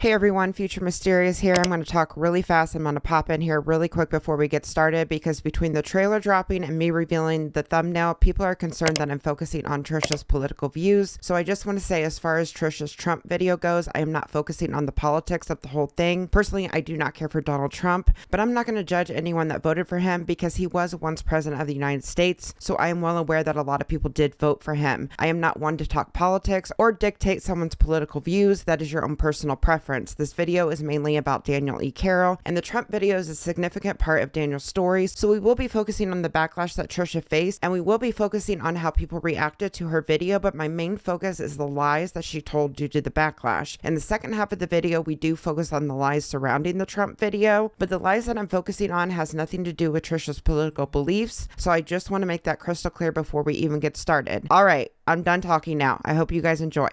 Hey everyone, Future Mysterious here. I'm going to talk really fast. I'm going to pop in here really quick before we get started because between the trailer dropping and me revealing the thumbnail, people are concerned that I'm focusing on Trisha's political views. So I just want to say, as far as Trisha's Trump video goes, I am not focusing on the politics of the whole thing. Personally, I do not care for Donald Trump, but I'm not going to judge anyone that voted for him because he was once president of the United States. So I am well aware that a lot of people did vote for him. I am not one to talk politics or dictate someone's political views. That is your own personal preference. This video is mainly about Daniel E Carroll, and the Trump video is a significant part of Daniel's story, so we will be focusing on the backlash that Trisha faced, and we will be focusing on how people reacted to her video, but my main focus is the lies that she told due to the backlash. In the second half of the video, we do focus on the lies surrounding the Trump video, but the lies that I'm focusing on has nothing to do with Trisha's political beliefs, so I just want to make that crystal clear before we even get started. All right, I'm done talking now. I hope you guys enjoy.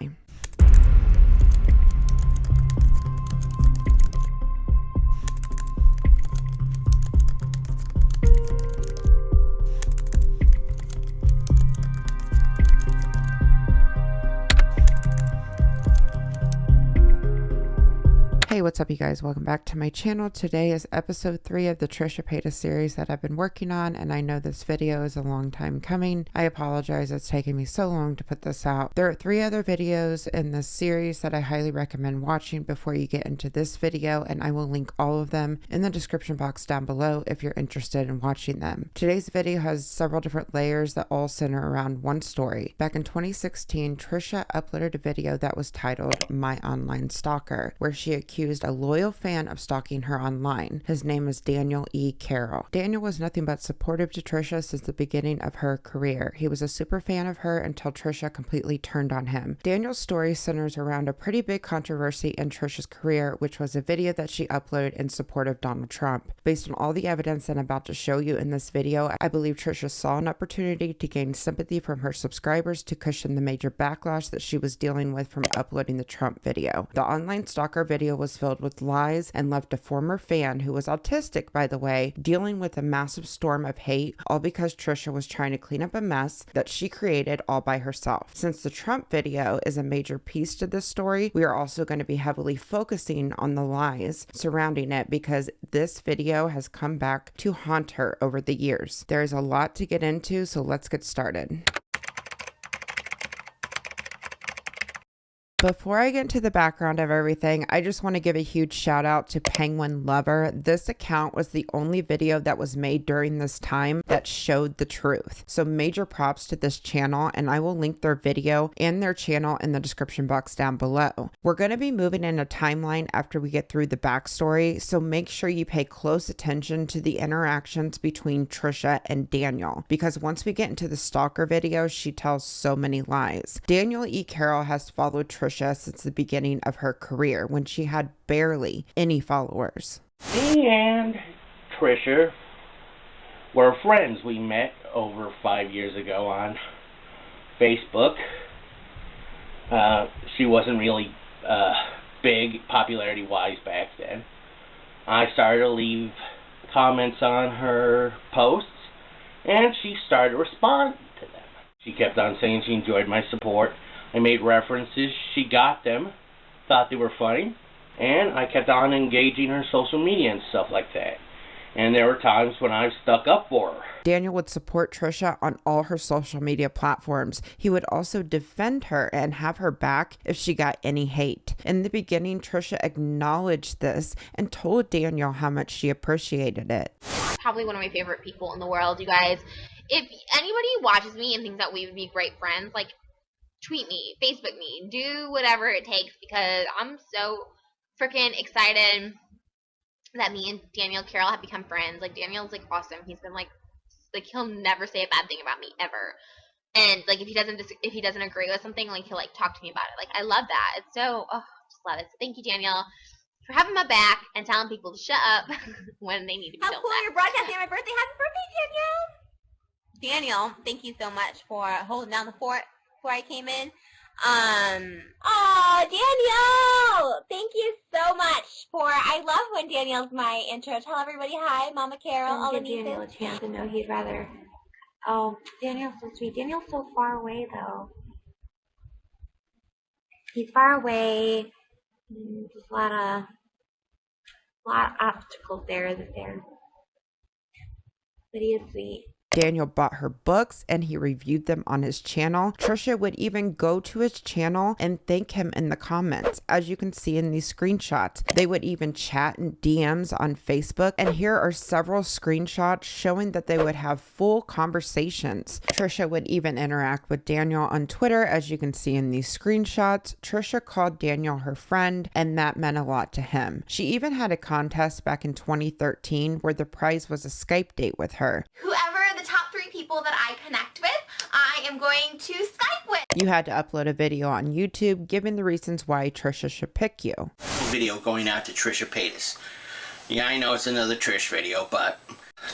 Hey, what's up you guys? Welcome back to my channel. Today is episode 3 of the Trisha Paytas series that I've been working on, and I know this video is a long time coming. I apologize it's taken me so long to put this out. There are 3 other videos in this series that I highly recommend watching before you get into this video, and I will link all of them in the description box down below if you're interested in watching them. Today's video has several different layers that all center around one story. Back in 2016, Trisha uploaded a video that was titled My Online Stalker, where she accused a loyal fan of stalking her online. His name is Daniel E Carroll. Daniel was nothing but supportive to Trisha since the beginning of her career. He was a super fan of her until Trisha completely turned on him. Daniel's story centers around a pretty big controversy in Trisha's career, which was a video that she uploaded in support of Donald Trump. Based on all the evidence I'm about to show you in this video, I believe Trisha saw an opportunity to gain sympathy from her subscribers to cushion the major backlash that she was dealing with from uploading the Trump video. The online stalker video was filled with lies and left a former fan, who was autistic by the way, dealing with a massive storm of hate, all because Trisha was trying to clean up a mess that she created all by herself. Since the Trump video is a major piece to this story, we are also going to be heavily focusing on the lies surrounding it because this video has come back to haunt her over the years. There is a lot to get into, so let's get started. Before I get into the background of everything, I just want to give a huge shout out to Penguin Lover. This account was the only video that was made during this time that showed the truth. So major props to this channel, and I will link their video and their channel in the description box down below. We're going to be moving in a timeline after we get through the backstory, so make sure you pay close attention to the interactions between Trisha and Daniel, because once we get into the stalker video, she tells so many lies. Daniel E Carroll has followed Trisha since the beginning of her career, when she had barely any followers. Me and Trisha were friends. We met over 5 years ago on Facebook. She wasn't really big popularity-wise back then. I started to leave comments on her posts, and she started to respond to them. She kept on saying she enjoyed my support. I made references, she got them, thought they were funny, and I kept on engaging her social media and stuff like that. And there were times when I stuck up for her. Daniel would support Trisha on all her social media platforms. He would also defend her and have her back if she got any hate. In the beginning, Trisha acknowledged this and told Daniel how much she appreciated it. Probably one of my favorite people in the world, you guys. If anybody watches me and thinks that we would be great friends, like, tweet me, Facebook me, do whatever it takes, because I'm so freaking excited that me and Daniel Carroll have become friends. Like, Daniel's like awesome. He's been like he'll never say a bad thing about me ever. And like if he doesn't agree with something, like he'll like talk to me about it. Like, I love that. It's so just love it. So thank you, Daniel, for having my back and telling people to shut up when they need to be told. How cool, you're broadcasting on my birthday. Happy birthday, Daniel! Daniel, thank you so much for holding down the fort before I came in. Daniel! Thank you so much for, I love when Daniel's my intro. Tell everybody hi, Mama Carol, all the nieces. Daniel a chance to know he'd rather. Oh, Daniel's so sweet. Daniel's so far away, though. He's far away. There's a lot of obstacles there that they're, but he is sweet. Daniel bought her books and he reviewed them on his channel. Trisha would even go to his channel and thank him in the comments, as you can see in these screenshots. They would even chat in DMs on Facebook, and here are several screenshots showing that they would have full conversations. Trisha would even interact with Daniel on Twitter, as you can see in these screenshots. Trisha called Daniel her friend, and that meant a lot to him. She even had a contest back in 2013 where the prize was a Skype date with her. Whoever the top 3 people that I connect with, I am going to Skype with. You had to upload a video on YouTube giving the reasons why Trisha should pick you. Video going out to Trisha Paytas. Yeah, I know it's another Trish video, but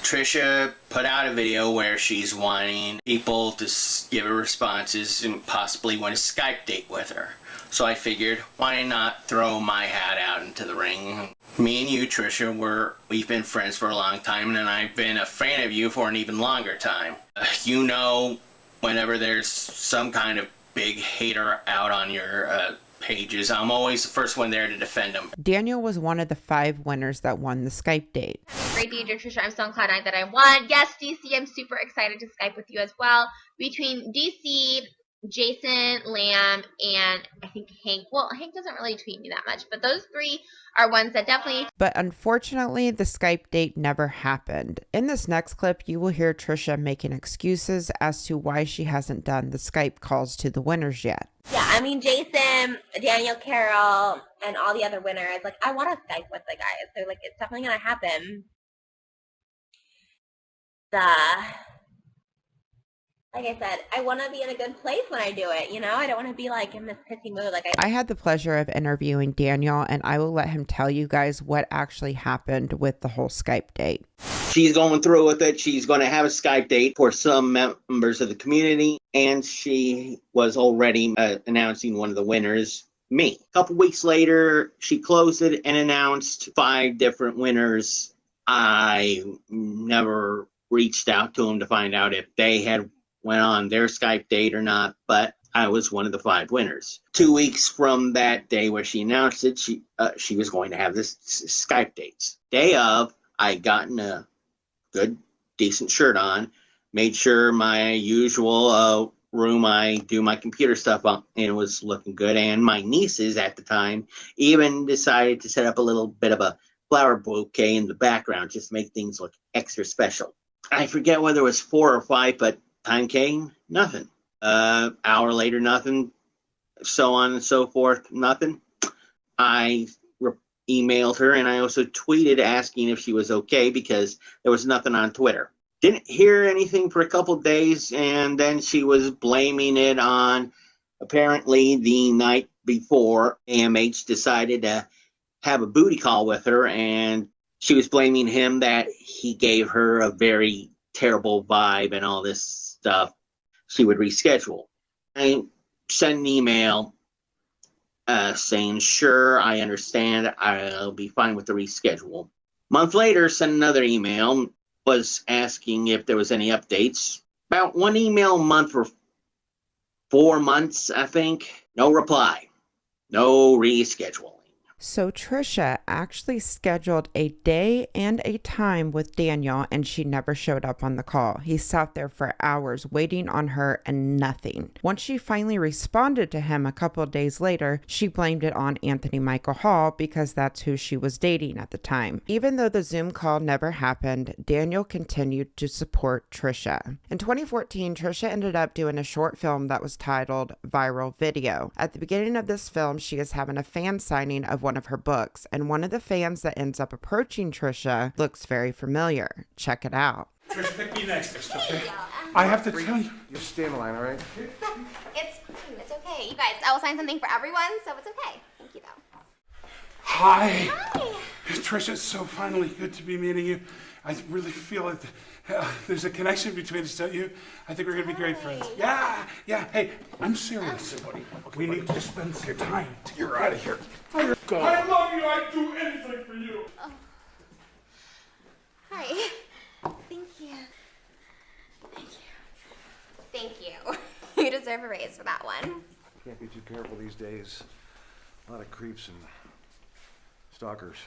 Trisha put out a video where she's wanting people to give her responses and possibly want a Skype date with her. So I figured, why not throw my hat out into the ring? Me and you, Trisha, we've been friends for a long time, and I've been a fan of you for an even longer time. You know, whenever there's some kind of big hater out on your pages, I'm always the first one there to defend them. Daniel was one of the 5 winners that won the Skype date. Great DJ Trisha, I'm so on cloud 9 that I won. Yes, DC, I'm super excited to Skype with you as well. Between DC, Jason, Lamb, and I think Hank. Well, Hank doesn't really tweet me that much, but those 3 are ones that definitely. But unfortunately, the Skype date never happened. In this next clip, you will hear Trisha making excuses as to why she hasn't done the Skype calls to the winners yet. Yeah, I mean, Jason, Daniel, Carroll, and all the other winners, like, I want to Skype with the guys. So, like, it's definitely going to happen. Like I said, I want to be in a good place when I do it, you know? I don't want to be, like, in this pissy mood. Like, I had the pleasure of interviewing Daniel, and I will let him tell you guys what actually happened with the whole Skype date. She's going through with it. She's going to have a Skype date for some members of the community, and she was already announcing one of the winners, me. A couple weeks later, she closed it and announced 5 different winners. I never reached out to them to find out if they had went on their Skype date or not, but I was one of the 5 winners. 2 weeks from that day where she announced it, she was going to have this Skype dates. Day of, I gotten a good, decent shirt on, made sure my usual room I do my computer stuff up, and it was looking good. And my nieces at the time even decided to set up a little bit of a flower bouquet in the background just to make things look extra special. I forget whether it was 4 or 5, but time came, nothing. Hour later, nothing. So on and so forth, nothing. I emailed her, and I also tweeted asking if she was okay because there was nothing on Twitter. Didn't hear anything for a couple days, and then she was blaming it on apparently the night before AMH decided to have a booty call with her, and she was blaming him that he gave her a very terrible vibe and all this stuff. She would reschedule. I sent an email saying, sure, I understand. I'll be fine with the reschedule. Month later, sent another email, was asking if there was any updates. About 1 email a month for 4 months, I think. No reply. No reschedule. So Trisha actually scheduled a day and a time with Daniel, and she never showed up on the call. He sat there for hours waiting on her and nothing. Once she finally responded to him a couple of days later, she blamed it on Anthony Michael Hall because that's who she was dating at the time. Even though the Zoom call never happened, Daniel continued to support Trisha. In 2014, Trisha ended up doing a short film that was titled Viral Video. At the beginning of this film, she is having a fan signing of one of her books, and one of the fans that ends up approaching Trisha looks very familiar. Check it out. Trish, pick me next. Okay? I have to tell you. You stay in line, all right? It's okay, you guys. I will sign something for everyone, so it's okay. Thank you, though. Hi. Hi. Trish, it's so finally good to be meeting you. I really feel it. There's a connection between us, don't you? I think we're going to be great friends. Yeah. Hey, I'm serious. We need to spend some time. You're out of here. I love you. I'd do anything for you. Oh. Hi. Thank you. Thank you. You deserve a raise for that one. Can't be too careful these days. A lot of creeps and stalkers.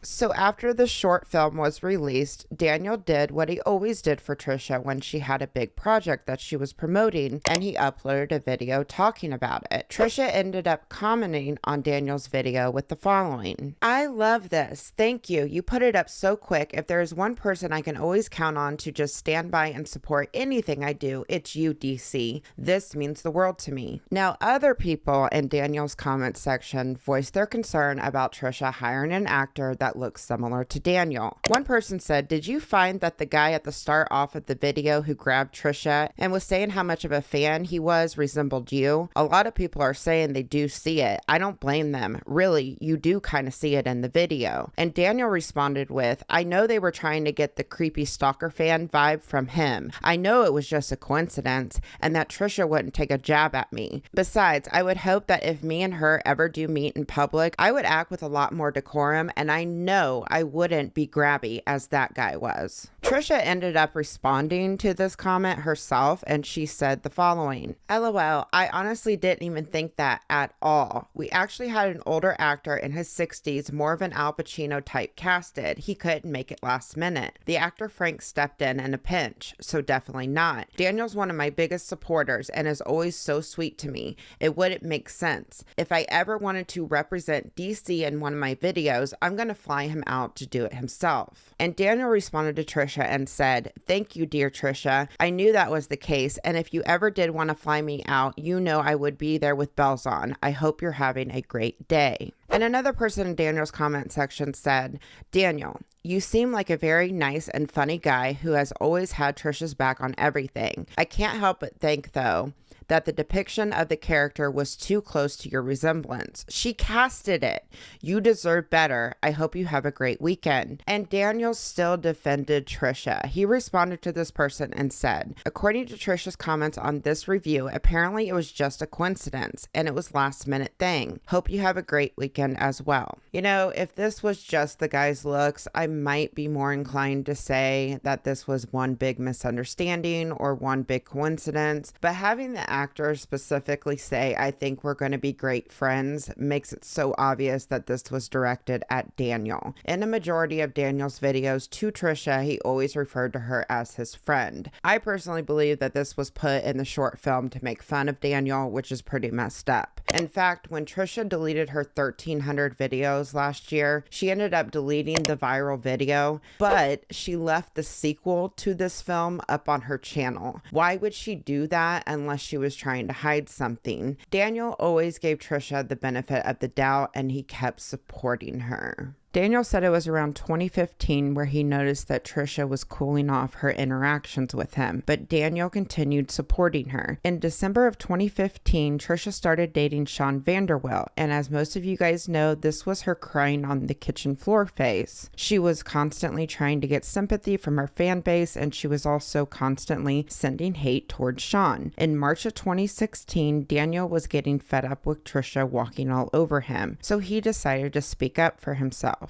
So after the short film was released, Daniel did what he always did for Trisha when she had a big project that she was promoting, and he uploaded a video talking about it. Trisha ended up commenting on Daniel's video with the following: "I love this. Thank you. You put it up so quick. If there is one person I can always count on to just stand by and support anything I do, it's you, DC. This means the world to me." Now, other people in Daniel's comment section voiced their concern about Trisha hiring an actor that looks similar to Daniel. One person said, "Did you find that the guy at the start off of the video who grabbed Trisha and was saying how much of a fan he was resembled you? A lot of people are saying they do see it. I don't blame them. Really, you do kind of see it in the video." And Daniel responded with, "I know they were trying to get the creepy stalker fan vibe from him. I know it was just a coincidence and that Trisha wouldn't take a jab at me. Besides, I would hope that if me and her ever do meet in public, I would act with a lot more decorum, and I know I wouldn't be grabby as that guy was." Trisha ended up responding to this comment herself, and she said the following: "LOL, I honestly didn't even think that at all. We actually had an older actor in his 60s, more of an Al Pacino type casted. He couldn't make it last minute. The actor Frank stepped in a pinch, so definitely not. Daniel's one of my biggest supporters and is always so sweet to me. It wouldn't make sense. If I ever wanted to represent DC in one of my videos, I'm going to fly him out to do it himself." And Daniel responded to Trisha and said, "Thank you, dear Trisha. I knew that was the case, and if you ever did want to fly me out, you know I would be there with bells on. I hope you're having a great day." And another person in Daniel's comment section said, "Daniel, you seem like a very nice and funny guy who has always had Trisha's back on everything. I can't help but think, though, that the depiction of the character was too close to your resemblance. She casted it. You deserve better. I hope you have a great weekend." And Daniel still defended Trisha. He responded to this person and said, "According to Trisha's comments on this review, apparently it was just a coincidence and it was last minute thing. Hope you have a great weekend as well." You know, if this was just the guy's looks, I might be more inclined to say that this was one big misunderstanding or one big coincidence, but having the actor specifically say, "I think we're going to be great friends," makes it so obvious that this was directed at Daniel. In a majority of Daniel's videos to Trisha, he always referred to her as his friend. I personally believe that this was put in the short film to make fun of Daniel, which is pretty messed up. In fact, when Trisha deleted her 1,300 videos last year, she ended up deleting the viral video, but she left the sequel to this film up on her channel. Why would she do that unless she was trying to hide something? Daniel always gave Trisha the benefit of the doubt, and he kept supporting her. Daniel said it was around 2015 where he noticed that Trisha was cooling off her interactions with him, but Daniel continued supporting her. In December of 2015, Trisha started dating Sean Vanderwill, and as most of you guys know, this was her crying on the kitchen floor phase. She was constantly trying to get sympathy from her fan base, and she was also constantly sending hate towards Sean. In March of 2016, Daniel was getting fed up with Trisha walking all over him, so he decided to speak up for himself.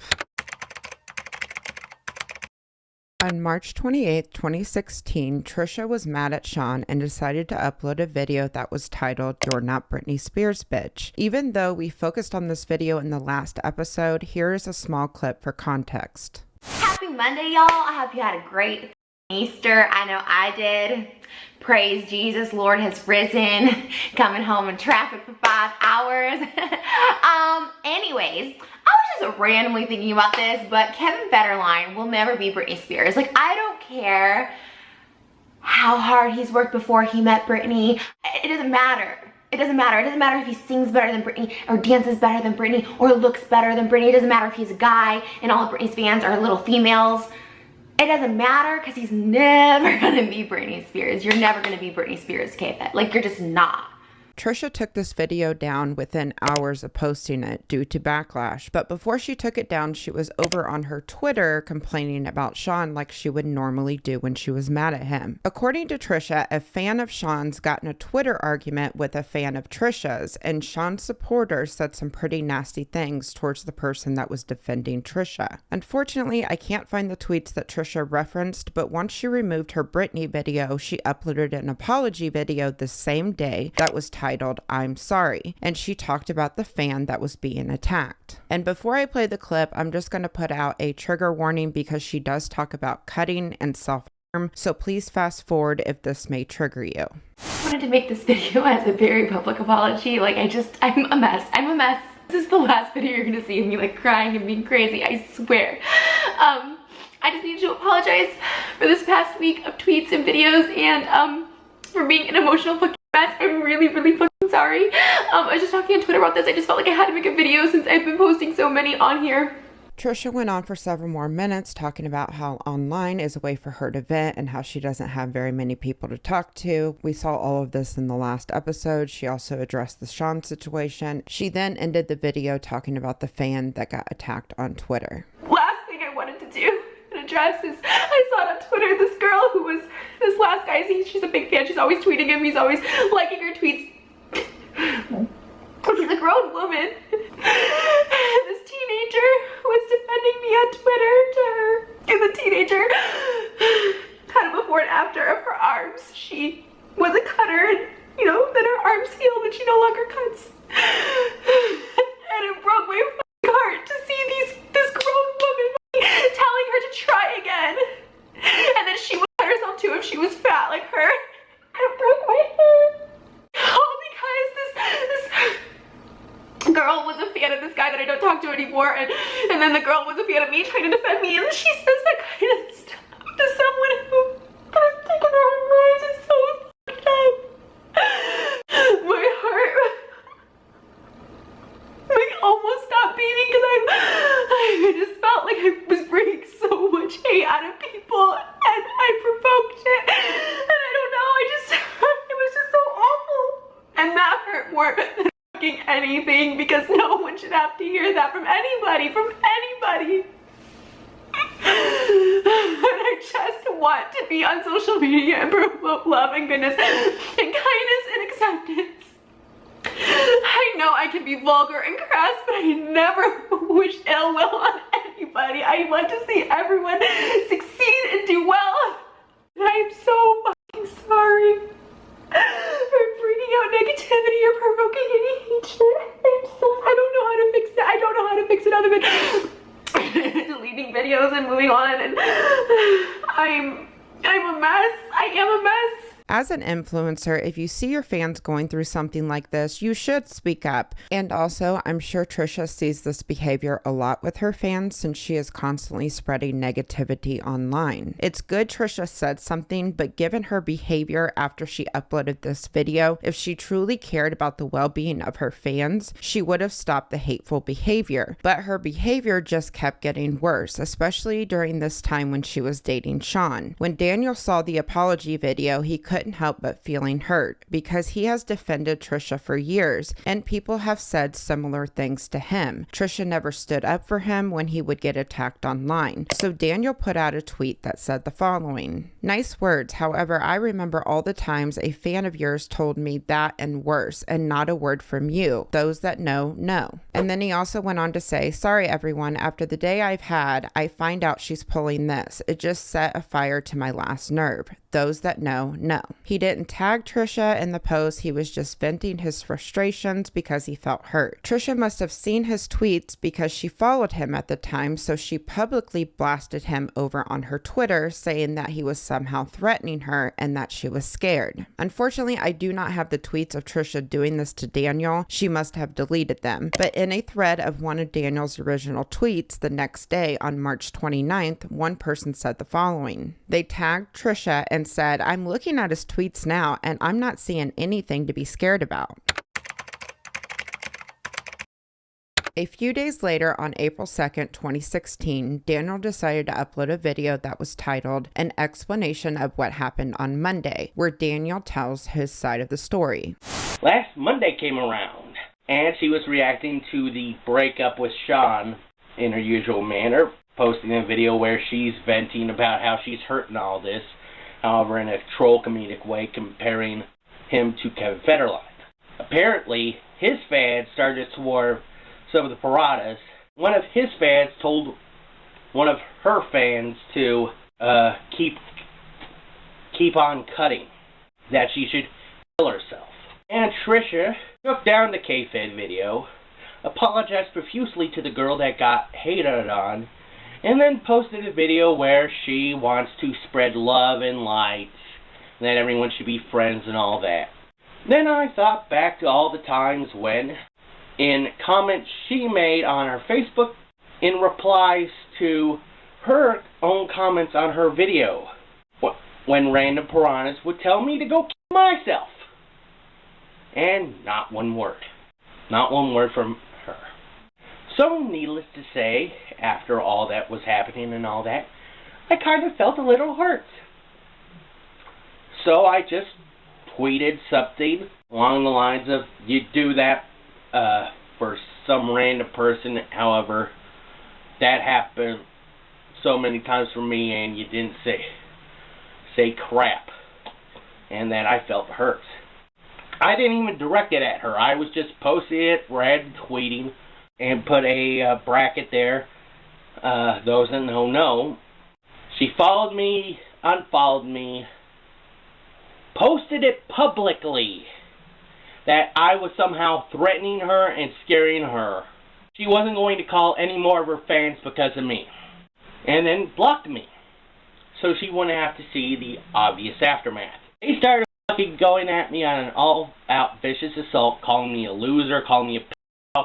On March 28, 2016, Trisha was mad at Sean and decided to upload a video that was titled "You're Not Britney Spears, Bitch." Even though we focused on this video in the last episode, here is a small clip for context. Happy Monday, y'all. I hope you had a great Easter. I know I did. Praise Jesus, Lord has risen. Coming home in traffic for 5 hours. Anyways, I was just randomly thinking about this, but Kevin Federline will never be Britney Spears. Like, I don't care how hard he's worked before he met Britney. It doesn't matter. It doesn't matter. It doesn't matter if he sings better than Britney or dances better than Britney or looks better than Britney. It doesn't matter if he's a guy and all of Britney's fans are little females. It doesn't matter because he's never gonna be Britney Spears. You're never gonna be Britney Spears, K-Fed. Like, you're just not. Trisha took this video down within hours of posting it due to backlash, but before she took it down, she was over on her Twitter complaining about Sean like she would normally do when she was mad at him. According to Trisha, a fan of Sean's got in a Twitter argument with a fan of Trisha's, and Sean's supporters said some pretty nasty things towards the person that was defending Trisha. Unfortunately, I can't find the tweets that Trisha referenced, but once she removed her Britney video, she uploaded an apology video the same day that was titled titled "I'm Sorry," and she talked about the fan that was being attacked. And before I play the clip, I'm just going to put out a trigger warning because she does talk about cutting and self-harm, so please fast forward if this may trigger you. I wanted to make this video as a very public apology. Like, I'm a mess. I'm a mess. This is the last video you're gonna see of me like crying and being crazy, I swear. I just need to apologize for this past week of tweets and videos and for being an emotional fucking mess. I'm really, really fucking sorry. I was just talking on Twitter about this. I just felt like I had to make a video since I've been posting so many on here. Trisha went on for several more minutes talking about how online is a way for her to vent and how she doesn't have very many people to talk to. We saw all of this in the last episode. She also addressed the Sean situation. She then ended the video talking about the fan that got attacked on Twitter. Last thing I wanted to do and address is I saw it on Twitter, this girl who was, this last guy, she's a big fan. She's always tweeting him. He's always liking her tweets. She's a grown woman. This teenager was defending me on Twitter to her. And the teenager had a before and after of her arms. She was a cutter and, you know, then her arms healed and she no longer cuts. And it broke my fucking heart to see this grown woman telling her to try again. And then she would cut herself too if she was fat like her. It broke my heart. All because this girl was a fan of this guy that I don't talk to anymore, and then the girl was a fan of me trying to defend me, and she says that kind of stuff to someone who could have taken their own lives. Is so fucked up. My heart like almost stopped beating because I just felt like I was bringing so much hate out of people, and I provoked it, and I don't know, it was just so awful, and that hurt more than anything, because no one should have to hear that from anybody, And I just want to be on social media and promote love and goodness and kindness and acceptance. I know I can be vulgar and crass, but I never wish ill will on anybody. I want to see everyone succeed and do well. And I am so fucking sorry for bringing out negativity or provoking any hatred. I don't know how to fix it. I don't know how to fix it other than deleting videos and moving on. And I'm a mess. I am a mess. As an influencer, if you see your fans going through something like this, you should speak up. And also, I'm sure Trisha sees this behavior a lot with her fans since she is constantly spreading negativity online. It's good Trisha said something, but given her behavior after she uploaded this video, if she truly cared about the well-being of her fans, she would have stopped the hateful behavior. But her behavior just kept getting worse, especially during this time when she was dating Sean. When Daniel saw the apology video, he couldn't help but feeling hurt because he has defended Trisha for years and people have said similar things to him. Trisha never stood up for him when he would get attacked online. So Daniel put out a tweet that said the following: "Nice words, however, I remember all the times a fan of yours told me that and worse, and not a word from you. Those that know, know." And then he also went on to say, "Sorry everyone, after the day I've had, I find out she's pulling this. It just set a fire to my last nerve. Those that know, know." He didn't tag Trisha in the post, he was just venting his frustrations because he felt hurt. Trisha must have seen his tweets because she followed him at the time, so she publicly blasted him over on her Twitter, saying that he was somehow threatening her and that she was scared. Unfortunately, I do not have the tweets of Trisha doing this to Daniel. She must have deleted them. But in a thread of one of Daniel's original tweets the next day on March 29th, one person said the following. They tagged Trisha and said, "I'm looking at his tweets now and I'm not seeing anything to be scared about." A few days later, on April 2nd, 2016, Daniel decided to upload a video that was titled "An Explanation of What Happened on Monday," where Daniel tells his side of the story. Last Monday came around, and she was reacting to the breakup with Sean in her usual manner, posting a video where she's venting about how she's hurt in all this, however in a troll comedic way, comparing him to Kevin Federline. Apparently, his fans started to swarm some of the Paytas. One of his fans told one of her fans to keep on cutting, that she should kill herself. And Trisha took down the kayfabe video, apologized profusely to the girl that got hated on, and then posted a video where she wants to spread love and light, and that everyone should be friends and all that. Then I thought back to all the times when, in comments she made on her Facebook, in replies to her own comments on her video, when random piranhas would tell me to go kill myself. And not one word. Not one word from her. So, needless to say, after all that was happening and all that, I kind of felt a little hurt. So I just tweeted something along the lines of, you do that for some random person, however, that happened so many times for me and you didn't say crap. And that I felt hurt. I didn't even direct it at her. I was just posting it, random tweeting, and put a bracket there. Those that know. She followed me, unfollowed me, posted it publicly that I was somehow threatening her and scaring her. She wasn't going to call any more of her fans because of me. And then blocked me, so she wouldn't have to see the obvious aftermath. They started fucking going at me on an all-out vicious assault, calling me a loser, calling me a p***,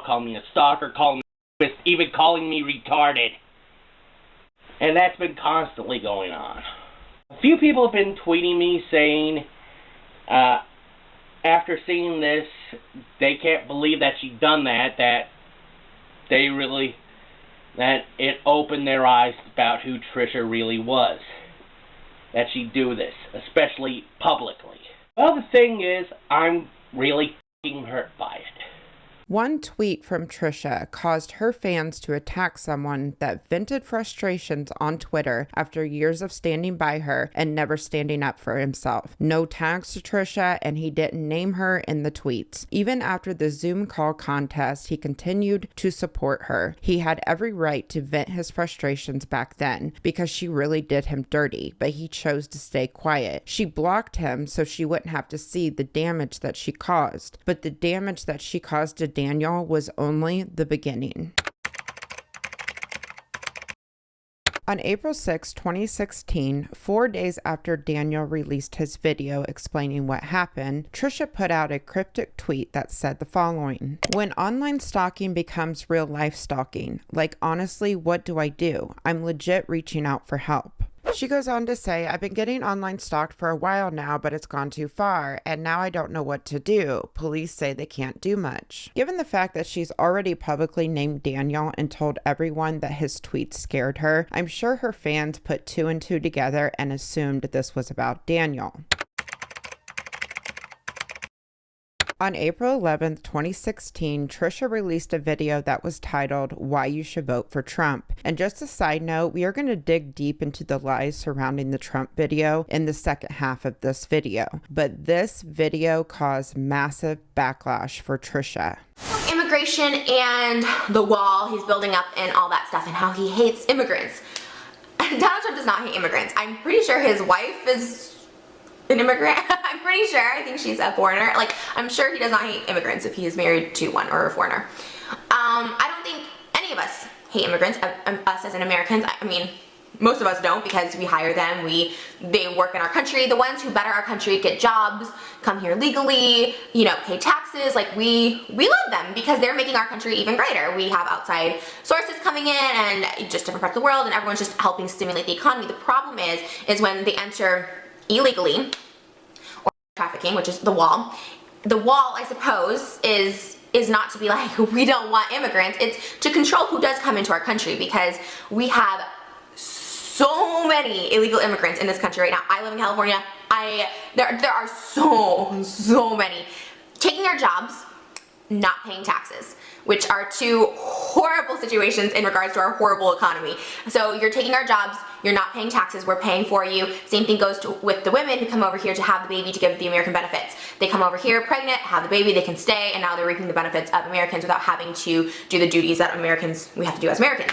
calling me a stalker, calling me a even calling me retarded. And that's been constantly going on. A few people have been tweeting me saying, after seeing this, they can't believe that she done that, that it opened their eyes about who Trisha really was. That she'd do this, especially publicly. Well, the thing is, I'm really f***ing hurt by it. One tweet from Trisha caused her fans to attack someone that vented frustrations on Twitter after years of standing by her and never standing up for himself. No tags to Trisha, and he didn't name her in the tweets. Even after the Zoom call contest, he continued to support her. He had every right to vent his frustrations back then because she really did him dirty, but he chose to stay quiet. She blocked him so she wouldn't have to see the damage that she caused, but the damage that she caused to Daniel was only the beginning. On April 6, 2016, 4 days after Daniel released his video explaining what happened, Trisha put out a cryptic tweet that said the following: "When online stalking becomes real life stalking, like honestly, what do I do? I'm legit reaching out for help." She goes on to say, "I've been getting online stalked for a while now, but it's gone too far, and now I don't know what to do. Police say they can't do much." Given the fact that she's already publicly named Daniel and told everyone that his tweets scared her, I'm sure her fans put two and two together and assumed this was about Daniel. On April 11th, 2016, Trisha released a video that was titled "Why You Should Vote for Trump." And just a side note, we are going to dig deep into the lies surrounding the Trump video in the second half of this video. But this video caused massive backlash for Trisha. Immigration and the wall he's building up and all that stuff and how he hates immigrants. Donald Trump does not hate immigrants. I'm pretty sure his wife is an immigrant. I'm pretty sure. I think she's a foreigner. Like, I'm sure he does not hate immigrants if he is married to one or a foreigner. I don't think any of us hate immigrants. Us as an Americans. I mean, most of us don't because we hire them. They work in our country. The ones who better our country, get jobs, come here legally, you know, pay taxes. Like, we love them because they're making our country even greater. We have outside sources coming in and just different parts of the world, and everyone's just helping stimulate the economy. The problem is when they enter illegally, or trafficking, which is the wall. The wall, I suppose, is not to be like, we don't want immigrants. It's to control who does come into our country, because we have so many illegal immigrants in this country right now. I live in California. There are so many taking our jobs, not paying taxes, which are two horrible situations in regards to our horrible economy. So you're taking our jobs, you're not paying taxes, we're paying for you. Same thing goes with the women who come over here to have the baby to give the American benefits. They come over here pregnant, have the baby, they can stay, and now they're reaping the benefits of Americans without having to do the duties that we have to do as Americans.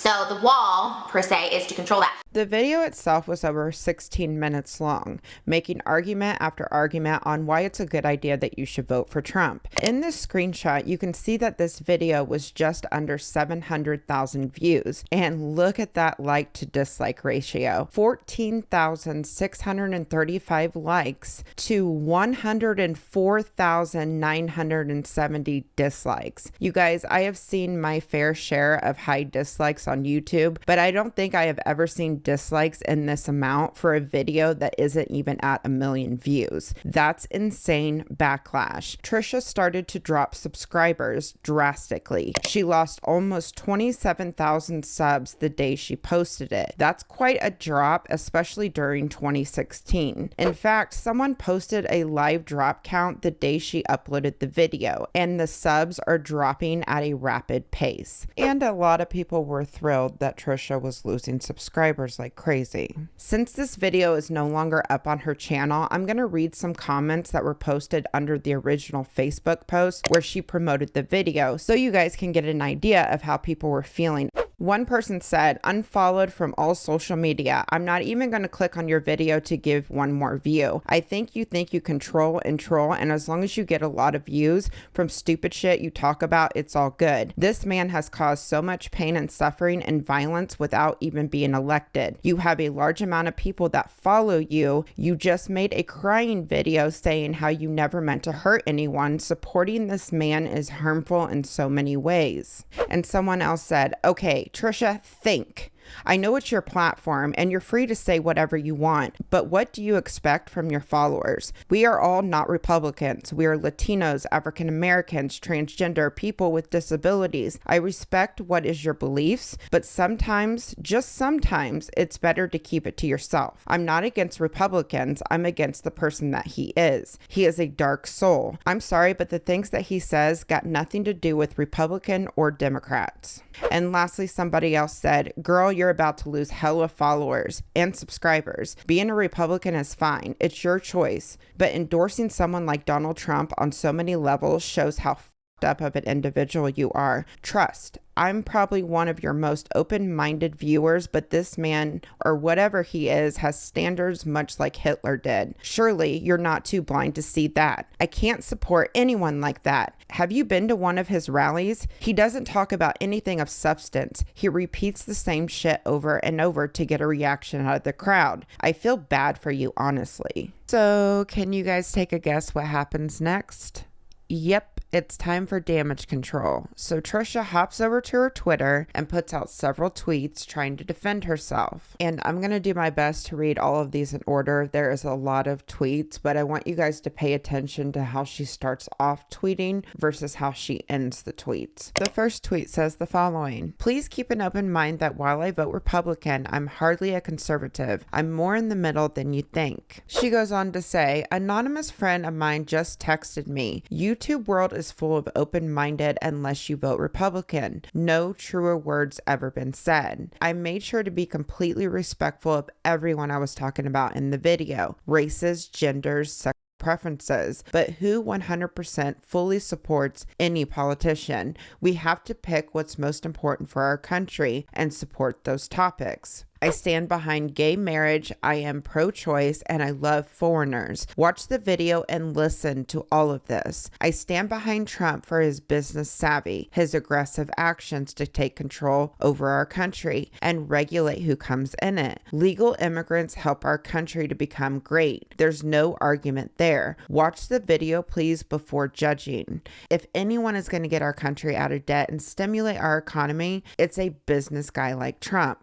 So the wall, per se, is to control that. The video itself was over 16 minutes long, making argument after argument on why it's a good idea that you should vote for Trump. In this screenshot, you can see that this video was just under 700,000 views. And look at that like to dislike ratio. 14,635 likes to 104,970 dislikes. You guys, I have seen my fair share of high dislikes on YouTube, but I don't think I have ever seen dislikes in this amount for a video that isn't even at 1 million views. That's insane backlash. Trisha started to drop subscribers drastically. She lost almost 27,000 subs the day she posted it. That's quite a drop, especially during 2016. In fact, someone posted a live drop count the day she uploaded the video, and the subs are dropping at a rapid pace. And a lot of people were thrilled that Trisha was losing subscribers like crazy. Since this video is no longer up on her channel, I'm going to read some comments that were posted under the original Facebook post where she promoted the video so you guys can get an idea of how people were feeling. One person said, "Unfollowed from all social media. I'm not even going to click on your video to give one more view. I think you control and troll, and as long as you get a lot of views from stupid shit you talk about, it's all good. This man has caused so much pain and suffering and violence without even being elected. You have a large amount of people that follow you. You just made a crying video saying how you never meant to hurt anyone. Supporting this man is harmful in so many ways." And someone else said, "Okay, Trisha, think. I know it's your platform and you're free to say whatever you want, but what do you expect from your followers? We are all not Republicans. We are Latinos, African Americans, transgender, people with disabilities. I respect what is your beliefs, but sometimes, just sometimes, it's better to keep it to yourself. I'm not against Republicans. I'm against the person that he is. He is a dark soul. I'm sorry, but the things that he says got nothing to do with Republican or Democrats." And lastly, somebody else said, "Girl, you're about to lose hella followers and subscribers. Being a Republican is fine. It's your choice. But endorsing someone like Donald Trump on so many levels shows how up of an individual you are. Trust. I'm probably one of your most open-minded viewers, but this man, or whatever he is, has standards much like Hitler did. Surely you're not too blind to see that. I can't support anyone like that. Have you been to one of his rallies? He doesn't talk about anything of substance. He repeats the same shit over and over to get a reaction out of the crowd. I feel bad for you, honestly." So, can you guys take a guess what happens next? Yep. It's time for damage control. So Trisha hops over to her Twitter and puts out several tweets trying to defend herself. And I'm going to do my best to read all of these in order. There is a lot of tweets, but I want you guys to pay attention to how she starts off tweeting versus how she ends the tweets. The first tweet says the following: "Please keep an open mind that while I vote Republican, I'm hardly a conservative. I'm more in the middle than you think." She goes on to say, "Anonymous friend of mine just texted me. YouTube world is full of open-minded unless you vote Republican. No truer words ever been said. I made sure to be completely respectful of everyone I was talking about in the video. Races, genders, sexual preferences, but who 100% fully supports any politician? We have to pick what's most important for our country and support those topics. I stand behind gay marriage, I am pro-choice, and I love foreigners. Watch the video and listen to all of this. I stand behind Trump for his business savvy, his aggressive actions to take control over our country and regulate who comes in it. Legal immigrants help our country to become great. There's no argument there. Watch the video, please, before judging. If anyone is going to get our country out of debt and stimulate our economy, it's a business guy like Trump."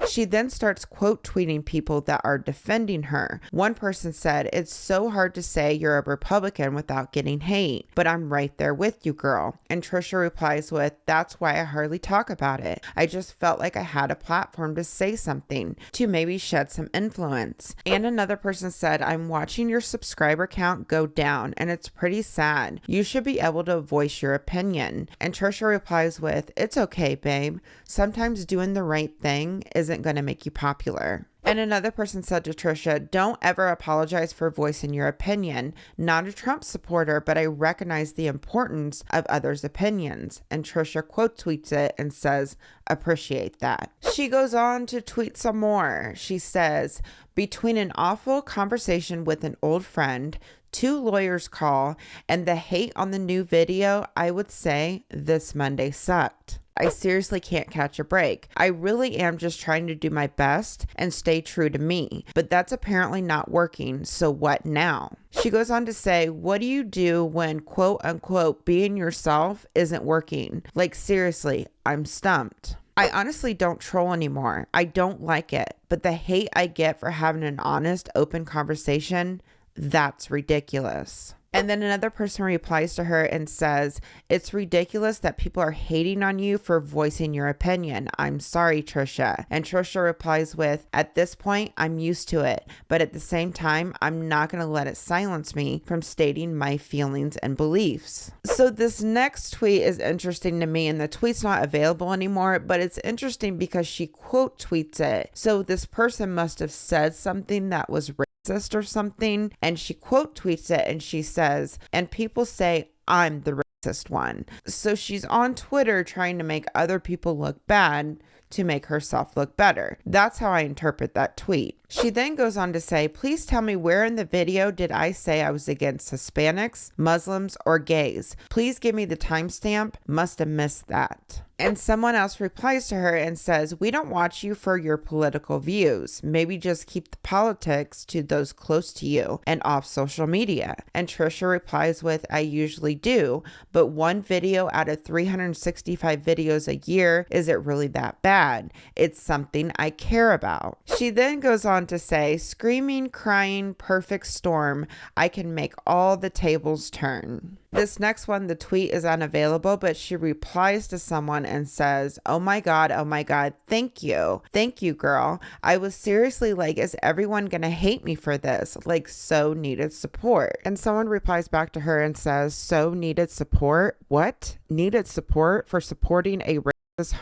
She then starts quote tweeting people that are defending her. One person said, "It's so hard to say you're a Republican without getting hate, but I'm right there with you, girl." And Trisha replies with, "That's why I hardly talk about it. I just felt like I had a platform to say something, to maybe shed some influence." And another person said, "I'm watching your subscriber count go down, and it's pretty sad. You should be able to voice your opinion." And Trisha replies with, "It's okay, babe. Sometimes doing the right thing isn't isn't going to make you popular. And another person said to Trisha, don't ever apologize for voicing your opinion. Not a Trump supporter, but I recognize the importance of others' opinions. And Trisha quote tweets it and says, appreciate that. She goes on to tweet some more. She says, between an awful conversation with an old friend, 2 lawyers call, and the hate on the new video, I would say this Monday sucked. I seriously can't catch a break. I really am just trying to do my best and stay true to me, but that's apparently not working, so what now? She goes on to say, what do you do when quote unquote being yourself isn't working? Like seriously, I'm stumped. I honestly don't troll anymore. I don't like it, but the hate I get for having an honest, open conversation, that's ridiculous. And then another person replies to her and says, it's ridiculous that people are hating on you for voicing your opinion. I'm sorry, Trisha. And Trisha replies with, at this point, I'm used to it. But at the same time, I'm not going to let it silence me from stating my feelings and beliefs. So this next tweet is interesting to me, and the tweet's not available anymore, but it's interesting because she quote tweets it. So this person must have said something that was racist or something, and she quote tweets it and she says, and people say I'm the racist one. So she's on Twitter trying to make other people look bad to make herself look better. That's how I interpret that tweet. She then goes on to say, please tell me where in the video did I say I was against Hispanics, Muslims, or gays? Please give me the timestamp. Must have missed that. And someone else replies to her and says, we don't watch you for your political views. Maybe just keep the politics to those close to you and off social media. And Trisha replies with, I usually do, but one video out of 365 videos a year, is it really that bad? It's something I care about. She then goes on to say, screaming, crying, perfect storm. I can make all the tables turn. This next one, the tweet is unavailable, but she replies to someone and says, oh my God, thank you. Thank you, girl. I was seriously like, is everyone gonna hate me for this? Like, so needed support. And someone replies back to her and says, so needed support? What? Needed support for supporting a racist,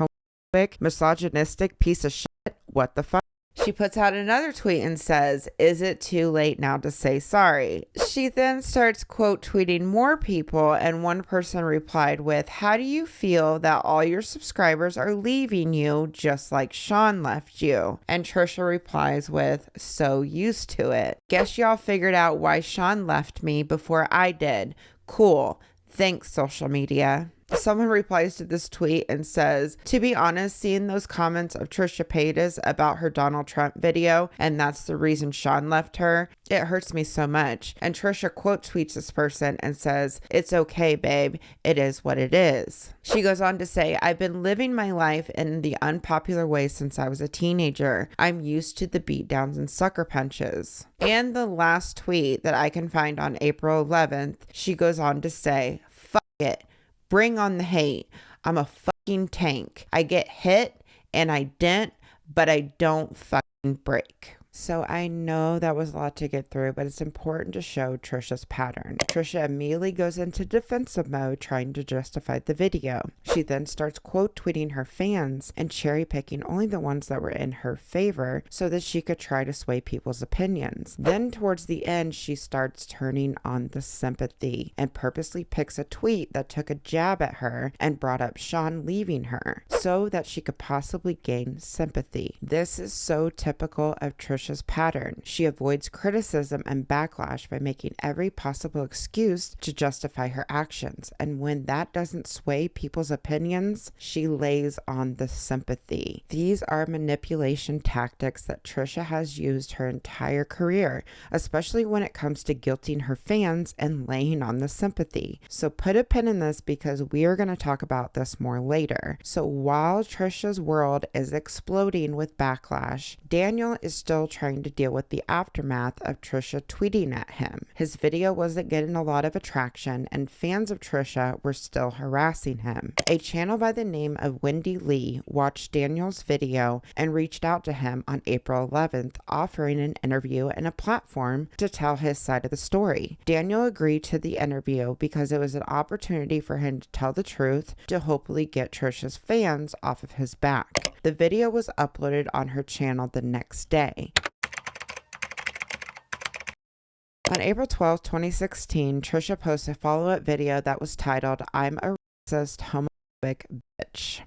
homophobic, misogynistic piece of shit? What the fuck? She puts out another tweet and says, is it too late now to say sorry? She then starts quote tweeting more people, and one person replied with, how do you feel that all your subscribers are leaving you just like Sean left you? And Trisha replies with, so used to it. Guess y'all figured out why Sean left me before I did. Cool. Thanks, social media. Someone replies to this tweet and says, to be honest, seeing those comments of Trisha Paytas about her Donald Trump video, and that's the reason Sean left her, it hurts me so much. And Trisha quote tweets this person and says, it's okay, babe. It is what it is. She goes on to say, I've been living my life in the unpopular way since I was a teenager. I'm used to the beatdowns and sucker punches. And the last tweet that I can find on April 11th, she goes on to say, fuck it. Bring on the hate. I'm a fucking tank. I get hit and I dent, but I don't fucking break. So I know that was a lot to get through, but it's important to show Trisha's pattern. Trisha immediately goes into defensive mode, trying to justify the video. She then starts quote tweeting her fans and cherry picking only the ones that were in her favor so that she could try to sway people's opinions. Then towards the end, she starts turning on the sympathy and purposely picks a tweet that took a jab at her and brought up Sean leaving her so that she could possibly gain sympathy. This is so typical of Trisha's pattern. She avoids criticism and backlash by making every possible excuse to justify her actions. And when that doesn't sway people's opinions, she lays on the sympathy. These are manipulation tactics that Trisha has used her entire career, especially when it comes to guilting her fans and laying on the sympathy. So put a pin in this because we are going to talk about this more later. So while Trisha's world is exploding with backlash, Daniel is still trying to deal with the aftermath of Trisha tweeting at him. His video wasn't getting a lot of attraction, and fans of Trisha were still harassing him. A channel by the name of Wendy Lee watched Daniel's video and reached out to him on April 11th, offering an interview and a platform to tell his side of the story. Daniel agreed to the interview because it was an opportunity for him to tell the truth to hopefully get Trisha's fans off of his back. The video was uploaded on her channel the next day. On April 12, 2016, Trisha posted a follow-up video that was titled, "I'm a racist, homophobic bitch?"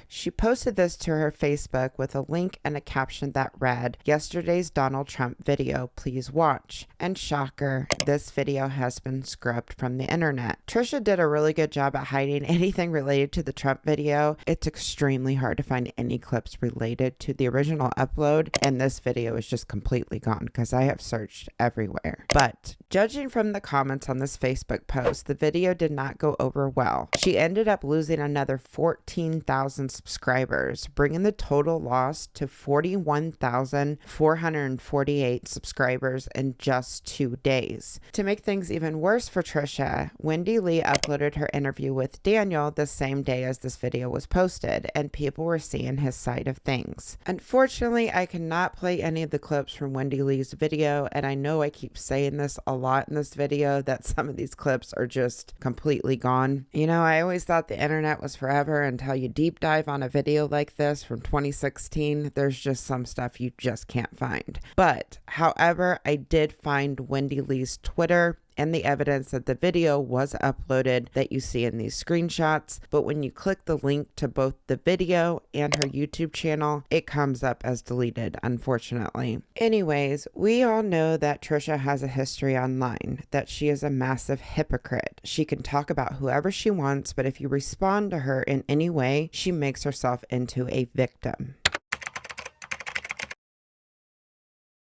She posted this to her Facebook with a link and a caption that read, "Yesterday's Donald Trump video, please watch." And shocker, this video has been scrubbed from the internet. Trisha did a really good job at hiding anything related to the Trump video. It's extremely hard to find any clips related to the original upload, and this video is just completely gone because I have searched everywhere. But judging from the comments on this Facebook post, the video did not go over well. She ended up losing another 14,000 subscribers, bringing the total loss to 41,448 subscribers in just 2 days. To make things even worse for Trisha, Wendy Lee uploaded her interview with Daniel the same day as this video was posted, and people were seeing his side of things. Unfortunately, I cannot play any of the clips from Wendy Lee's video, and I know I keep saying this a lot in this video that some of these clips are just completely gone. You know, I always thought the internet was forever until you deep dive on a video like this from 2016. There's just some stuff you just can't find. But however, I did find Wendy Lee's Twitter and the evidence that the video was uploaded that you see in these screenshots. But when you click the link to both the video and her YouTube channel, it comes up as deleted, unfortunately. Anyways, we all know that Trisha has a history online, that she is a massive hypocrite. She can talk about whoever she wants, but if you respond to her in any way, she makes herself into a victim.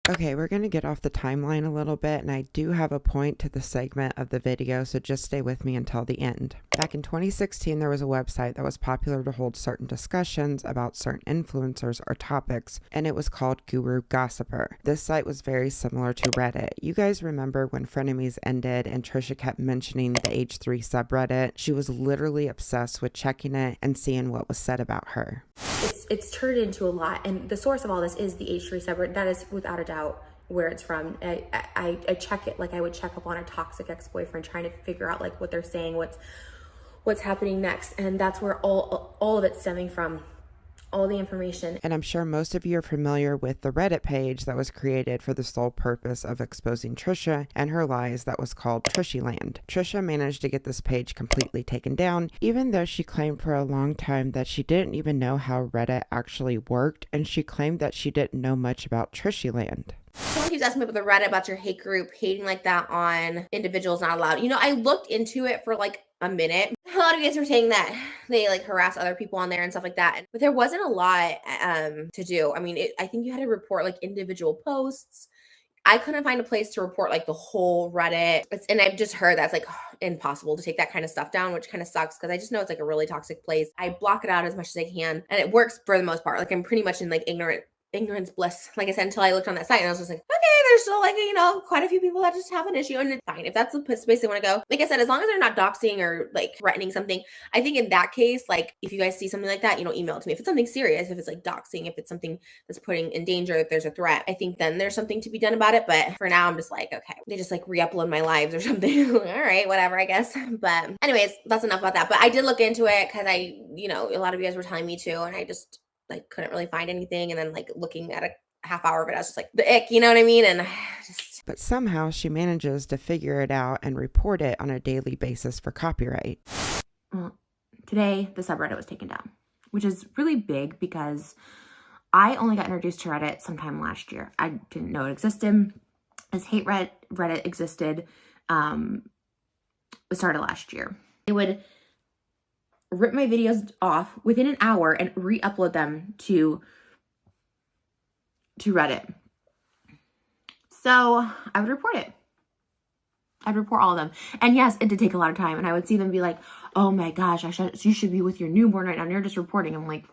Okay, we're going to get off the timeline a little bit, and I do have a point to the segment of the video, so just stay with me until the end. Back in 2016, there was a website that was popular to hold certain discussions about certain influencers or topics, and it was called Guru Gossiper. This site was very similar to Reddit. You guys remember when Frenemies ended and Trisha kept mentioning the H3 subreddit? She was literally obsessed with checking it and seeing what was said about her. It's turned into a lot, and the source of all this is the H3 subreddit. That is without a doubt where it's from. I check it like I would check up on a toxic ex-boyfriend, trying to figure out like what they're saying, what's happening next, and that's where all of it's stemming from. All the information. And I'm sure most of you are familiar with the Reddit page that was created for the sole purpose of exposing Trisha and her lies that was called Trishyland. Trisha managed to get this page completely taken down, even though she claimed for a long time that she didn't even know how Reddit actually worked, and she claimed that she didn't know much about Trishyland. Someone keeps asking me about the Reddit, about your hate group, hating like that on individuals not allowed. You know, I looked into it for like a minute. A lot of you guys were saying that they like harass other people on there and stuff like that. But there wasn't a lot to do. I mean, I think you had to report like individual posts. I couldn't find a place to report like the whole Reddit. And I've just heard that's like impossible to take that kind of stuff down, which kind of sucks because I just know it's like a really toxic place. I block it out as much as I can, and it works for the most part. Like I'm pretty much in like ignorance bliss, like I said, until I looked on that site and I was just like, okay, there's still like, you know, quite a few people that just have an issue, and it's fine. If that's the space they want to go, like I said, as long as they're not doxing or like threatening something, I think in that case, like if you guys see something like that, you know, email it to me. If it's something serious, if it's like doxing, if it's something that's putting in danger, if there's a threat, I think then there's something to be done about it. But for now, I'm just like, okay, they just like re-upload my lives or something. All right, whatever, I guess. But anyways, that's enough about that. But I did look into it because you know, a lot of you guys were telling me to, and I just like couldn't really find anything. And then like looking at a half hour of it, I was just like, the ick, you know what I mean? And but somehow she manages to figure it out and report it on a daily basis for copyright. Well, today the subreddit was taken down, which is really big because I only got introduced to Reddit sometime last year. I didn't know it existed. As hate Reddit existed, it started last year. They would rip my videos off within an hour and re-upload them to Reddit. So I would report it. I'd report all of them. And yes, it did take a lot of time. And I would see them be like, oh my gosh, you should be with your newborn right now. And you're just reporting. I'm like,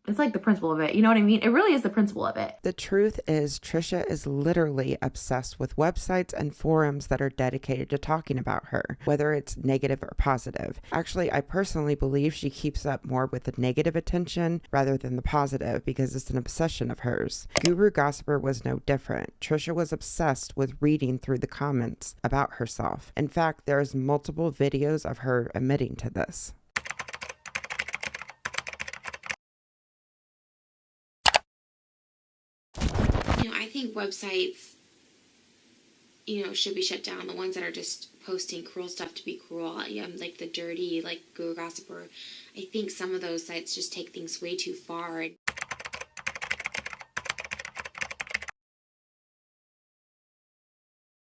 It's like the principle of it. You know what I mean? It really is the principle of it. The truth is, Trisha is literally obsessed with websites and forums that are dedicated to talking about her, whether it's negative or positive. Actually, I personally believe she keeps up more with the negative attention rather than the positive because it's an obsession of hers. Guru Gossiper was no different. Trisha was obsessed with reading through the comments about herself. In fact, there's multiple videos of her admitting to this. I think websites, should be shut down. The ones that are just posting cruel stuff to be cruel, like the dirty, like Guru Gossiper. I think some of those sites just take things way too far.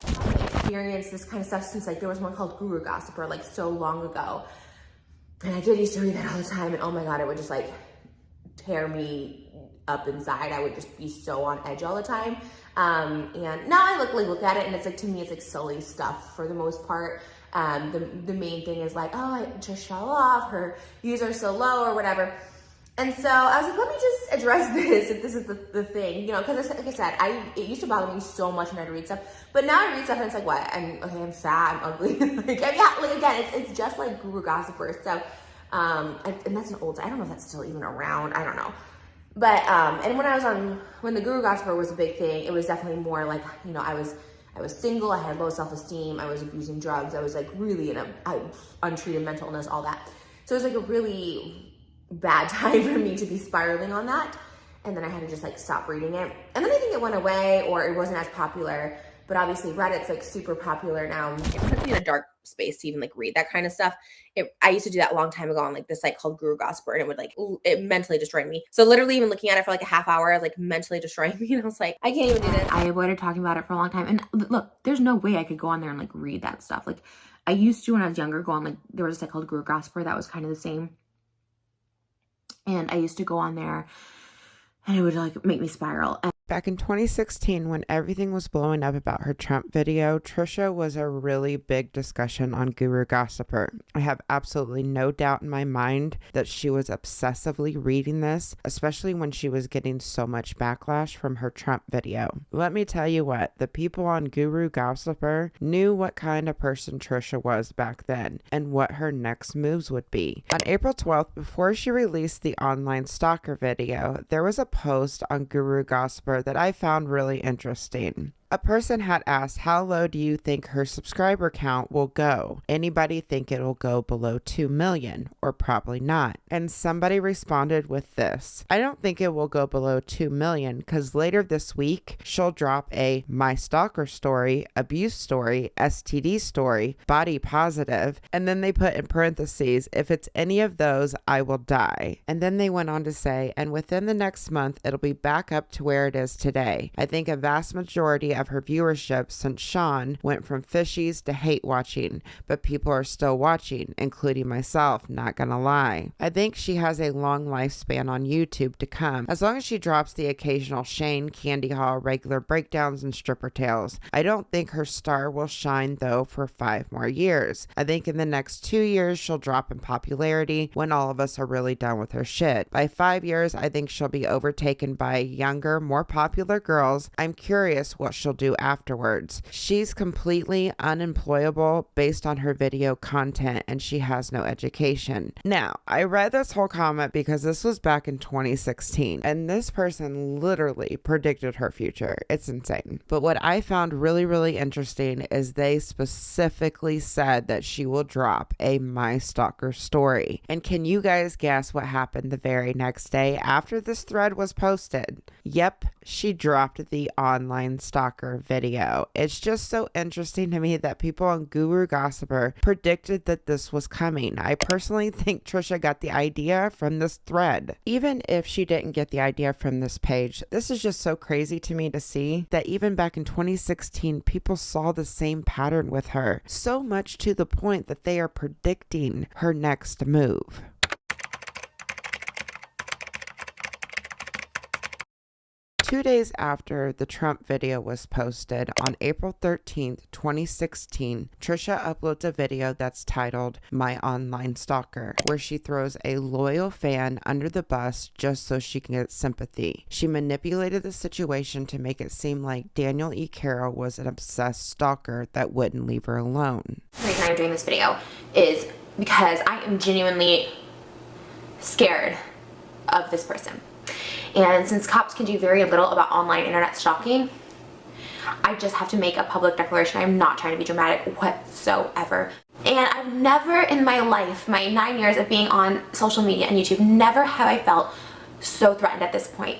Experienced this kind of stuff since like there was one called Guru Gossiper like so long ago, and I did used to read that all the time, and oh my god, it would just like tear me up inside. I would just be so on edge all the time. And now I look at it, and it's like, to me, it's like silly stuff for the most part. The main thing is like, oh, just show off, her views are so low or whatever. And so I was like, let me just address this if this is the thing, because like I said, it used to bother me so much when I'd read stuff, but now I read stuff and it's like, what? I'm fat, I'm ugly. Again, it's just like Guru Gossiper. So, and that's an old, I don't know if that's still even around. I don't know. But, and when the Guru Gossiper was a big thing, it was definitely more like, I was single, I had low self-esteem, I was abusing drugs, I was like really in untreated mental illness, all that. So it was like a really bad time for me to be spiraling on that. And then I had to just like stop reading it. And then I think it went away, or it wasn't as popular. But obviously Reddit's like super popular now. It puts me in a dark space to even like read that kind of stuff. I used to do that a long time ago on like this site called Guru Gossiper, and it would it mentally destroyed me. So literally even looking at it for like a half hour, I was like mentally destroying me. And I was like, I can't even do this. I avoided talking about it for a long time. And look, there's no way I could go on there and like read that stuff. Like I used to when I was younger go on like, there was a site called Guru Gossiper that was kind of the same. And I used to go on there and it would like make me spiral. Back in 2016, when everything was blowing up about her Trump video, Trisha was a really big discussion on Guru Gossiper. I have absolutely no doubt in my mind that she was obsessively reading this, especially when she was getting so much backlash from her Trump video. Let me tell you what, the people on Guru Gossiper knew what kind of person Trisha was back then and what her next moves would be. On April 12th, before she released the online Stalker video, there was a post on Guru Gossiper that I found really interesting. A person had asked, how low do you think her subscriber count will go? Anybody think it'll go below 2 million? Or probably not. And somebody responded with this: I don't think it will go below 2 million because later this week, she'll drop a my stalker story, abuse story, STD story, body positive, and then they put in parentheses, if it's any of those, I will die. And then they went on to say, and within the next month, it'll be back up to where it is today. I think a vast majority of her viewership since Sean went from fishies to hate watching, but people are still watching, including myself, not gonna lie. I think she has a long lifespan on YouTube to come, as long as she drops the occasional Shane, Candy Haul, regular breakdowns, and stripper tales. I don't think her star will shine though for 5 more years. I think in the next 2 years she'll drop in popularity when all of us are really done with her shit. By 5 years, I think she'll be overtaken by younger, more popular girls. I'm curious what she'll do afterwards. She's completely unemployable based on her video content, and she has no education. Now, I read this whole comment because this was back in 2016, and this person literally predicted her future. It's insane. But what I found really, really interesting is they specifically said that she will drop a My Stalker story. And can you guys guess what happened the very next day after this thread was posted? Yep, she dropped the online Stalker video. It's just so interesting to me that people on Guru Gossiper predicted that this was coming. I personally think Trisha got the idea from this thread. Even if she didn't get the idea from this page, this is just so crazy to me to see that even back in 2016, people saw the same pattern with her. So much to the point that they are predicting her next move. 2 days after the Trump video was posted, on April 13th, 2016, Trisha uploads a video that's titled My Online Stalker, where she throws a loyal fan under the bus just so she can get sympathy. She manipulated the situation to make it seem like Daniel E. Carroll was an obsessed stalker that wouldn't leave her alone. The reason I'm doing this video is because I am genuinely scared of this person. And since cops can do very little about online internet stalking, I just have to make a public declaration. I'm not trying to be dramatic whatsoever. And I've never in my life, my 9 years of being on social media and YouTube, never have I felt so threatened at this point.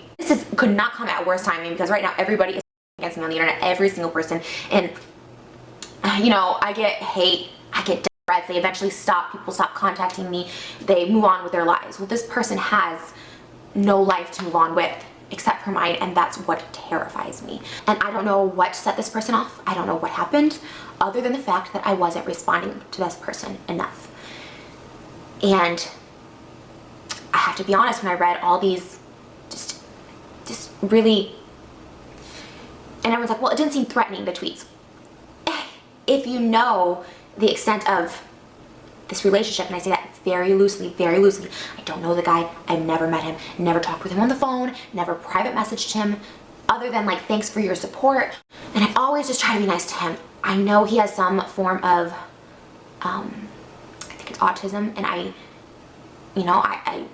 Could not come at worse timing, because right now everybody is against me on the internet, every single person. And you know, I get hate, I get death threats, they eventually stop, people stop contacting me, they move on with their lives. Well, this person has no life to move on with except for mine, and that's what terrifies me. And I don't know what set this person off. I don't know what happened, other than the fact that I wasn't responding to this person enough. And I have to be honest, when I read all these just really, and everyone's like, well, it didn't seem threatening, the tweets. If you know the extent of this relationship, and I say that very loosely, I don't know the guy, I've never met him, never talked with him on the phone, never private messaged him, other than like, thanks for your support. And I always just try to be nice to him. I know he has some form of, I think it's autism, and I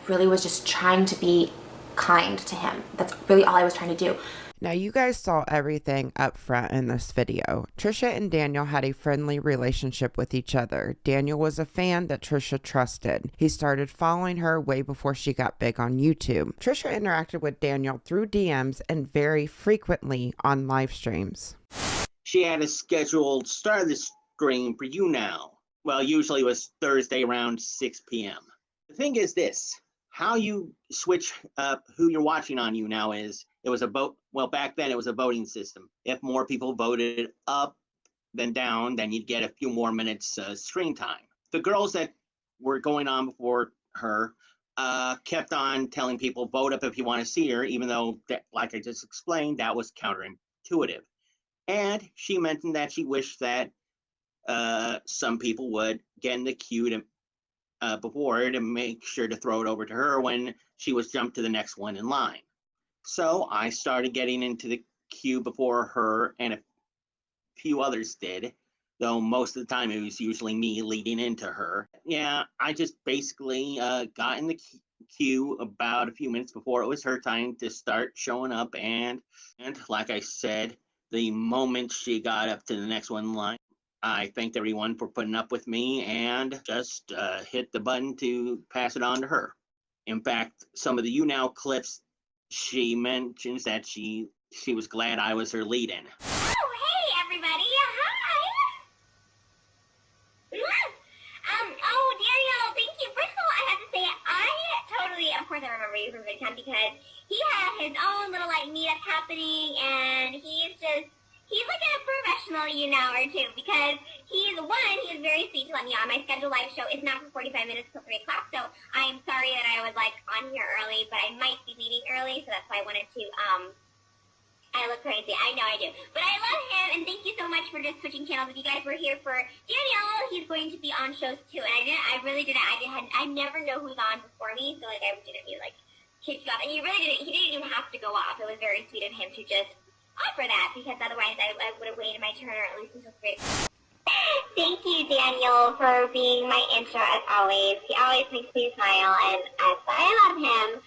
really was just trying to be kind to him. That's really all I was trying to do. Now, you guys saw everything up front in this video. Trisha and Daniel had a friendly relationship with each other. Daniel was a fan that Trisha trusted. He started following her way before she got big on YouTube. Trisha interacted with Daniel through DMs and very frequently on live streams. She had a scheduled start of the stream for You Now. Well, usually it was Thursday around 6 p.m. The thing is this, how you switch up who you're watching on You Now is, it was a vote. Well, back then it was a voting system. If more people voted up than down, then you'd get a few more minutes screen time. The girls that were going on before her kept on telling people, vote up if you want to see her, even though, that, like I just explained, that was counterintuitive. And she mentioned that she wished that some people would get in the queue to, before her, to make sure to throw it over to her when she was jumped to the next one in line. So I started getting into the queue before her, and a few others did, though most of the time it was usually me leading into her. Yeah, I just basically got in the queue about a few minutes before it was her time to start showing up, and like I said, the moment she got up to the next one in line, I thanked everyone for putting up with me and just hit the button to pass it on to her. In fact, some of the You Now clips, she mentions that she was glad I was her lead-in. Oh, hey, everybody. Hi. Oh, Daniel, thank you. First of all, I have to say, of course I remember you from VidCon because he had his own little, like, meetup happening, and he's like a professional You Knower, too, because he was very sweet to let me on. My scheduled live show is not for 45 minutes till 3 o'clock, so I am sorry that I was, like, on here early, but I might be leaving early, so that's why I wanted to, I look crazy. I know I do. But I love him, and thank you so much for just switching channels. If you guys were here for Daniel, he's going to be on shows, too, and I never know who's on before me, so, like, I didn't mean, like, kick you off, and he didn't even have to go off. It was very sweet of him to just offer that, because otherwise I would have waited my turn, or at least until 3. Thank you, Daniel, for being my intro as always. He always makes me smile, and I love him.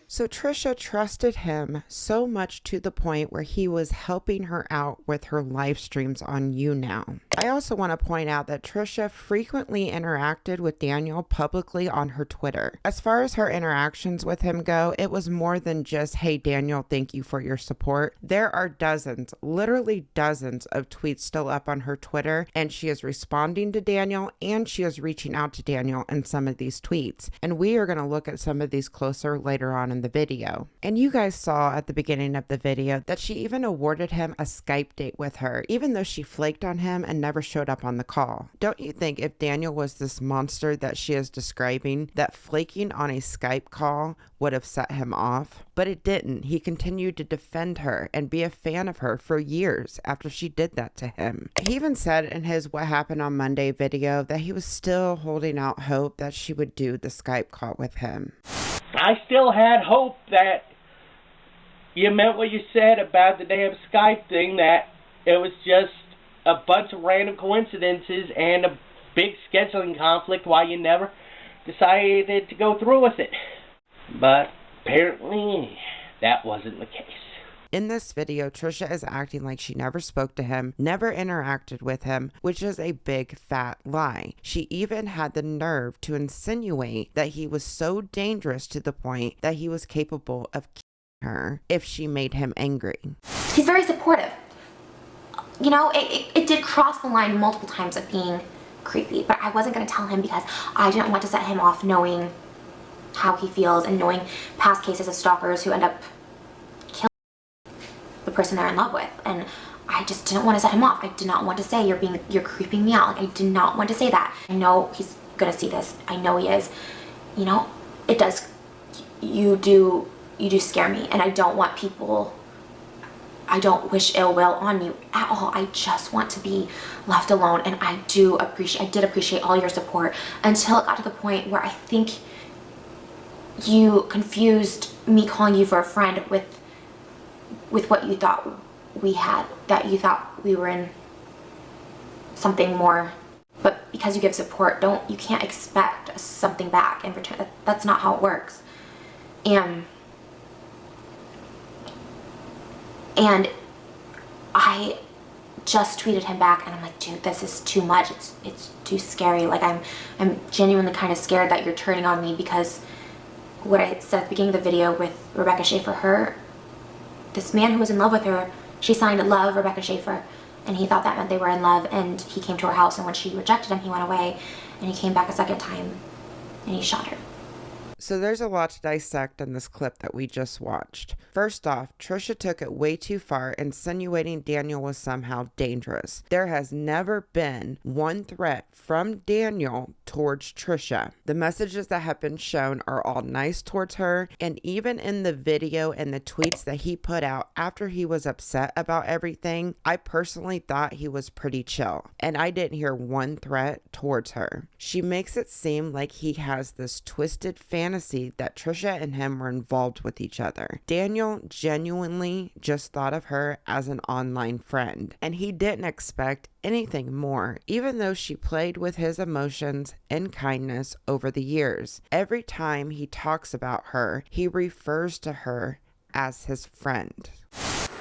So Trisha trusted him so much to the point where he was helping her out with her live streams on You Now. I also want to point out that Trisha frequently interacted with Daniel publicly on her Twitter. As far as her interactions with him go, it was more than just, hey Daniel, thank you for your support. There are dozens, literally dozens of tweets still up on her Twitter, and she is responding to Daniel, and she is reaching out to Daniel in some of these tweets. And we are going to look at some of these closer her later on in the video. And you guys saw at the beginning of the video that she even awarded him a Skype date with her, even though she flaked on him and never showed up on the call. Don't you think if Daniel was this monster that she is describing, that flaking on a Skype call would have set him off? But it didn't. He continued to defend her and be a fan of her for years after she did that to him. He even said in his What Happened on Monday video that he was still holding out hope that she would do the Skype call with him. I still had hope that you meant what you said about the damn Skype thing, that it was just a bunch of random coincidences and a big scheduling conflict why you never decided to go through with it. But apparently that wasn't the case. In this video, Trisha is acting like she never spoke to him, never interacted with him, which is a big fat lie. She even had the nerve to insinuate that he was so dangerous to the point that he was capable of killing her if she made him angry. He's very supportive. You know, it did cross the line multiple times of being creepy, but I wasn't going to tell him because I didn't want to set him off knowing how he feels and knowing past cases of stalkers who end up killing the person they're in love with. And I just didn't want to set him off. I did not want to say you're creeping me out. Like, I did not want to say that. I know he's going to see this. I know he is. You know, it does, you do scare me, and I don't want people, I don't wish ill will on you at all. I just want to be left alone, and I did appreciate all your support until it got to the point where I think you confused me calling you for a friend with what you thought we had, that you thought we were in something more. But because you give support, you can't expect something back in return. That's not how it works. And I just tweeted him back, and I'm like, dude, this is too much. It's too scary. Like, I'm genuinely kind of scared that you're turning on me, because what I said at the beginning of the video with Rebecca Schaefer, this man who was in love with her, she signed love Rebecca Schaefer, and he thought that meant they were in love, and he came to her house, and when she rejected him, he went away, and he came back a second time, and he shot her. So there's a lot to dissect in this clip that we just watched. First off, Trisha took it way too far, insinuating Daniel was somehow dangerous. There has never been one threat from Daniel towards Trisha. The messages that have been shown are all nice towards her, and even in the video and the tweets that he put out after he was upset about everything, I personally thought he was pretty chill, and I didn't hear one threat towards her. She makes it seem like he has this twisted fantasy that Trisha and him were involved with each other. Daniel genuinely just thought of her as an online friend, and he didn't expect anything more, even though she played with his emotions and kindness over the years. Every time he talks about her, he refers to her as his friend.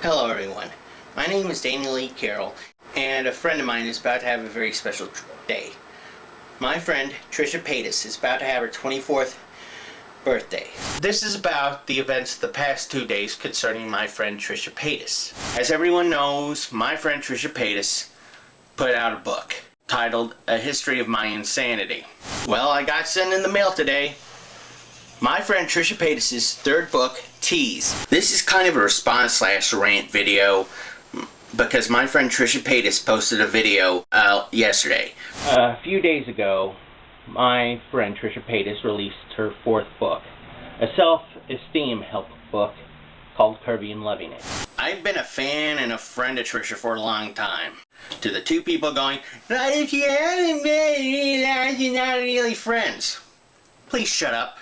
Hello everyone, my name is Daniel E Carroll, and a friend of mine is about to have a very special day. My friend Trisha Paytas is about to have her 24th birthday. This is about the events of the past 2 days concerning my friend Trisha Paytas. As everyone knows, my friend Trisha Paytas put out a book titled A History of My Insanity. Well, I got sent in the mail today my friend Trisha Paytas' third book, Tease. This is kind of a response/rant video because my friend Trisha Paytas posted a video yesterday. A few days ago, my friend Trisha Paytas released her fourth book, a self-esteem help book called Curvy and Loving It. I've been a fan and a friend of Trisha for a long time. To the two people going, not if you haven't been, you're not really friends. Please shut up.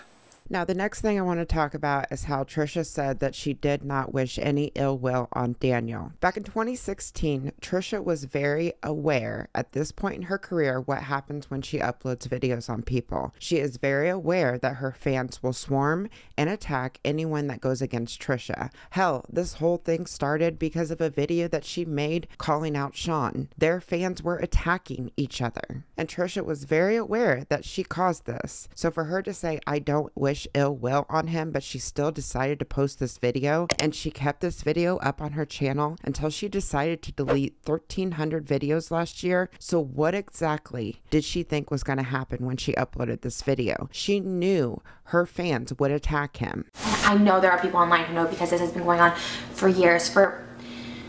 Now, the next thing I want to talk about is how Trisha said that she did not wish any ill will on Daniel. Back in 2016, Trisha was very aware at this point in her career what happens when she uploads videos on people. She is very aware that her fans will swarm and attack anyone that goes against Trisha. Hell, this whole thing started because of a video that she made calling out Sean. Their fans were attacking each other, and Trisha was very aware that she caused this. So for her to say, I don't wish wish ill will on him, but she still decided to post this video, and she kept this video up on her channel until she decided to delete 1,300 videos last year. So what exactly did she think was going to happen when she uploaded this video? She knew her fans would attack him. I know there are people online who know because this has been going on for years, for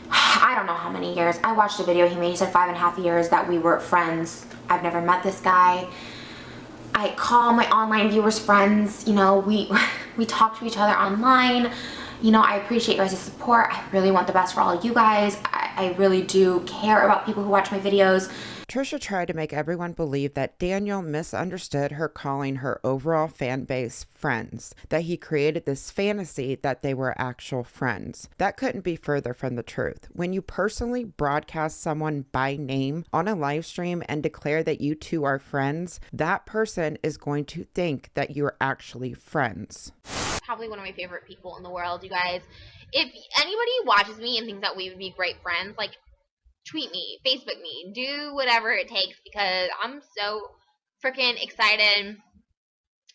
I don't know how many years. I watched a video he made, he said 5.5 years that we were friends. I've never met this guy. I call my online viewers friends, you know, we talk to each other online. You know, I appreciate you guys' support. I really want the best for all of you guys. I really do care about people who watch my videos. Trisha tried to make everyone believe that Daniel misunderstood her calling her overall fan base friends, that he created this fantasy that they were actual friends. That couldn't be further from the truth. When you personally broadcast someone by name on a live stream and declare that you two are friends, that person is going to think that you're actually friends. Probably one of my favorite people in the world, you guys. If anybody watches me and thinks that we would be great friends, like, tweet me, Facebook me, do whatever it takes, because I'm so freaking excited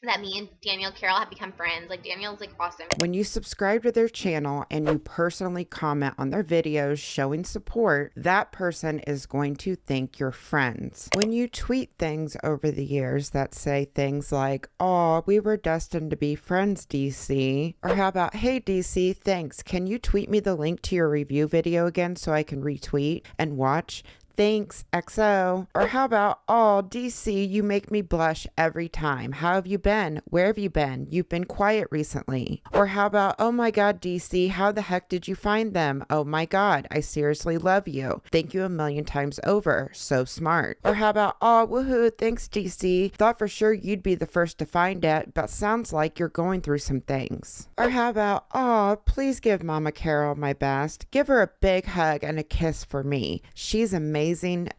that me and Daniel Carroll have become friends. Like, Daniel's like awesome. When you subscribe to their channel and you personally comment on their videos showing support, that person is going to think you're friends. When you tweet things over the years that say things like, "Oh, we were destined to be friends, DC," or how about, "Hey DC, thanks, can you tweet me the link to your review video again so I can retweet and watch? Thanks, XO." Or how about, "Oh, DC, you make me blush every time. How have you been? Where have you been? You've been quiet recently." Or how about, "Oh my God, DC, how the heck did you find them? Oh my God, I seriously love you. Thank you a million times over. So smart." Or how about, "Oh, woohoo, thanks DC. Thought for sure you'd be the first to find it, but sounds like you're going through some things." Or how about, "Oh, please give Mama Carroll my best. Give her a big hug and a kiss for me. She's amazing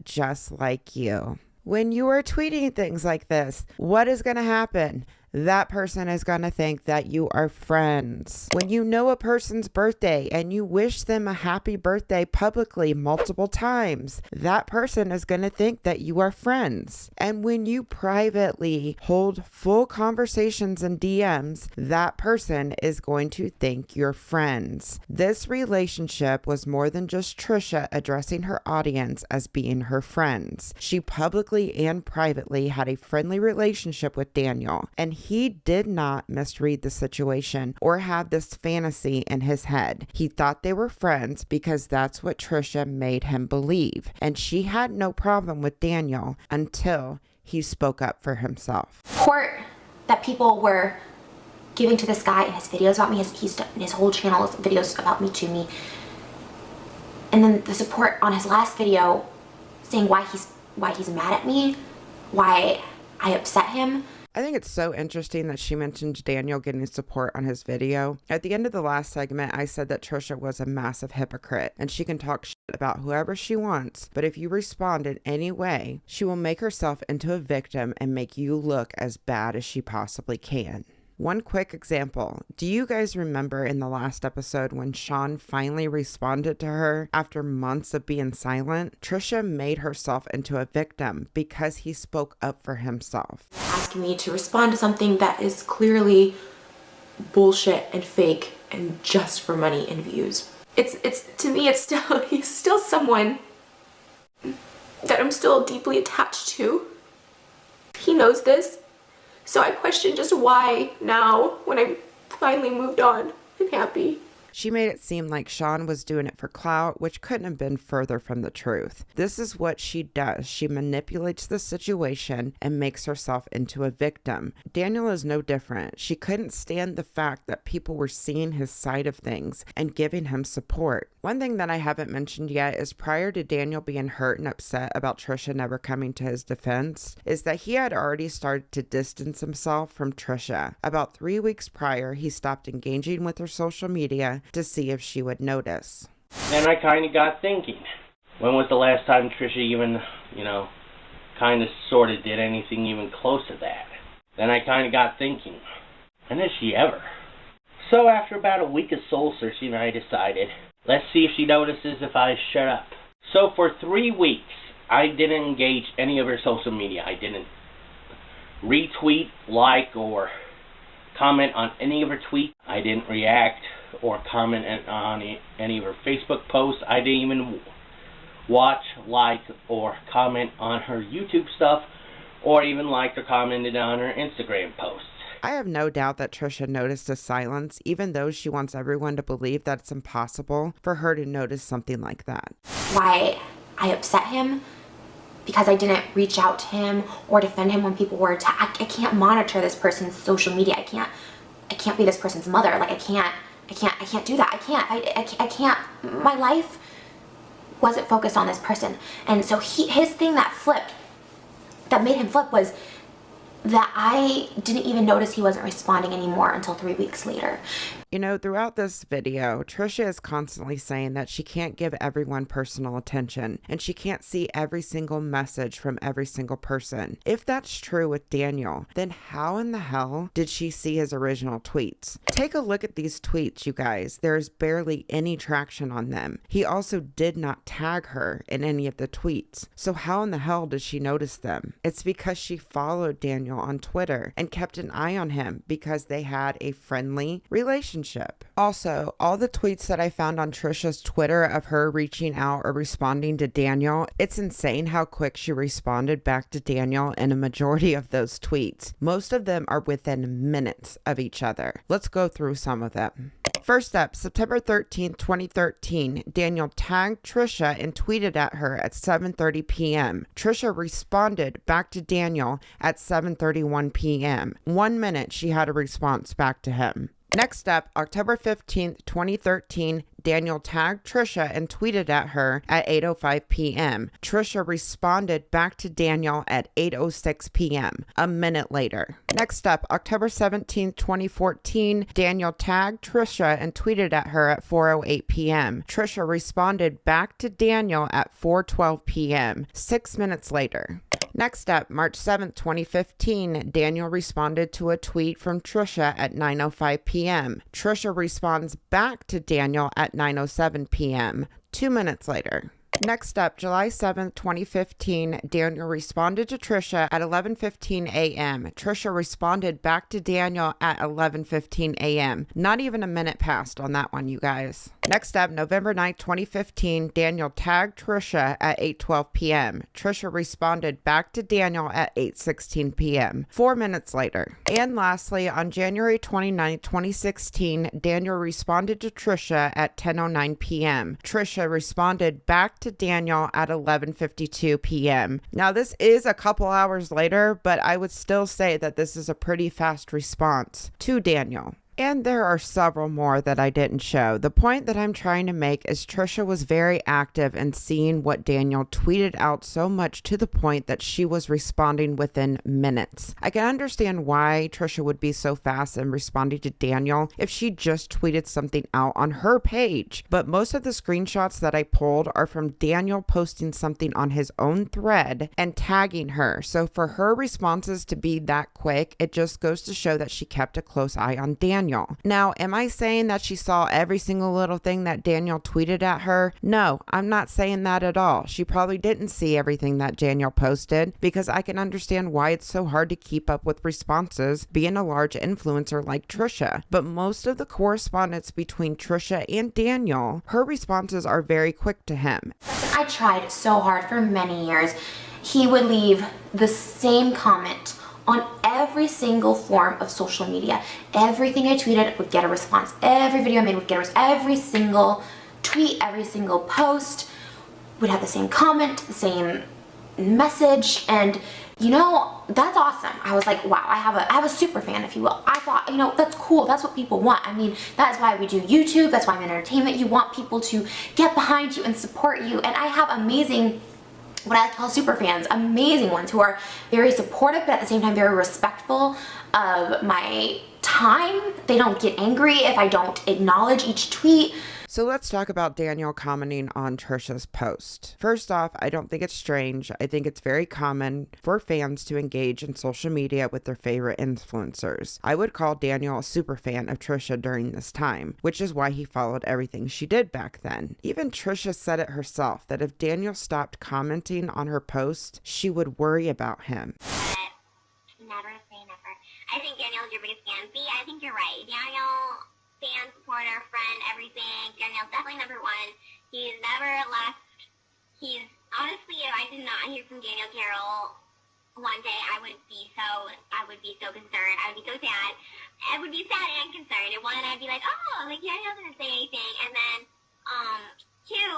just like you." When you are tweeting things like this, what is going to happen? That person is going to think that you are friends. When you know a person's birthday and you wish them a happy birthday publicly multiple times, that person is going to think that you are friends. And when you privately hold full conversations and DMs, that person is going to think you're friends. This relationship was more than just Trisha addressing her audience as being her friends. She publicly and privately had a friendly relationship with Daniel, and he did not misread the situation or have this fantasy in his head. He thought they were friends because that's what Trisha made him believe. And she had no problem with Daniel until he spoke up for himself. Support that people were giving to this guy in his videos about me, he's done his whole channel is videos about me to me. And then the support on his last video saying why he's mad at me, why I upset him. I think it's so interesting that she mentioned Daniel getting support on his video. At the end of the last segment, I said that Trisha was a massive hypocrite, and she can talk shit about whoever she wants, but if you respond in any way, she will make herself into a victim and make you look as bad as she possibly can. One quick example. Do you guys remember in the last episode when Sean finally responded to her after months of being silent? Trisha made herself into a victim because he spoke up for himself. Asking me to respond to something that is clearly bullshit and fake and just for money and views. It's to me, he's still someone that I'm still deeply attached to. He knows this. So I question just why now, when I finally moved on, I'm happy. She made it seem like Sean was doing it for clout, which couldn't have been further from the truth. This is what she does. She manipulates the situation and makes herself into a victim. Daniel is no different. She couldn't stand the fact that people were seeing his side of things and giving him support. One thing that I haven't mentioned yet is prior to Daniel being hurt and upset about Trisha never coming to his defense, is that he had already started to distance himself from Trisha. About 3 weeks prior, he stopped engaging with her social media to see if she would notice. Then I kind of got thinking, when was the last time Trisha even, kind of sort of did anything even close to that? Then I kind of got thinking, when has she ever? So after about a week of soul searching, I decided, let's see if she notices if I shut up. So for 3 weeks, I didn't engage any of her social media. I didn't retweet, like, or comment on any of her tweets. I didn't react or comment on any of her Facebook posts. I didn't even watch, like, or comment on her YouTube stuff, or even liked or commented on her Instagram posts. I have no doubt that Trisha noticed his silence, even though she wants everyone to believe that it's impossible for her to notice something like that. Why I upset him? Because I didn't reach out to him or defend him when people were attacked. I can't monitor this person's social media. I can't be this person's mother. Like, I can't do that. I can't. My life wasn't focused on this person. And so his thing that made him flip was that I didn't even notice he wasn't responding anymore until 3 weeks later. You know, throughout this video, Trisha is constantly saying that she can't give everyone personal attention and she can't see every single message from every single person. If that's true with Daniel, then how in the hell did she see his original tweets? Take a look at these tweets, you guys. There's barely any traction on them. He also did not tag her in any of the tweets. So how in the hell did she notice them? It's because she followed Daniel on Twitter and kept an eye on him because they had a friendly relationship. Also, all the tweets that I found on Trisha's Twitter of her reaching out or responding to Daniel, it's insane how quick she responded back to Daniel in a majority of those tweets. Most of them are within minutes of each other. Let's go through some of them. First up, September 13th, 2013, Daniel tagged Trisha and tweeted at her at 7:30 p.m. Trisha responded back to Daniel at 7:31 p.m. 1 minute she had a response back to him. Next up, October 15th, 2013, Daniel tagged Trisha and tweeted at her at 8:05 p.m. Trisha responded back to Daniel at 8:06 p.m. a minute later. Next up, October 17th, 2014, Daniel tagged Trisha and tweeted at her at 4:08 p.m. Trisha responded back to Daniel at 4:12 p.m. 6 minutes later. Next up, March 7th, 2015, Daniel responded to a tweet from Trisha at 9:05 p.m. Trisha responds back to Daniel at 9:07 p.m. 2 minutes later. Next up, July 7th, 2015, Daniel responded to Trisha at 11:15 a.m. Trisha responded back to Daniel at 11:15 a.m. Not even a minute passed on that one, you guys. Next up, November 9th, 2015, Daniel tagged Trisha at 8:12 p.m. Trisha responded back to Daniel at 8:16 p.m. 4 minutes later. And lastly, on January 29th, 2016, Daniel responded to Trisha at 10:09 p.m. Trisha responded back to Daniel at 11:52 p.m. Now, this is a couple hours later, but I would still say that this is a pretty fast response to Daniel. And there are several more that I didn't show. The point that I'm trying to make is Trisha was very active in seeing what Daniel tweeted out so much to the point that she was responding within minutes. I can understand why Trisha would be so fast in responding to Daniel if she just tweeted something out on her page. But most of the screenshots that I pulled are from Daniel posting something on his own thread and tagging her. So for her responses to be that quick, it just goes to show that she kept a close eye on Daniel. Now, am I saying that she saw every single little thing that Daniel tweeted at her? No, I'm not saying that at all. She probably didn't see everything that Daniel posted because I can understand why it's so hard to keep up with responses being a large influencer like Trisha. But most of the correspondence between Trisha and Daniel, her responses are very quick to him. I tried so hard for many years. He would leave the same comment on every single form of social media. Everything I tweeted would get a response. Every video I made would get a response. Every single tweet, every single post would have the same comment, the same message, and you know, that's awesome. I was like, wow, I have a super fan, if you will. I thought, you know, that's cool. That's what people want. I mean, that's why we do YouTube. That's why I'm in entertainment. You want people to get behind you and support you. And I have amazing, what I call super fans, amazing ones who are very supportive, but at the same time very respectful of my time. They don't get angry if I don't acknowledge each tweet. So let's talk about Daniel commenting on Trisha's post. First off, I don't think it's strange. I think it's very common for fans to engage in social media with their favorite influencers. I would call Daniel a super fan of Trisha during this time, which is why he followed everything she did back then. Even Trisha said it herself that if Daniel stopped commenting on her post, she would worry about him. Never say never. I think Danielle's your biggest fan. B, I think you're right. Daniel, fan, supporter, friend, everything. Danielle's definitely number one. He's never left. He's, honestly, if I did not hear from Daniel Carroll one day, I would be so concerned. I would be so sad. I would be sad and concerned. And one, I'd be like, oh, like, Danielle didn't say anything. And then, two,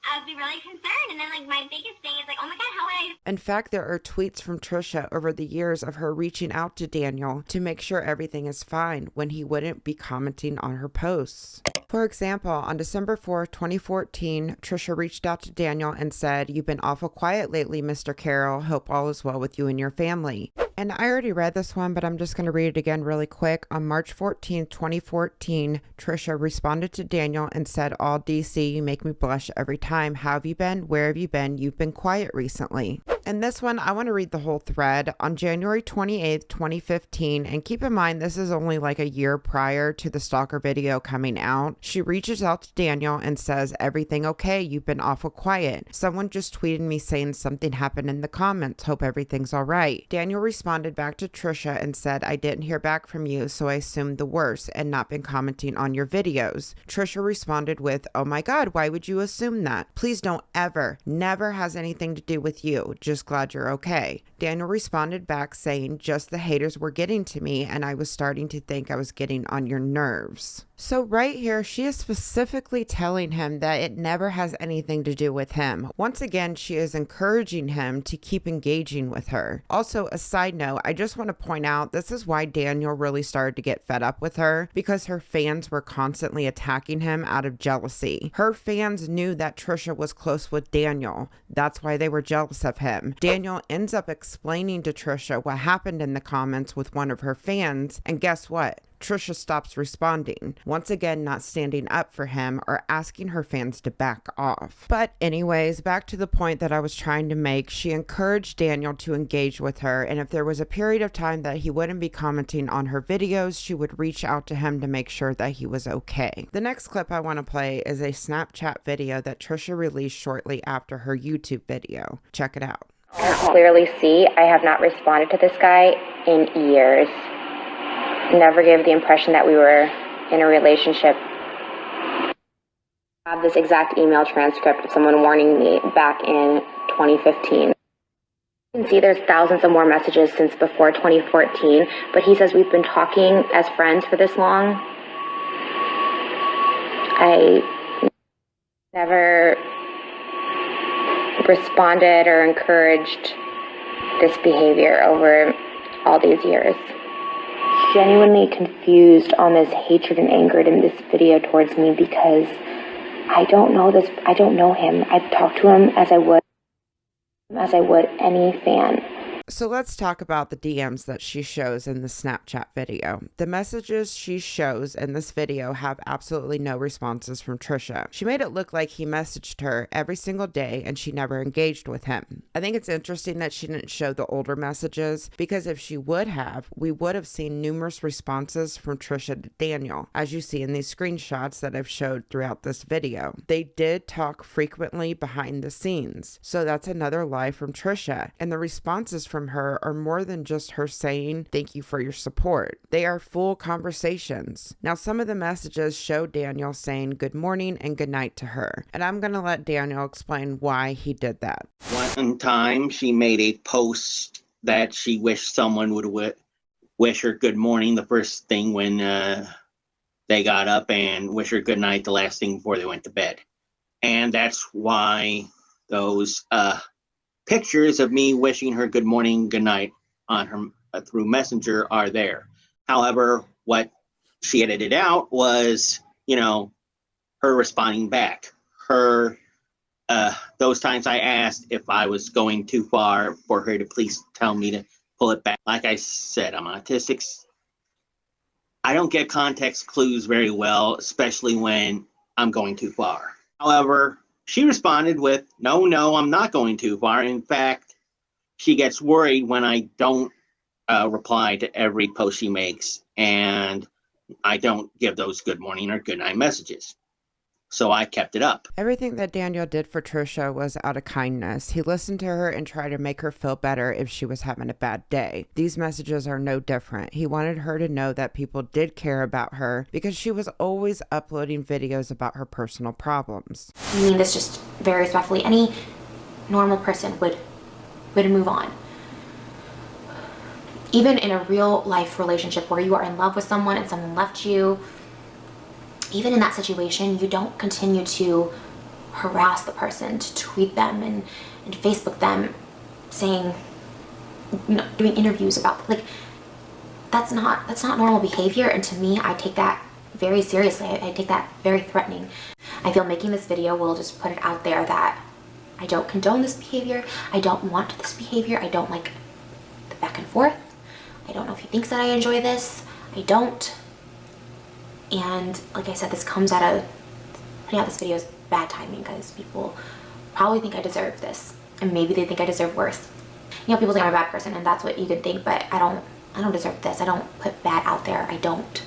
I would be really concerned. And then, like, my biggest thing is, like, oh my God, how would I... In fact, there are tweets from Trisha over the years of her reaching out to Daniel to make sure everything is fine when he wouldn't be commenting on her posts. For example, on December 4th, 2014, Trisha reached out to Daniel and said, "You've been awful quiet lately, Mr. Carroll. Hope all is well with you and your family." And I already read this one, but I'm just going to read it again really quick. On March 14th, 2014, Trisha responded to Daniel and said, "All DC, you make me blush every time. How have you been? Where have you been? You've been quiet recently." And this one, I want to read the whole thread. On January 28th, 2015, and keep in mind, this is only like a year prior to the Stalker video coming out, she reaches out to Daniel and says, "Everything okay? You've been awful quiet. Someone just tweeted me saying something happened in the comments. Hope everything's all right." Daniel responded back to Trisha and said, "I didn't hear back from you, so I assumed the worst and not been commenting on your videos." Trisha responded with, "Oh my God, why would you assume that? Please don't ever. Never has anything to do with you. Just glad you're okay." Daniel responded back saying, "Just the haters were getting to me and I was starting to think I was getting on your nerves." So right here, she is specifically telling him that it never has anything to do with him. Once again, she is encouraging him to keep engaging with her. Also, a side note, I just want to point out, this is why Daniel really started to get fed up with her, because her fans were constantly attacking him out of jealousy. Her fans knew that Trisha was close with Daniel. That's why they were jealous of him. Daniel ends up explaining to Trisha what happened in the comments with one of her fans, and guess what? Trisha stops responding, once again not standing up for him or asking her fans to back off. But anyways, back to the point that I was trying to make, she encouraged Daniel to engage with her, and if there was a period of time that he wouldn't be commenting on her videos, she would reach out to him to make sure that he was okay. The next clip I want to play is a Snapchat video that Trisha released shortly after her YouTube video. Check it out. You clearly see I have not responded to this guy in years. Never gave the impression that we were in a relationship. I have this exact email transcript of someone warning me back in 2015. You can see there's thousands of more messages since before 2014, but he says we've been talking as friends for this long. I never responded or encouraged this behavior over all these years. Genuinely confused on this hatred and anger in this video towards me because I don't know him. I've talked to him as I would any fan. So let's talk about the DMs that she shows in the Snapchat video. The messages she shows in this video have absolutely no responses from Trisha. She made it look like he messaged her every single day and she never engaged with him. I think it's interesting that she didn't show the older messages, because if she would have, we would have seen numerous responses from Trisha to Daniel, as you see in these screenshots that I've showed throughout this video. They did talk frequently behind the scenes, so that's another lie from Trisha, and the responses from her are more than just her saying thank you for your support. They are full conversations. Now, some of the messages show Daniel saying good morning and good night to her, and I'm going to let Daniel explain why he did that. One time she made a post that she wished someone would wish her good morning the first thing when they got up, and wish her good night the last thing before they went to bed. And that's why those pictures of me wishing her good morning, good night on her through Messenger are there. However, what she edited out was, her responding back. Those times I asked if I was going too far for her to please tell me to pull it back. Like I said, I'm autistic. I don't get context clues very well, especially when I'm going too far. However, she responded with, no, I'm not going too far. In fact, she gets worried when I don't reply to every post she makes, and I don't give those good morning or good night messages. so I kept it up. Everything that Daniel did for Trisha was out of kindness. He listened to her and tried to make her feel better if she was having a bad day. These messages are no different. He wanted her to know that people did care about her because she was always uploading videos about her personal problems. I mean this just very respectfully. Any normal person would move on. Even in a real life relationship where you are in love with someone and someone left you, even in that situation, you don't continue to harass the person, to tweet them and Facebook them, saying, you know, doing interviews about, like, that's not normal behavior. And to me, I take that very seriously. I take that very threatening. I feel making this video will just put it out there that I don't condone this behavior. I don't want this behavior. I don't like the back and forth. I don't know if he thinks that I enjoy this. I don't. And like I said, this comes out of putting out this video is bad timing because people probably think I deserve this, and maybe they think I deserve worse. You know, people think I'm a bad person, and that's what you can think, but I don't deserve this. I don't put bad out there. I don't.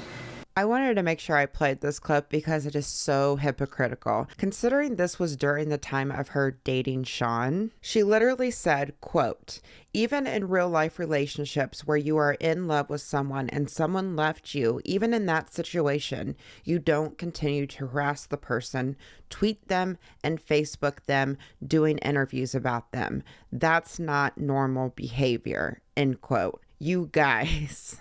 I wanted to make sure I played this clip because it is so hypocritical. Considering this was during the time of her dating Sean, she literally said, quote, "Even in real life relationships where you are in love with someone and someone left you, even in that situation, you don't continue to harass the person, tweet them and Facebook them, doing interviews about them. That's not normal behavior," end quote. You guys,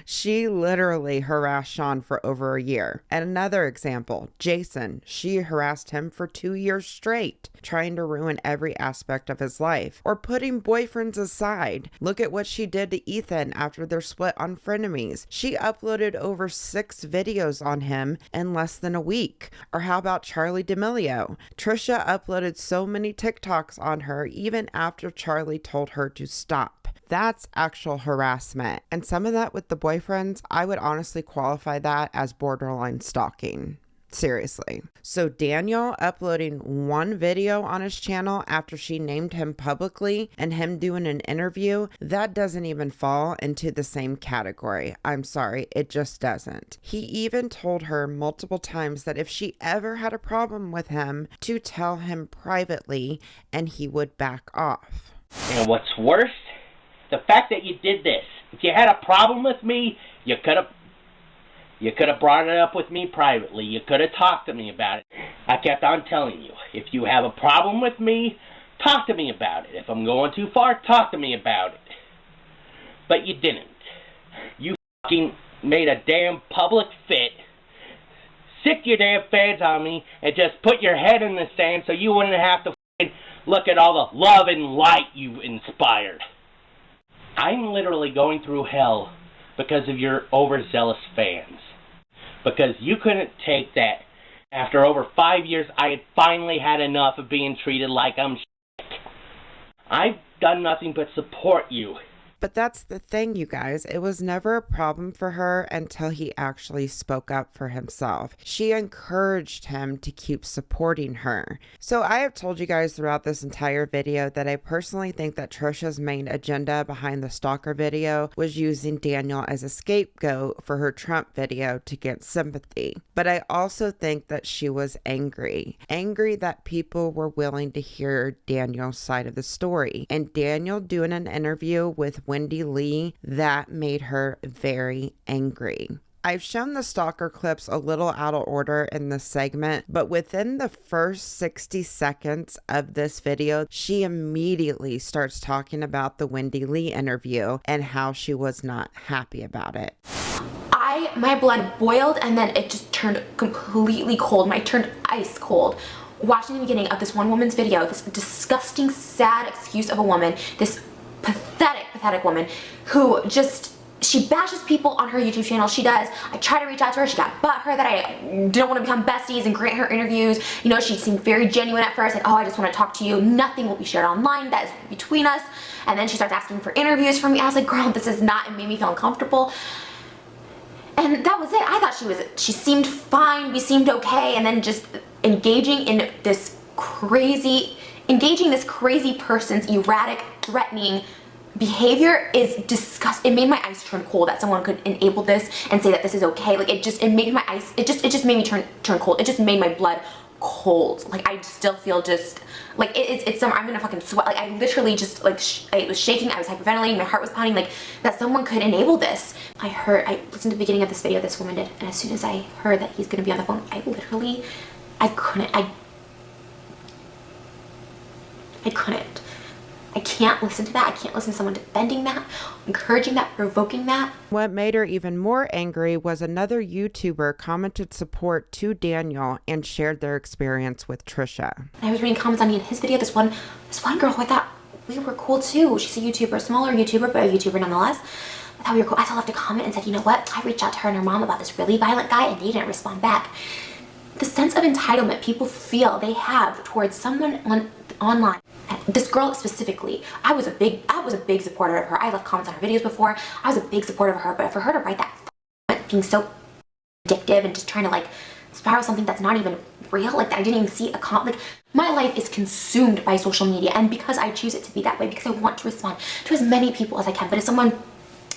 she literally harassed Sean for over a year. And another example, Jason, she harassed him for 2 years straight, trying to ruin every aspect of his life, or putting boyfriends aside. Look at what she did to Ethan after their split on Frenemies. She uploaded over 6 videos on him in less than a week. Or how about Charlie D'Amelio? Trisha uploaded so many TikToks on her even after Charlie told her to stop. That's actual harassment. And some of that with the boyfriends, I would honestly qualify that as borderline stalking. Seriously. So Daniel uploading one video on his channel after she named him publicly and him doing an interview, that doesn't even fall into the same category. I'm sorry, it just doesn't. He even told her multiple times that if she ever had a problem with him, to tell him privately and he would back off. And what's worse, the fact that you did this. If you had a problem with me, you could have brought it up with me privately. You could have talked to me about it. I kept on telling you, if you have a problem with me, talk to me about it. If I'm going too far, talk to me about it. But you didn't. You fucking made a damn public fit, sicked your damn fans on me, and just put your head in the sand so you wouldn't have to fucking look at all the love and light you've inspired. I'm literally going through hell because of your overzealous fans. Because you couldn't take that. After over 5 years, I had finally had enough of being treated like I'm shit. I've done nothing but support you. But that's the thing, you guys. It was never a problem for her until he actually spoke up for himself. She encouraged him to keep supporting her. So I have told you guys throughout this entire video that I personally think that Trisha's main agenda behind the Stalker video was using Daniel as a scapegoat for her Trump video to get sympathy. But I also think that she was angry. Angry that people were willing to hear Daniel's side of the story. And Daniel doing an interview with Wendy Lee, that made her very angry. I've shown the Stalker clips a little out of order in this segment, but within the first 60 seconds of this video, she immediately starts talking about the Wendy Lee interview and how she was not happy about it. My blood boiled and then it just turned completely cold. It turned ice cold. Watching the beginning of this one woman's video, this disgusting, sad excuse of a woman, this pathetic woman who just, she bashes people on her YouTube channel. She does. I tried to reach out to her. She got butthurt that I didn't want to become besties and grant her interviews. You know, she seemed very genuine at first, like, oh, I just want to talk to you. Nothing will be shared online. That is between us. And then she starts asking for interviews from me. I was like, girl, this is not, it made me feel uncomfortable. And that was it. I thought she seemed fine. We seemed okay. And then just engaging this crazy person's erratic, threatening behavior is disgusting. It made my ice turn cold that someone could enable this and say that this is okay. Like it just made my ice, it just made me turn cold. It just made my blood cold. Like, I still feel just like it's I'm gonna fucking sweat. Like, I literally just like I was shaking, I was hyperventilating, my heart was pounding, like that someone could enable this. I listened to the beginning of this video this woman did, and as soon as I heard that he's gonna be on the phone, I couldn't. I can't listen to that. I can't listen to someone defending that, encouraging that, provoking that. What made her even more angry was another YouTuber commented support to Daniel and shared their experience with Trisha. And I was reading comments on me in his video. This one girl who I thought we were cool too. She's a YouTuber, a smaller YouTuber, but a YouTuber nonetheless. I thought we were cool. I left a comment and said, you know what? I reached out to her and her mom about this really violent guy, and they didn't respond back. The sense of entitlement people feel they have towards someone online. This girl specifically, I was a big supporter of her. I left comments on her videos before. I was a big supporter of her, but for her to write that being so addictive and just trying to like spiral something that's not even real, like I didn't even see like my life is consumed by social media, and because I choose it to be that way, because I want to respond to as many people as I can. But if someone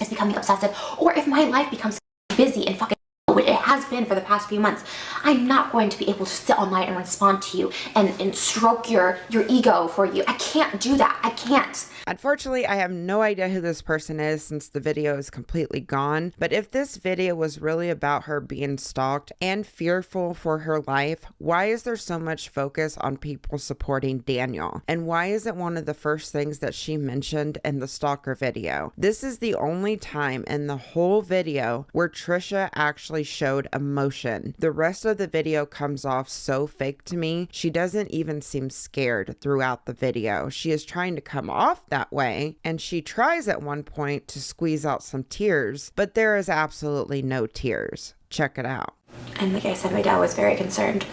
is becoming obsessive, or if my life becomes busy and fucking, which it has been for the past few months, I'm not going to be able to sit online and respond to you and stroke your ego for you. I can't do that. I can't. Unfortunately, I have no idea who this person is since the video is completely gone, but if this video was really about her being stalked and fearful for her life, why is there so much focus on people supporting Daniel? And why is it one of the first things that she mentioned in the Stalker video? This is the only time in the whole video where Trisha actually showed emotion. The rest of the video comes off so fake to me. She doesn't even seem scared throughout the video. She is trying to come off that way, and she tries at one point to squeeze out some tears, but there is absolutely no tears. Check it out. And like I said, my dad was very concerned.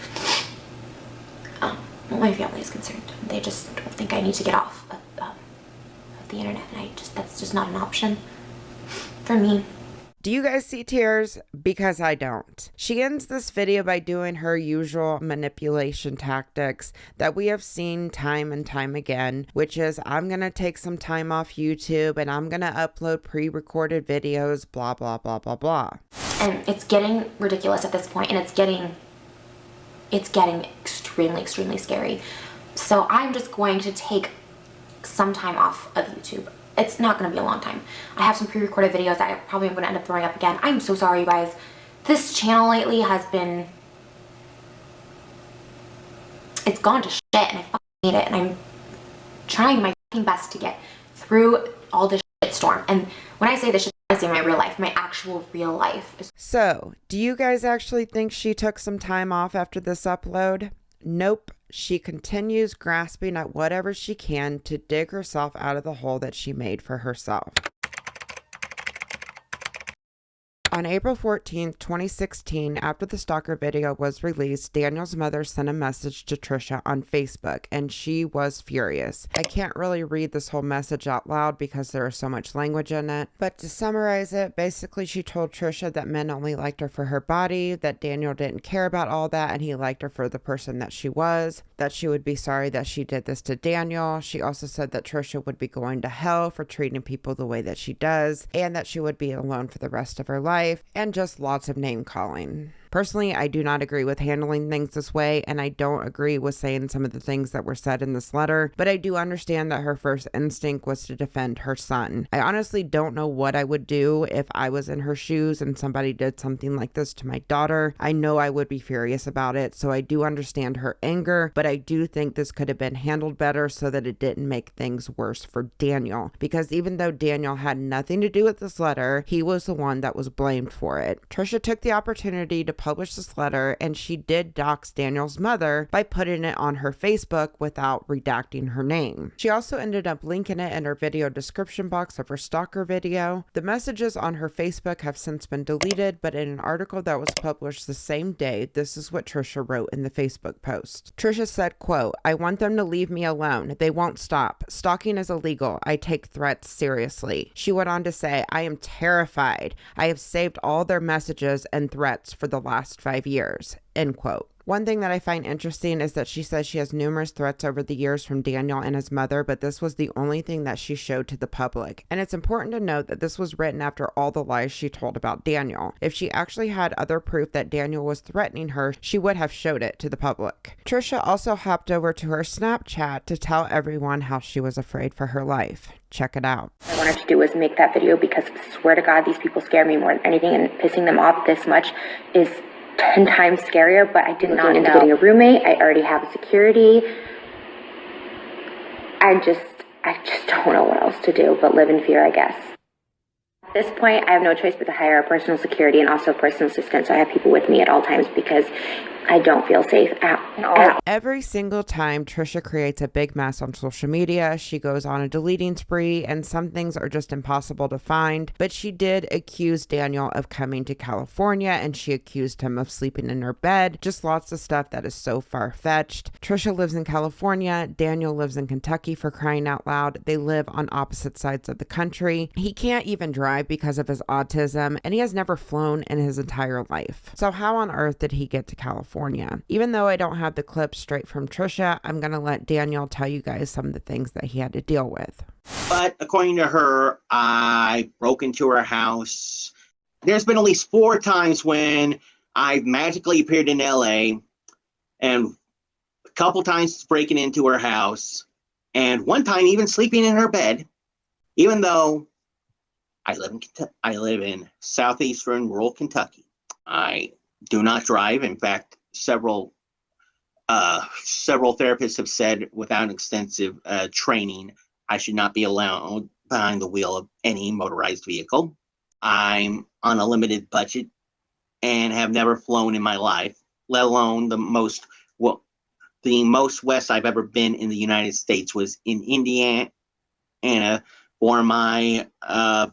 Well, my family is concerned. They just don't think I need to get off of the internet, and that's just not an option for me. Do you guys see tears? Because I don't. She ends this video by doing her usual manipulation tactics that we have seen time and time again, which is, I'm going to take some time off YouTube and I'm going to upload pre-recorded videos, blah, blah, blah, blah, blah. And it's getting ridiculous at this point, and it's getting extremely, extremely scary. So I'm just going to take some time off of YouTube. It's not going to be a long time. I have some pre-recorded videos that I probably am going to end up throwing up again. I'm so sorry, you guys. This channel lately has been... it's gone to shit, and I fucking hate it. And I'm trying my fucking best to get through all this shit storm. And when I say this shit, I say my real life, my actual real life. So, do you guys actually think she took some time off after this upload? Nope. She continues grasping at whatever she can to dig herself out of the hole that she made for herself. On April 14th, 2016, after the Stalker video was released, Daniel's mother sent a message to Trisha on Facebook, and she was furious. I can't really read this whole message out loud because there is so much language in it, but to summarize it, basically she told Trisha that men only liked her for her body, that Daniel didn't care about all that, and he liked her for the person that she was, that she would be sorry that she did this to Daniel. She also said that Trisha would be going to hell for treating people the way that she does, and that she would be alone for the rest of her life. And just lots of name calling. Personally, I do not agree with handling things this way, and I don't agree with saying some of the things that were said in this letter, but I do understand that her first instinct was to defend her son. I honestly don't know what I would do if I was in her shoes and somebody did something like this to my daughter. I know I would be furious about it, so I do understand her anger, but I do think this could have been handled better so that it didn't make things worse for Daniel, because even though Daniel had nothing to do with this letter, he was the one that was blamed for it. Trisha took the opportunity to publish this letter, and she did dox Daniel's mother by putting it on her Facebook without redacting her name. She also ended up linking it in her video description box of her Stalker video. The messages on her Facebook have since been deleted, but in an article that was published the same day, this is what Trisha wrote in the Facebook post. Trisha said, quote, "I want them to leave me alone. They won't stop. Stalking is illegal. I take threats seriously." She went on to say, "I am terrified. I have saved all their messages and threats for the last 5 years, end quote. One thing that I find interesting is that she says she has numerous threats over the years from Daniel and his mother, but this was the only thing that she showed to the public. And it's important to note that this was written after all the lies she told about Daniel. If she actually had other proof that Daniel was threatening her, she would have showed it to the public. Trisha also hopped over to her Snapchat to tell everyone how she was afraid for her life. Check it out. What I wanted to do was make that video because, swear to God, these people scare me more than anything, and pissing them off this much is 10 times scarier. But I did not end up getting a roommate. I already have a security. I just don't know what else to do but live in fear, I guess. At this point, I have no choice but to hire a personal security and also a personal assistant, so I have people with me at all times because I don't feel safe at all. Every single time Trisha creates a big mess on social media, she goes on a deleting spree, and some things are just impossible to find. But she did accuse Daniel of coming to California, and she accused him of sleeping in her bed. Just lots of stuff that is so far-fetched. Trisha lives in California. Daniel lives in Kentucky, for crying out loud. They live on opposite sides of the country. He can't even drive because of his autism, and he has never flown in his entire life. So how on earth did he get to California? Even though I don't have the clip straight from Trisha, I'm going to let Daniel tell you guys some of the things that he had to deal with. But according to her, I broke into her house. There's been at least 4 times when I've magically appeared in LA, and a couple times breaking into her house, and one time even sleeping in her bed, even though I live in southeastern rural Kentucky. I do not drive. In fact, several therapists have said without extensive training, I should not be allowed behind the wheel of any motorized vehicle. I'm on a limited budget and have never flown in my life, let alone the most west I've ever been in the United States was in Indiana for my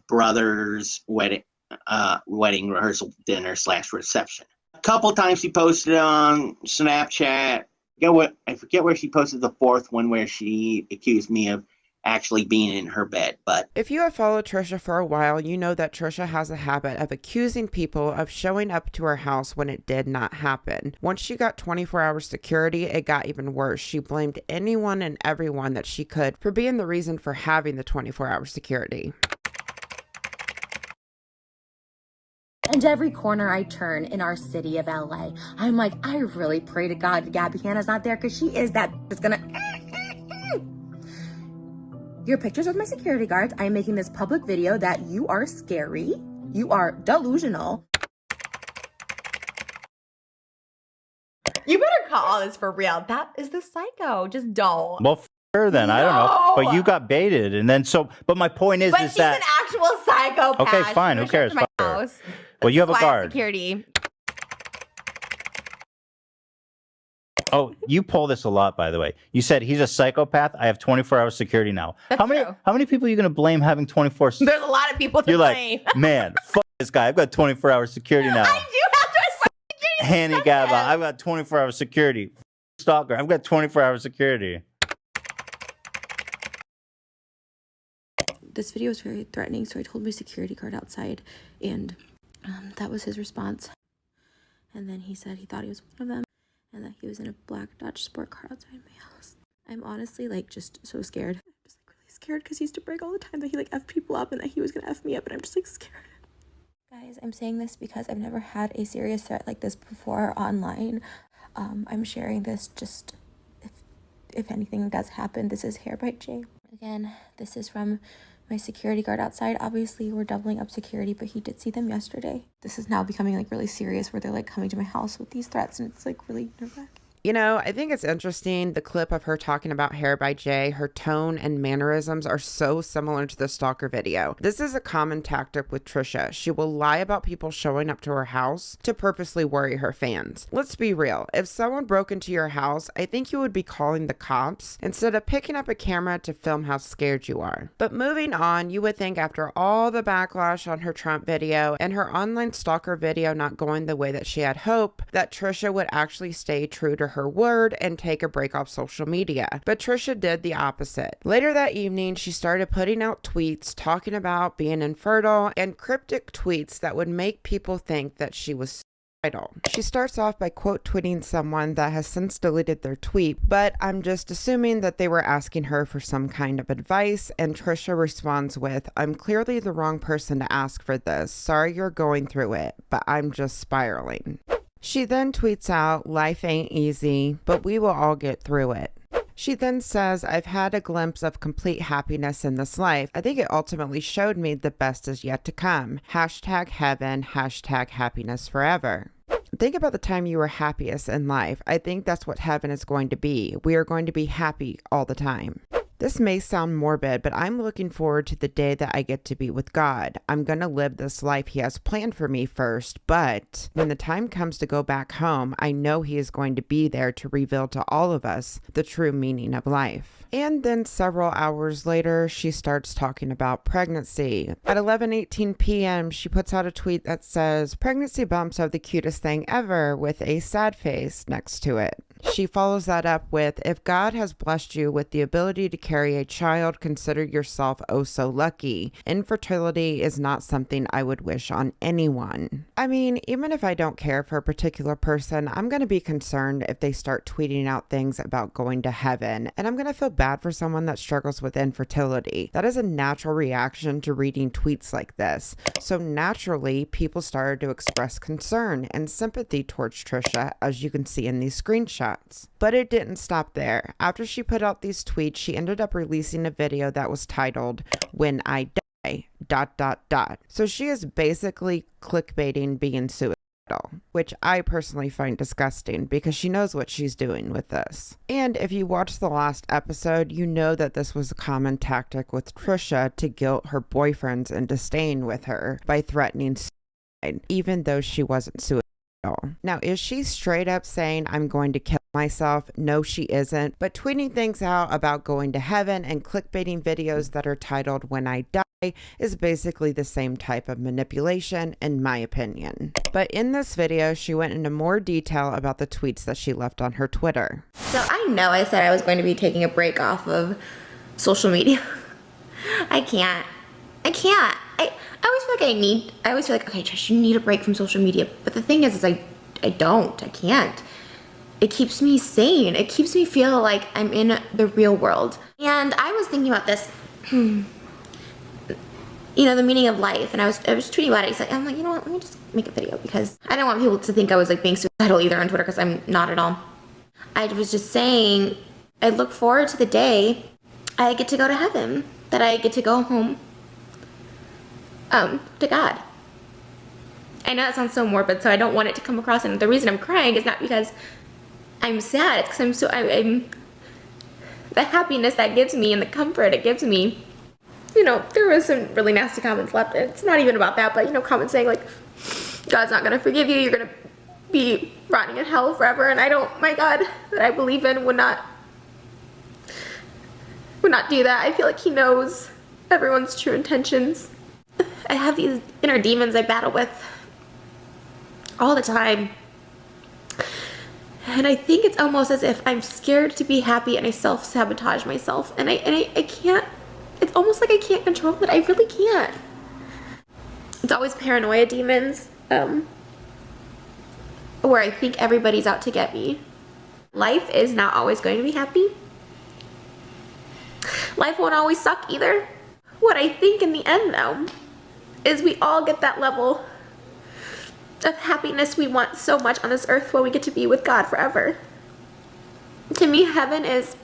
brother's wedding rehearsal dinner / reception. A couple times she posted on Snapchat. I forget where she posted the 4th one, where she accused me of actually being in her bed. But if you have followed Trisha for a while, you know that Trisha has a habit of accusing people of showing up to her house when it did not happen. Once she got 24-hour security, it got even worse. She blamed anyone and everyone that she could for being the reason for having the 24-hour security. And every corner I turn in our city of LA, I'm like, I really pray to God Gabby Hanna's not there, because she is that that's gonna. Your pictures with my security guards. I'm making this public video that you are scary. You are delusional. You better call this for real. That is the psycho. Just don't. Well, her then. I don't know. But you got baited. And then but my point is, but she's an actual psychopath. Okay, fine. Who cares? Fuck her. Well, you have a guard. Security. Oh, you pull this a lot, by the way. You said he's a psychopath. I have 24-hour security now. That's How many people are you going to blame having 24? There's a lot of people to blame. Like, man, fuck this guy. I've got 24-hour security now. I do have 24-hour security. Hanny Gabba, I've got 24-hour security. Stalker, I've got 24-hour security. This video was very threatening, so I told my security guard outside, and that was his response. And then he said he thought he was one of them, and that he was in a black Dodge sport car outside my house. I'm honestly just so scared. I'm just really scared because he used to brag all the time that he F people up and that he was gonna F me up, and I'm just scared. Guys, I'm saying this because I've never had a serious threat like this before online. I'm sharing this just if anything does happen. This is Hair by Jay. Again, this is from my security guard outside. Obviously, we're doubling up security, but he did see them yesterday. This is now becoming really serious, where they're coming to my house with these threats, and it's really nerve-wracking. You know, I think it's interesting, the clip of her talking about Hair by Jay, her tone and mannerisms are so similar to the Stalker video. This is a common tactic with Trisha. She will lie about people showing up to her house to purposely worry her fans. Let's be real. If someone broke into your house, I think you would be calling the cops instead of picking up a camera to film how scared you are. But moving on, you would think after all the backlash on her Trump video and her online Stalker video not going the way that she had hoped, that Trisha would actually stay true to her word and take a break off social media. But Trisha did the opposite. Later that evening, she started putting out tweets talking about being infertile and cryptic tweets that would make people think that she was title. She starts off by quote tweeting someone that has since deleted their tweet, but I'm just assuming that they were asking her for some kind of advice, and Trisha responds with, "I'm clearly the wrong person to ask for this. Sorry you're going through it, but I'm just spiraling." She then tweets out, "Life ain't easy, but we will all get through it." She then says, "I've had a glimpse of complete happiness in this life. I think it ultimately showed me the best is yet to come. Hashtag heaven, hashtag happiness forever." Think about the time you were happiest in life. I think that's what heaven is going to be. We are going to be happy all the time. This may sound morbid, but I'm looking forward to the day that I get to be with God. I'm going to live this life He has planned for me first, but when the time comes to go back home, I know He is going to be there to reveal to all of us the true meaning of life. And then several hours later, she starts talking about pregnancy. At 11:18 p.m., she puts out a tweet that says, "Pregnancy bumps are the cutest thing ever," with a sad face next to it. She follows that up with, "If God has blessed you with the ability to carry a child, consider yourself oh so lucky. Infertility is not something I would wish on anyone." I mean, even if I don't care for a particular person, I'm going to be concerned if they start tweeting out things about going to heaven, and I'm going to feel bad for someone that struggles with infertility. That is a natural reaction to reading tweets like this. So naturally, people started to express concern and sympathy towards Trisha, as you can see in these screenshots. But it didn't stop there. After she put out these tweets, she ended up releasing a video that was titled, "When I Die, ... So she is basically clickbaiting being suicidal, which I personally find disgusting because she knows what she's doing with this. And if you watched the last episode, you know that this was a common tactic with Trisha to guilt her boyfriends into staying with her by threatening suicide, even though she wasn't suicidal. Now, is she straight up saying I'm going to kill myself? No, she isn't. But tweeting things out about going to heaven and clickbaiting videos that are titled "When I Die" is basically the same type of manipulation, in my opinion. But in this video, she went into more detail about the tweets that she left on her Twitter. So I know I said I was going to be taking a break off of social media. I can't. I always feel like, okay, Trish, you need a break from social media. But the thing is I can't. It keeps me sane. It keeps me feel like I'm in the real world. And I was thinking about this, you know, the meaning of life. And I was tweeting about it. I'm like, you know what, let me just make a video because I don't want people to think I was like being suicidal either on Twitter, because I'm not at all. I was just saying, I look forward to the day I get to go to heaven, that I get to go home to God. I know that sounds so morbid, so I don't want it to come across, and the reason I'm crying is not because I'm sad, it's because I'm the happiness that gives me and the comfort it gives me. You know, there was some really nasty comments left. It's not even about that, but you know, comments saying like, God's not gonna forgive you, you're gonna be rotting in hell forever, and my God that I believe in would not do that. I feel like He knows everyone's true intentions. I have these inner demons I battle with all the time. And I think it's almost as if I'm scared to be happy and I self-sabotage myself. And I can't, it's almost like I can't control it. I really can't. It's always paranoia demons, where I think everybody's out to get me. Life is not always going to be happy. Life won't always suck either. What I think in the end, though, is we all get that level of happiness we want so much on this earth when we get to be with God forever. To me, heaven is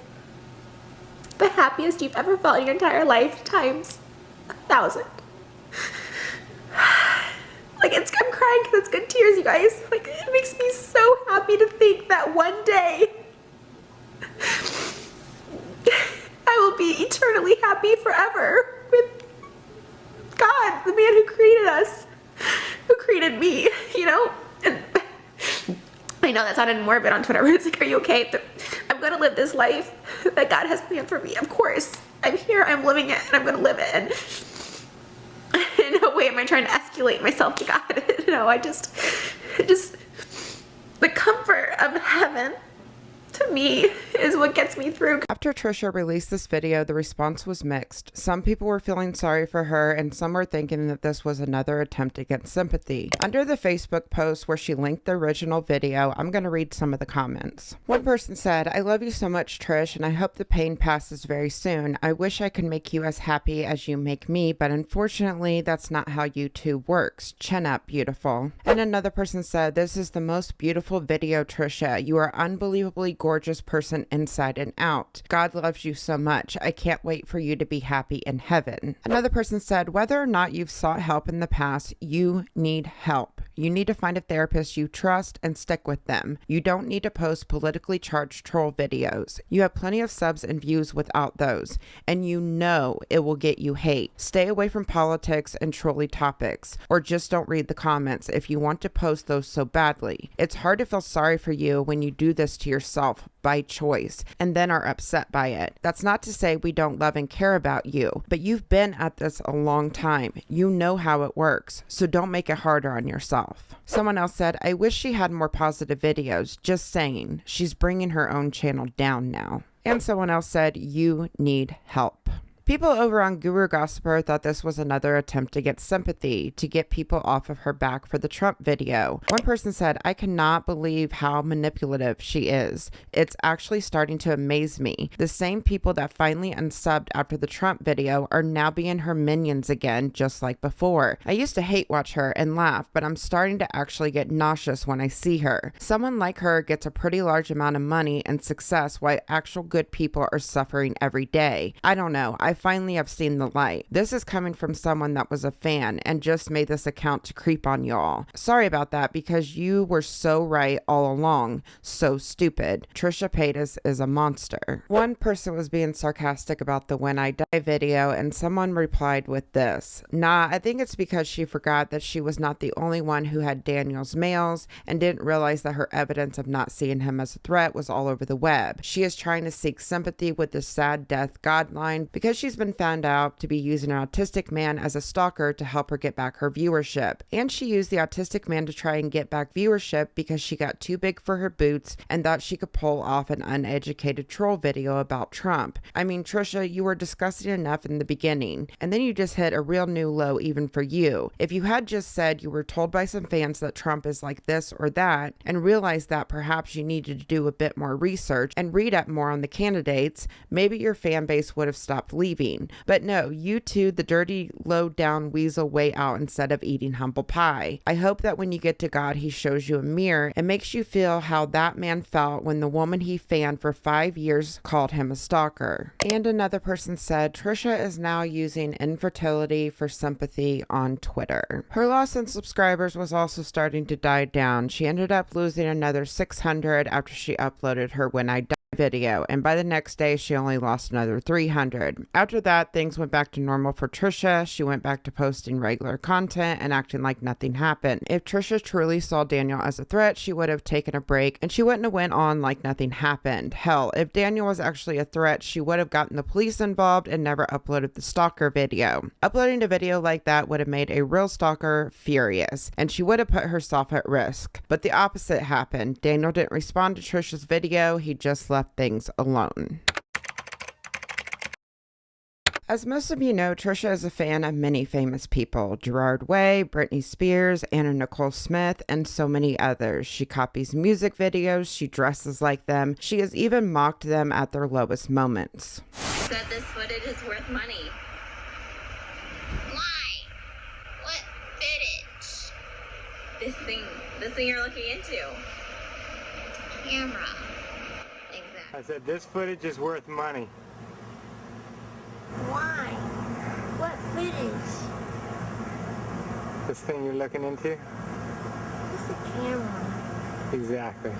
the happiest you've ever felt in your entire life times 1,000. Like, I'm crying because it's good tears, you guys. Like, it makes me so happy to think that one day I will be eternally happy forever with God, the man who created us, who created me, you know? And I know that sounded morbid on Twitter, but it's like, are you okay? I'm gonna live this life that God has planned for me. Of course, I'm here, I'm living it, and I'm gonna live it. And in no way am I trying to escalate myself to God. No, I just, the comfort of heaven, to me is what gets me through. After Trisha released this video, the response was mixed. Some people were feeling sorry for her, and some were thinking that this was another attempt to get sympathy. Under the Facebook post where she linked the original video, I'm going to read some of the comments. One person said, "I love you so much, Trish, and I hope the pain passes very soon. I wish I could make you as happy as you make me, but unfortunately, that's not how YouTube works. Chin up, beautiful." And another person said, "This is the most beautiful video, Trisha. You are unbelievably gorgeous person inside and out. God loves you so much. I can't wait for you to be happy in heaven." Another person said, "Whether or not you've sought help in the past, you need help. You need to find a therapist you trust and stick with them. You don't need to post politically charged troll videos. You have plenty of subs and views without those, and you know it will get you hate. Stay away from politics and trolly topics, or just don't read the comments if you want to post those so badly. It's hard to feel sorry for you when you do this to yourself by choice and then are upset by it. That's not to say we don't love and care about you, but you've been at this a long time. You know how it works, so don't make it harder on yourself." Someone else said, "I wish she had more positive videos. Just saying. She's bringing her own channel down now." And someone else said, "You need help." People over on Guru Gossiper thought this was another attempt to get sympathy, to get people off of her back for the Trump video. One person said, "I cannot believe how manipulative she is. It's actually starting to amaze me. The same people that finally unsubbed after the Trump video are now being her minions again, just like before. I used to hate watch her and laugh, but I'm starting to actually get nauseous when I see her. Someone like her gets a pretty large amount of money and success while actual good people are suffering every day. I don't know. I finally have seen the light. This is coming from someone that was a fan and just made this account to creep on y'all. Sorry about that because you were so right all along. So stupid. Trisha Paytas is a monster." One person was being sarcastic about the When I Die video, and someone replied with this, "Nah, I think it's because she forgot that she was not the only one who had Daniel's mails and didn't realize that her evidence of not seeing him as a threat was all over the web. She is trying to seek sympathy with the sad death guideline because she's been found out to be using an autistic man as a stalker to help her get back her viewership. And she used the autistic man to try and get back viewership because she got too big for her boots and thought she could pull off an uneducated troll video about Trump. I mean, Trisha, you were disgusting enough in the beginning, and then you just hit a real new low even for you. If you had just said you were told by some fans that Trump is like this or that, and realized that perhaps you needed to do a bit more research and read up more on the candidates, maybe your fan base would have stopped leaving. But no, you two, the dirty, low-down weasel way out instead of eating humble pie. I hope that when you get to God, he shows you a mirror and makes you feel how that man felt when the woman he fanned for 5 years called him a stalker." And another person said, "Trisha is now using infertility for sympathy on Twitter." Her loss in subscribers was also starting to die down. She ended up losing another 600 after she uploaded her When I Die video, and by the next day she only lost another 300. After that, things went back to normal for Trisha. She went back to posting regular content and acting like nothing happened. If Trisha truly saw Daniel as a threat, she would have taken a break and she wouldn't have went on like nothing happened. Hell, if Daniel was actually a threat, she would have gotten the police involved and never uploaded the stalker video. Uploading a video like that would have made a real stalker furious, and she would have put herself at risk. But the opposite happened. Daniel didn't respond to Trisha's video. He just left things alone. As most of you know, Trisha is a fan of many famous people: Gerard Way, Britney Spears, Anna Nicole Smith, and so many others. She copies music videos, she dresses like them, she has even mocked them at their lowest moments. Said this footage is worth money. Why? What footage? This thing you're looking into. Camera. I said this footage is worth money. Why? What footage? This thing you're looking into? It's a camera. Exactly.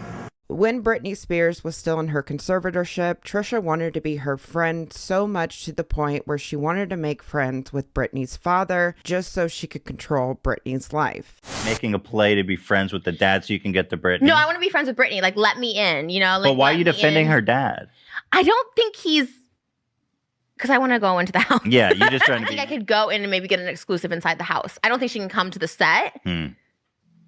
When Britney Spears was still in her conservatorship, Trisha wanted to be her friend so much to the point where she wanted to make friends with Britney's father just so she could control Britney's life. Making a play to be friends with the dad so you can get to Britney. No, I want to be friends with Britney. Like, let me in, you know? Like, but why are you defending her dad? I don't think he's... Because I want to go into the house. Yeah, you're just trying to I think I could go in and maybe get an exclusive inside the house. I don't think she can come to the set.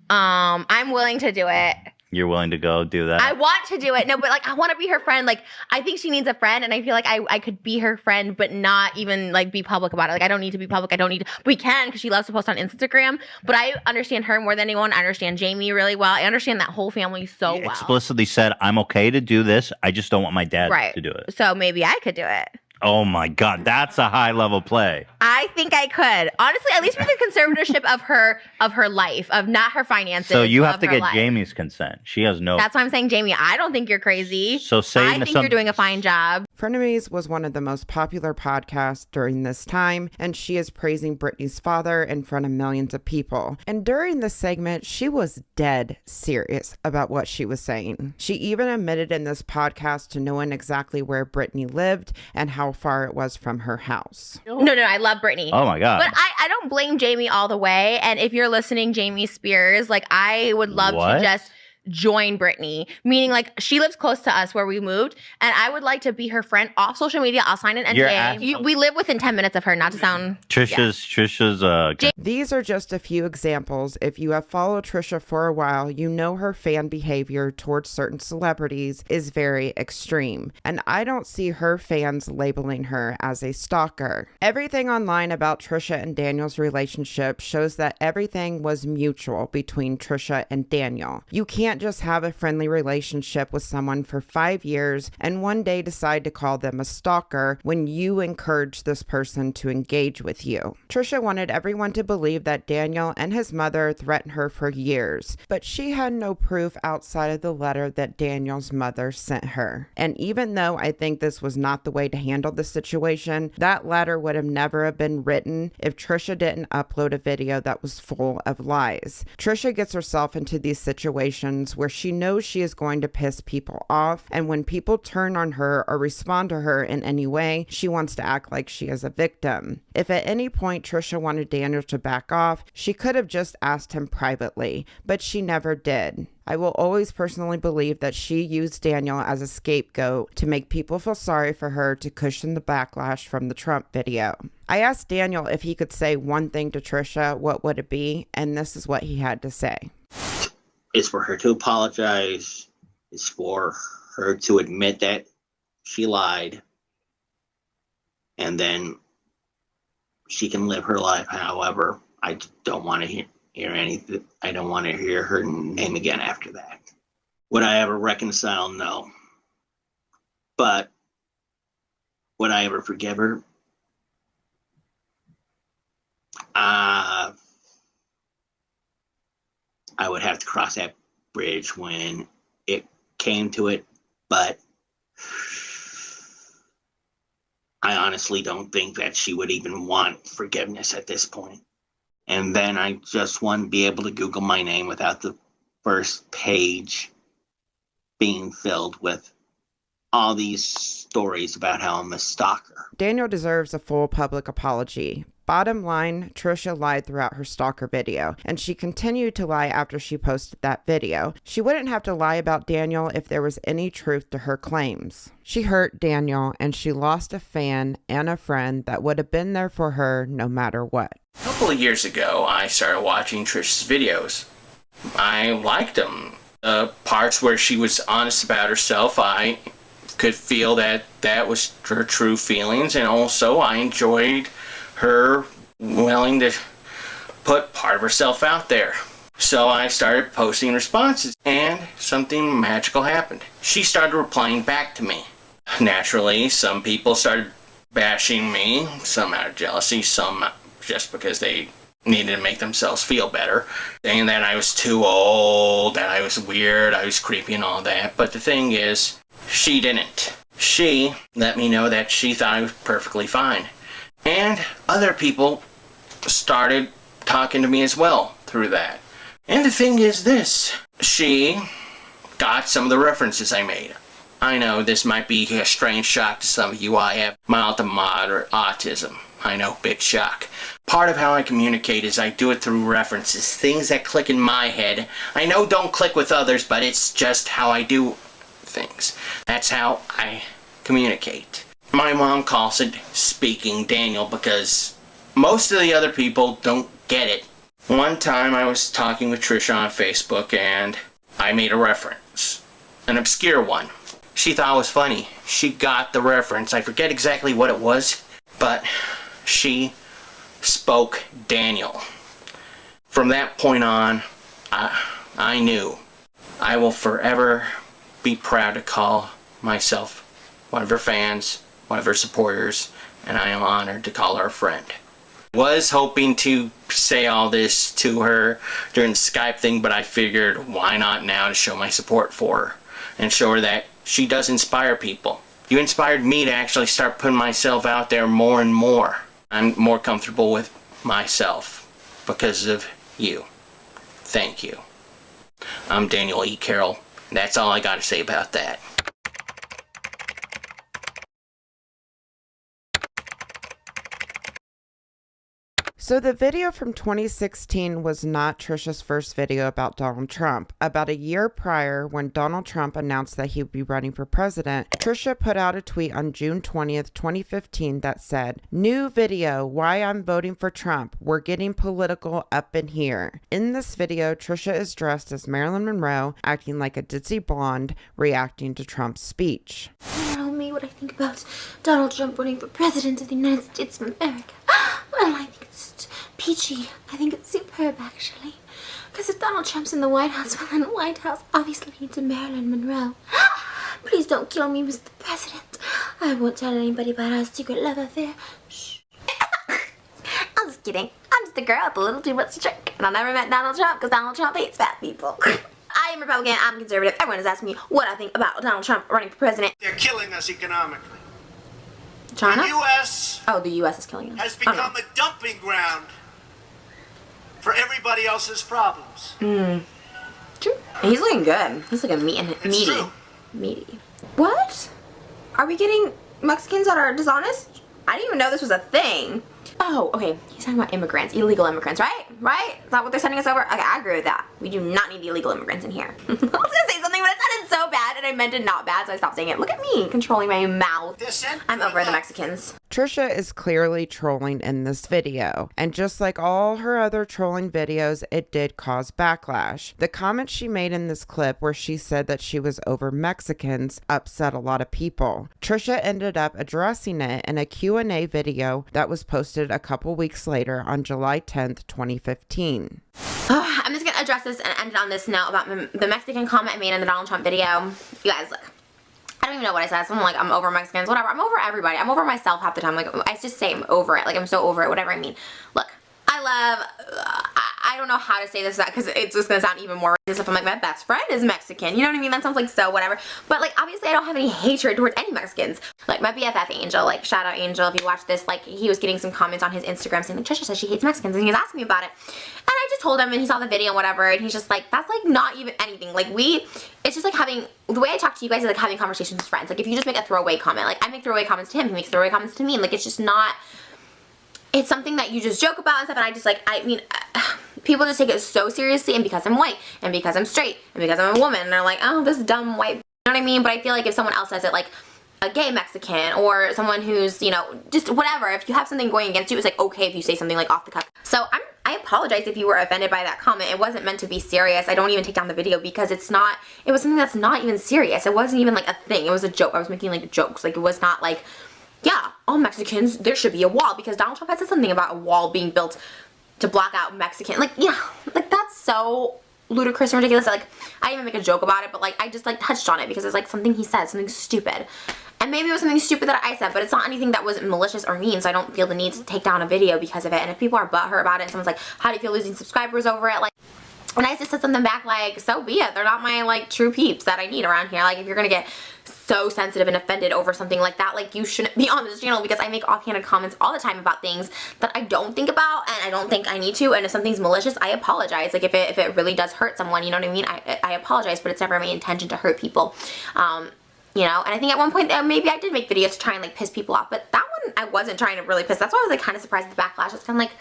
I'm willing to do it. You're willing to go do that? I want to do it. No, but like I want to be her friend. Like I think she needs a friend, and I feel like I could be her friend, but not even like be public about it. Like I don't need to be public. I don't need to. We can because she loves to post on Instagram. But I understand her more than anyone. I understand Jamie really well. I understand that whole family so well. Explicitly said, I'm okay to do this. I just don't want my dad to do it. So maybe I could do it. Oh my God, that's a high level play. I think I could. Honestly, at least with the conservatorship of her life, of not her finances. So you have to get life. Jamie's consent. She has no. That's why I'm saying, Jamie, I don't think you're crazy. So I think you're doing a fine job. Frenemies was one of the most popular podcasts during this time, and she is praising Britney's father in front of millions of people. And during this segment, she was dead serious about what she was saying. She even admitted in this podcast to knowing exactly where Britney lived and how far it was from her house. No, I love Britney. Oh my God. But I don't blame Jamie all the way. And if you're listening, Jamie Spears, like I would love to just join Britney, meaning like she lives close to us where we moved, and I would like to be her friend off social media. I'll sign an NDA. We live within 10 minutes of her, not to sound Trisha's These are just a few examples. If you have followed Trisha for a while, you know her fan behavior towards certain celebrities is very extreme, and I don't see her fans labeling her as a stalker. Everything online about Trisha and Daniel's relationship shows that everything was mutual between Trisha and Daniel. You can't just have a friendly relationship with someone for 5 years and one day decide to call them a stalker when you encourage this person to engage with you. Trisha wanted everyone to believe that Daniel and his mother threatened her for years, but she had no proof outside of the letter that Daniel's mother sent her. And even though I think this was not the way to handle the situation, that letter would have never have been written if Trisha didn't upload a video that was full of lies. Trisha gets herself into these situations where she knows she is going to piss people off, and when people turn on her or respond to her in any way, she wants to act like she is a victim. If at any point Trisha wanted Daniel to back off, she could have just asked him privately, but she never did. I will always personally believe that she used Daniel as a scapegoat to make people feel sorry for her to cushion the backlash from the Trump video. I asked Daniel if he could say one thing to Trisha, what would it be? And this is what he had to say. It's for her to apologize. It's for her to admit that she lied. And then she can live her life. However, I don't want to hear anything. I don't want to hear her name again after that. Would I ever reconcile? No. But would I ever forgive her? I would have to cross that bridge when it came to it, but I honestly don't think that she would even want forgiveness at this point. And then I just want to be able to Google my name without the first page being filled with all these stories about how I'm a stalker. Daniel deserves a full public apology. Bottom line, Trisha lied throughout her stalker video, and she continued to lie after she posted that video. She wouldn't have to lie about Daniel if there was any truth to her claims. She hurt Daniel, and she lost a fan and a friend that would have been there for her no matter what. A couple of years ago, I started watching Trisha's videos. I liked them. The parts where she was honest about herself, I could feel that that was her true feelings, and also I enjoyed her willing to put part of herself out there. So I started posting responses, and something magical happened. She started replying back to me. Naturally, some people started bashing me, some out of jealousy, some just because they needed to make themselves feel better, saying that I was too old, that I was weird, I was creepy and all that. But the thing is, she didn't. She let me know that she thought I was perfectly fine. And other people started talking to me as well through that. And the thing is this, she got some of the references I made. I know this might be a strange shock to some of you. I have mild to moderate autism. I know, big shock. Part of how I communicate is I do it through references, things that click in my head. I know don't click with others, but it's just how I do things. That's how I communicate. My mom calls it speaking Daniel because most of the other people don't get it. One time I was talking with Trisha on Facebook, and I made a reference. An obscure one. She thought it was funny. She got the reference. I forget exactly what it was, but she spoke Daniel. From that point on, I knew I will forever be proud to call myself one of her fans, one of her supporters, and I am honored to call her a friend. Was hoping to say all this to her during the Skype thing, but I figured why not now to show my support for her and show her that she does inspire people. You inspired me to actually start putting myself out there more and more. I'm more comfortable with myself because of you. Thank you. I'm Daniel E. Carroll. That's all I got to say about that. So the video from 2016 was not Trisha's first video about Donald Trump. About a year prior, when Donald Trump announced that he would be running for president, Trisha put out a tweet on June 20th, 2015 that said, "New video, why I'm voting for Trump. We're getting political up in here." In this video, Trisha is dressed as Marilyn Monroe, acting like a ditzy blonde, reacting to Trump's speech. Tell me what I think about Donald Trump running for president of the United States of America. Well, I think it's peachy. I think it's superb, actually. Because if Donald Trump's in the White House, well, then the White House obviously needs a Marilyn Monroe. Please don't kill me, Mr. President. I won't tell anybody about our secret love affair. Shh. I'm just kidding. I'm just a girl with a little too much to drink. And I never met Donald Trump because Donald Trump hates fat people. I am Republican, I'm conservative. Everyone is asking me what I think about Donald Trump running for president. They're killing us economically. China? The U.S. Oh, the U.S. is killing us. has become a dumping ground for everybody else's problems. True. He's looking good. He's looking meaty. What? Are we getting Mexicans that are dishonest? I didn't even know this was a thing. Oh, okay. He's talking about immigrants, illegal immigrants, right? Right? Is that what they're sending us over? Okay, I agree with that. We do not need the illegal immigrants in here. I was gonna say something, but it sounded so bad, and I meant it not bad, so I stopped saying it. Look at me, controlling my mouth. I'm over the Mexicans. Trisha is clearly trolling in this video, and just like all her other trolling videos, it did cause backlash. The comments she made in this clip where she said that she was over Mexicans upset a lot of people. Trisha ended up addressing it in a Q&A video that was posted a couple weeks later on July 10th, 2015. I'm just gonna address this and end it on this note about the Mexican comment I made in the Donald Trump video. You guys, look. I don't even know what I said. Something like, I'm over Mexicans, whatever. I'm over everybody. I'm over myself half the time. Like, I just say I'm over it. Like, I'm so over it, whatever I mean. Look, I don't know how to say this because it's just gonna sound even more racist if I'm like, my best friend is Mexican. You know what I mean? That sounds like so whatever. But like, obviously I don't have any hatred towards any Mexicans. Like my BFF Angel, like shout out Angel if you watch this, like he was getting some comments on his Instagram saying like, Trisha says she hates Mexicans, and he was asking me about it. And I just told him, and he saw the video and whatever, and he's just like, that's like not even anything. Like it's just like having, the way I talk to you guys is like having conversations with friends. Like if you just make a throwaway comment, like I make throwaway comments to him, he makes throwaway comments to me, and like it's just not, it's something that you just joke about and stuff, and I just like, I mean, people just take it so seriously, and because I'm white, and because I'm straight, and because I'm a woman, and they're like, oh, this dumb white, you know what I mean? But I feel like if someone else says it, like a gay Mexican, or someone who's, you know, just whatever, if you have something going against you, it's like okay if you say something like off the cuff. So I apologize if you were offended by that comment. It wasn't meant to be serious. I don't even take down the video because it's not, it was something that's not even serious. It wasn't even like a thing. It was a joke. I was making like jokes. Like it was not like, yeah, all Mexicans, there should be a wall, because Donald Trump had said something about a wall being built to block out Mexican. Like, yeah, like that's so ludicrous and ridiculous. Like, I didn't even make a joke about it, but like, I just like touched on it because it's like something he said, something stupid. And maybe it was something stupid that I said, but it's not anything that was malicious or mean, so I don't feel the need to take down a video because of it. And if people are butthurt about it and someone's like, how do you feel losing subscribers over it? Like, and I just said something back like, so be it. They're not my like true peeps that I need around here. Like, if you're gonna get so sensitive and offended over something like that, like you shouldn't be on this channel, because I make offhanded comments all the time about things that I don't think about and I don't think I need to, and if something's malicious, I apologize. Like if it really does hurt someone, you know what I mean, I apologize, but it's never my intention to hurt people. You know, and I think at one point maybe I did make videos to try and like piss people off, but that one I wasn't trying to really piss. That's why I was like kind of surprised at the backlash. It's kind of like,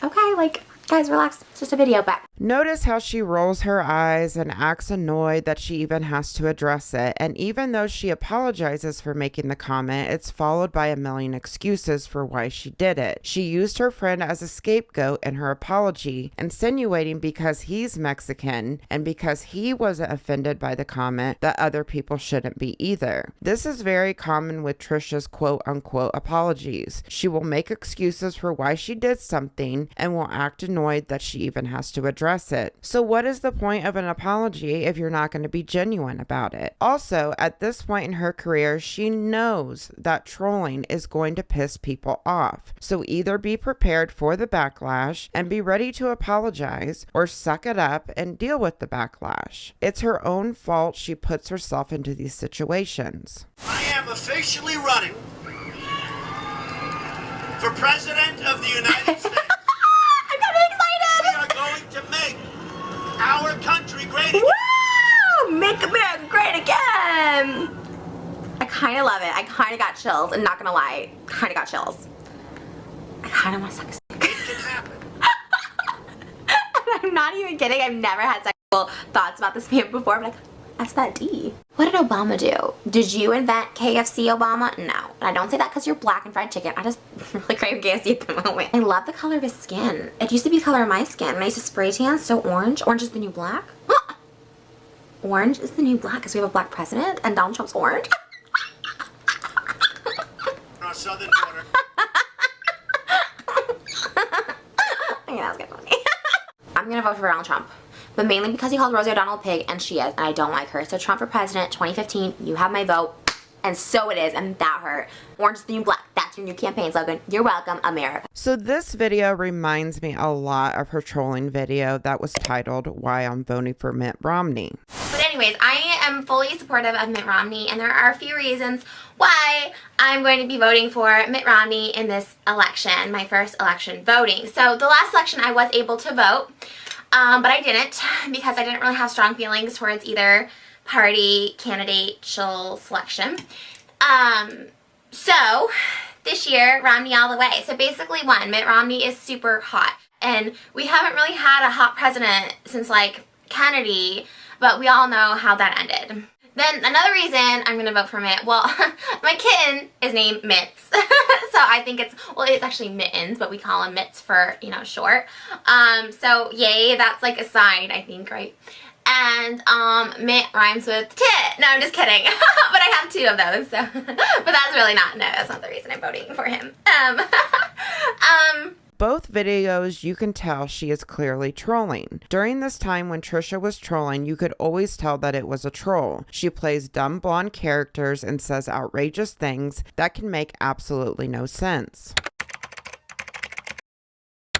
okay, like Guys, relax. It's just a video, but Notice how she rolls her eyes and acts annoyed that she even has to address it. And even though she apologizes for making the comment, it's followed by a million excuses for why she did it. She used her friend as a scapegoat in her apology, insinuating because he's Mexican and because he wasn't offended by the comment that other people shouldn't be either. This is very common with Trisha's quote-unquote apologies. She will make excuses for why she did something and will act annoyed that she even has to address it. So what is the point of an apology if you're not going to be genuine about it? Also, at this point in her career, she knows that trolling is going to piss people off. So either be prepared for the backlash and be ready to apologize, or suck it up and deal with the backlash. It's her own fault she puts herself into these situations. I am officially running for President of the United States. I'm kind of excited! We are going to make our country great again. Woo! Make America great again! I kind of love it. I kind of got chills, and not gonna lie, kind of got chills. I kind of want to suck a stick. It can happen. I'm not even kidding. I've never had sexual thoughts about this man before, but that's that D. What did Obama do? Did you invent KFC, Obama? No. And I don't say that because you're black and fried chicken. I just really crave KFC at the moment. I love the color of his skin. It used to be the color of my skin. When I used to spray tan, so orange. Orange is the new black. Orange is the new black because we have a black president and Donald Trump's orange. Our southern border. Yeah, that was good funny. I'm gonna vote for Donald Trump, but mainly because he called Rosie O'Donnell a pig, and she is, and I don't like her. So Trump for president, 2015, you have my vote, and so it is, and that hurt. Orange is the new black, that's your new campaign slogan. You're welcome, America. So this video reminds me a lot of her trolling video that was titled Why I'm Voting for Mitt Romney. But anyways, I am fully supportive of Mitt Romney, and there are a few reasons why I'm going to be voting for Mitt Romney in this election, my first election voting. So the last election I was able to vote, but I didn't because I didn't really have strong feelings towards either party candidate selection. So this year, Romney all the way. So basically, one, Mitt Romney is super hot, and we haven't really had a hot president since like Kennedy, but we all know how that ended. Then another reason I'm going to vote for Mitt, well, my kitten is named Mitts, so I think it's actually Mittens, but we call him Mitts for, you know, short. So yay, that's like a sign, I think, right? And Mitt rhymes with tit. No, I'm just kidding. But I have two of those, so but that's really not, no, that's not the reason I'm voting for him. Both videos, you can tell she is clearly trolling. During this time when Trisha was trolling, you could always tell that it was a troll. She plays dumb blonde characters and says outrageous things that can make absolutely no sense.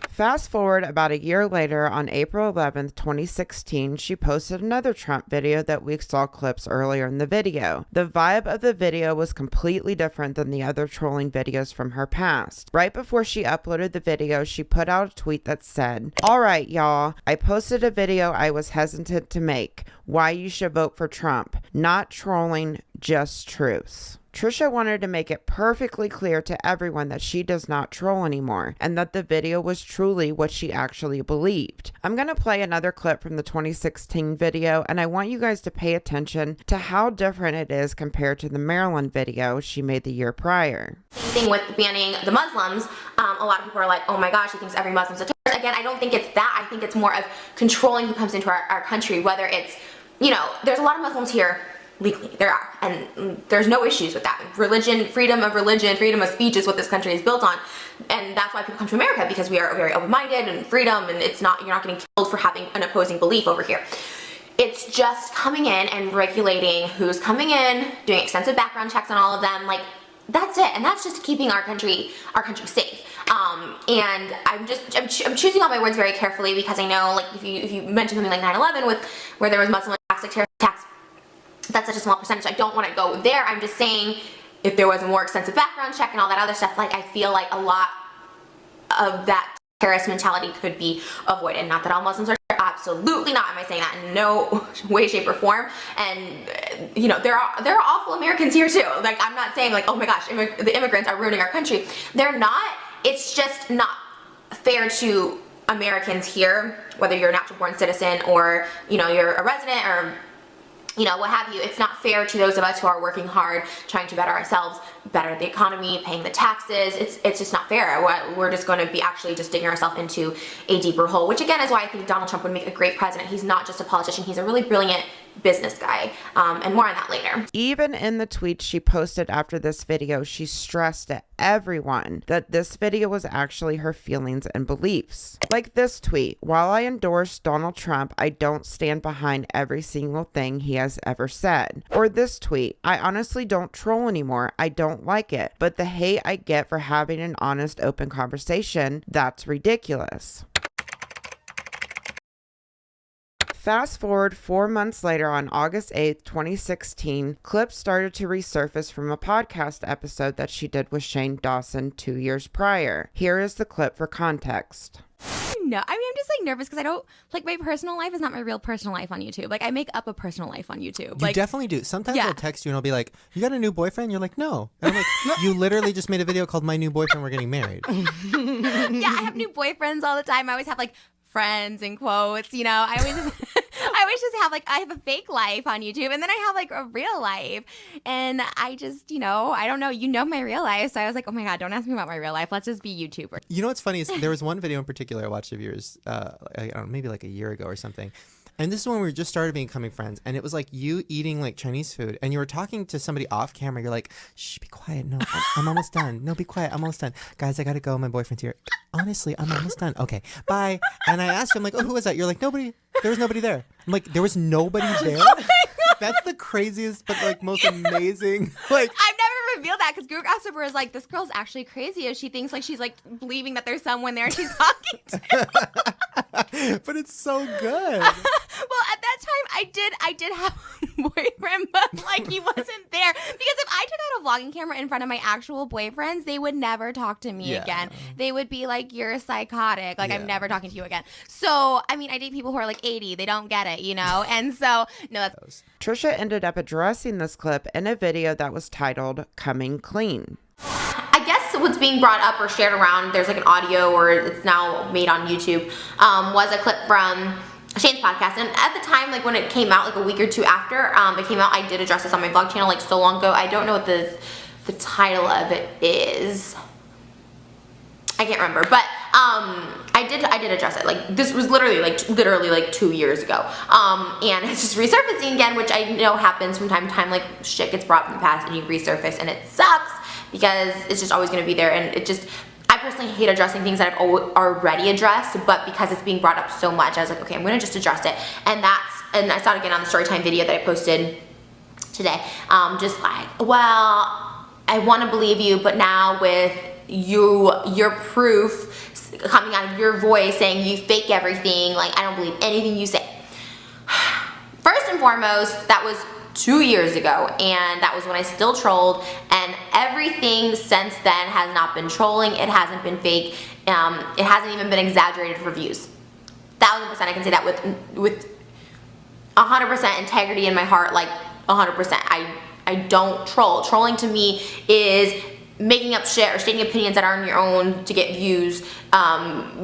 Fast forward about a year later, on April 11th, 2016, she posted another Trump video that we saw clips earlier in the video. The vibe of the video was completely different than the other trolling videos from her past. Right before she uploaded the video, she put out a tweet that said, "Alright y'all, I posted a video I was hesitant to make. Why you should vote for Trump. Not trolling, just truths." Trisha wanted to make it perfectly clear to everyone that she does not troll anymore, and that the video was truly what she actually believed. I'm going to play another clip from the 2016 video, and I want you guys to pay attention to how different it is compared to the Maryland video she made the year prior. Thing with banning the Muslims, a lot of people are like, oh my gosh, he thinks every Muslim's a terrorist. Again, I don't think it's that. I think it's more of controlling who comes into our country, whether it's, you know, there's a lot of Muslims here legally, there are, and there's no issues with that. Religion, freedom of speech is what this country is built on, and that's why people come to America, because we are very open-minded and freedom, and it's not, you're not getting killed for having an opposing belief over here. It's just coming in and regulating who's coming in, doing extensive background checks on all of them, like, that's it, and that's just keeping our country safe. And I'm choosing all my words very carefully, because I know, like, if you mention something like 9/11 where there was Muslim attacks, like terrorist attacks, that's such a small percentage. I don't want to go there. I'm just saying, if there was a more extensive background check and all that other stuff, like, I feel like a lot of that terrorist mentality could be avoided. Not that all Muslims are, absolutely not. Am I saying that in no way, shape, or form? And you know, there are awful Americans here too. Like, I'm not saying like, oh my gosh, the immigrants are ruining our country. They're not. It's just not fair to Americans here, whether you're a natural born citizen or, you know, you're a resident or, you know, what have you. It's not fair to those of us who are working hard, trying to better ourselves, better the economy, paying the taxes. It's just not fair. We're just going to be actually just digging ourselves into a deeper hole, which again is why I think Donald Trump would make a great president. He's not just a politician. He's a really brilliant business guy. And more on that later. Even in the tweets she posted after this video, she stressed to everyone that this video was actually her feelings and beliefs. Like this tweet, while I endorse Donald Trump, I don't stand behind every single thing he has ever said. Or this tweet, I honestly don't troll anymore. I don't like it. But the hate I get for having an honest, open conversation, that's ridiculous. Fast forward 4 months later, on August 8th, 2016, clips started to resurface from a podcast episode that she did with Shane Dawson 2 years prior. Here is the clip for context. No, I mean, I'm just like nervous because I don't, like, my personal life is not my real personal life on YouTube. Like, I make up a personal life on YouTube. You like, definitely do. Sometimes I'll text you and I'll be like, you got a new boyfriend? You're like, no. And I'm like, no. You literally just made a video called My New Boyfriend, We're Getting Married. Yeah, I have new boyfriends all the time. I always have, like, friends and quotes, you know. I always just have, like, I have a fake life on YouTube, and then I have, like, a real life, and I just, you know, I don't know, you know my real life, so I was like, oh my god, don't ask me about my real life, let's just be YouTubers. You know what's funny is there was one video in particular I watched of yours, I don't know, maybe like a year ago or something. And this is when we just started becoming friends. And it was like you eating like Chinese food. And you were talking to somebody off camera. You're like, shh, be quiet. No, I'm almost done. No, be quiet. I'm almost done. Guys, I got to go. My boyfriend's here. Honestly, I'm almost done. Okay, bye. And I asked him, like, oh, who was that? You're like, nobody. There was nobody there. I'm like, there was nobody there? That's the craziest, but like most amazing. Like, I've never revealed that because Guru Gossiper is like, this girl's actually crazy if she thinks like she's like believing that there's someone there she's talking to. But it's so good. Well, at that time, I did have a boyfriend, but like he wasn't there. Because if I took out a vlogging camera in front of my actual boyfriends, they would never talk to me again. They would be like, you're psychotic. Like, I'm never talking to you again. So, I mean, I date people who are like 80. They don't get it, you know? And so, no, that's... Trisha ended up addressing this clip in a video that was titled Coming Clean. I guess what's being brought up or shared around, there's like an audio or it's now made on YouTube, was a clip from Shane's podcast. And at the time, like when it came out, like a week or two after it came out, I did address this on my vlog channel like so long ago. I don't know what the title of it is. I can't remember, but I did address it. Like this was literally like 2 years ago. And it's just resurfacing again, which I know happens from time to time. Like shit gets brought from the past and you resurface and it sucks because it's just always gonna be there. And it just, I personally hate addressing things that I've already addressed, but because it's being brought up so much, I was like, okay, I'm gonna just address it. And I saw it again on the storytime video that I posted today. Just like, well, I wanna believe you, but now with your proof coming out of your voice saying you fake everything, like I don't believe anything you say. First and foremost, that was 2 years ago, and that was when I still trolled, and everything since then has not been trolling. It hasn't been fake. It hasn't even been exaggerated for views. 1000% I can say that with 100% integrity in my heart, like 100%. I don't troll. Trolling to me is making up shit or stating opinions that aren't your own to get views,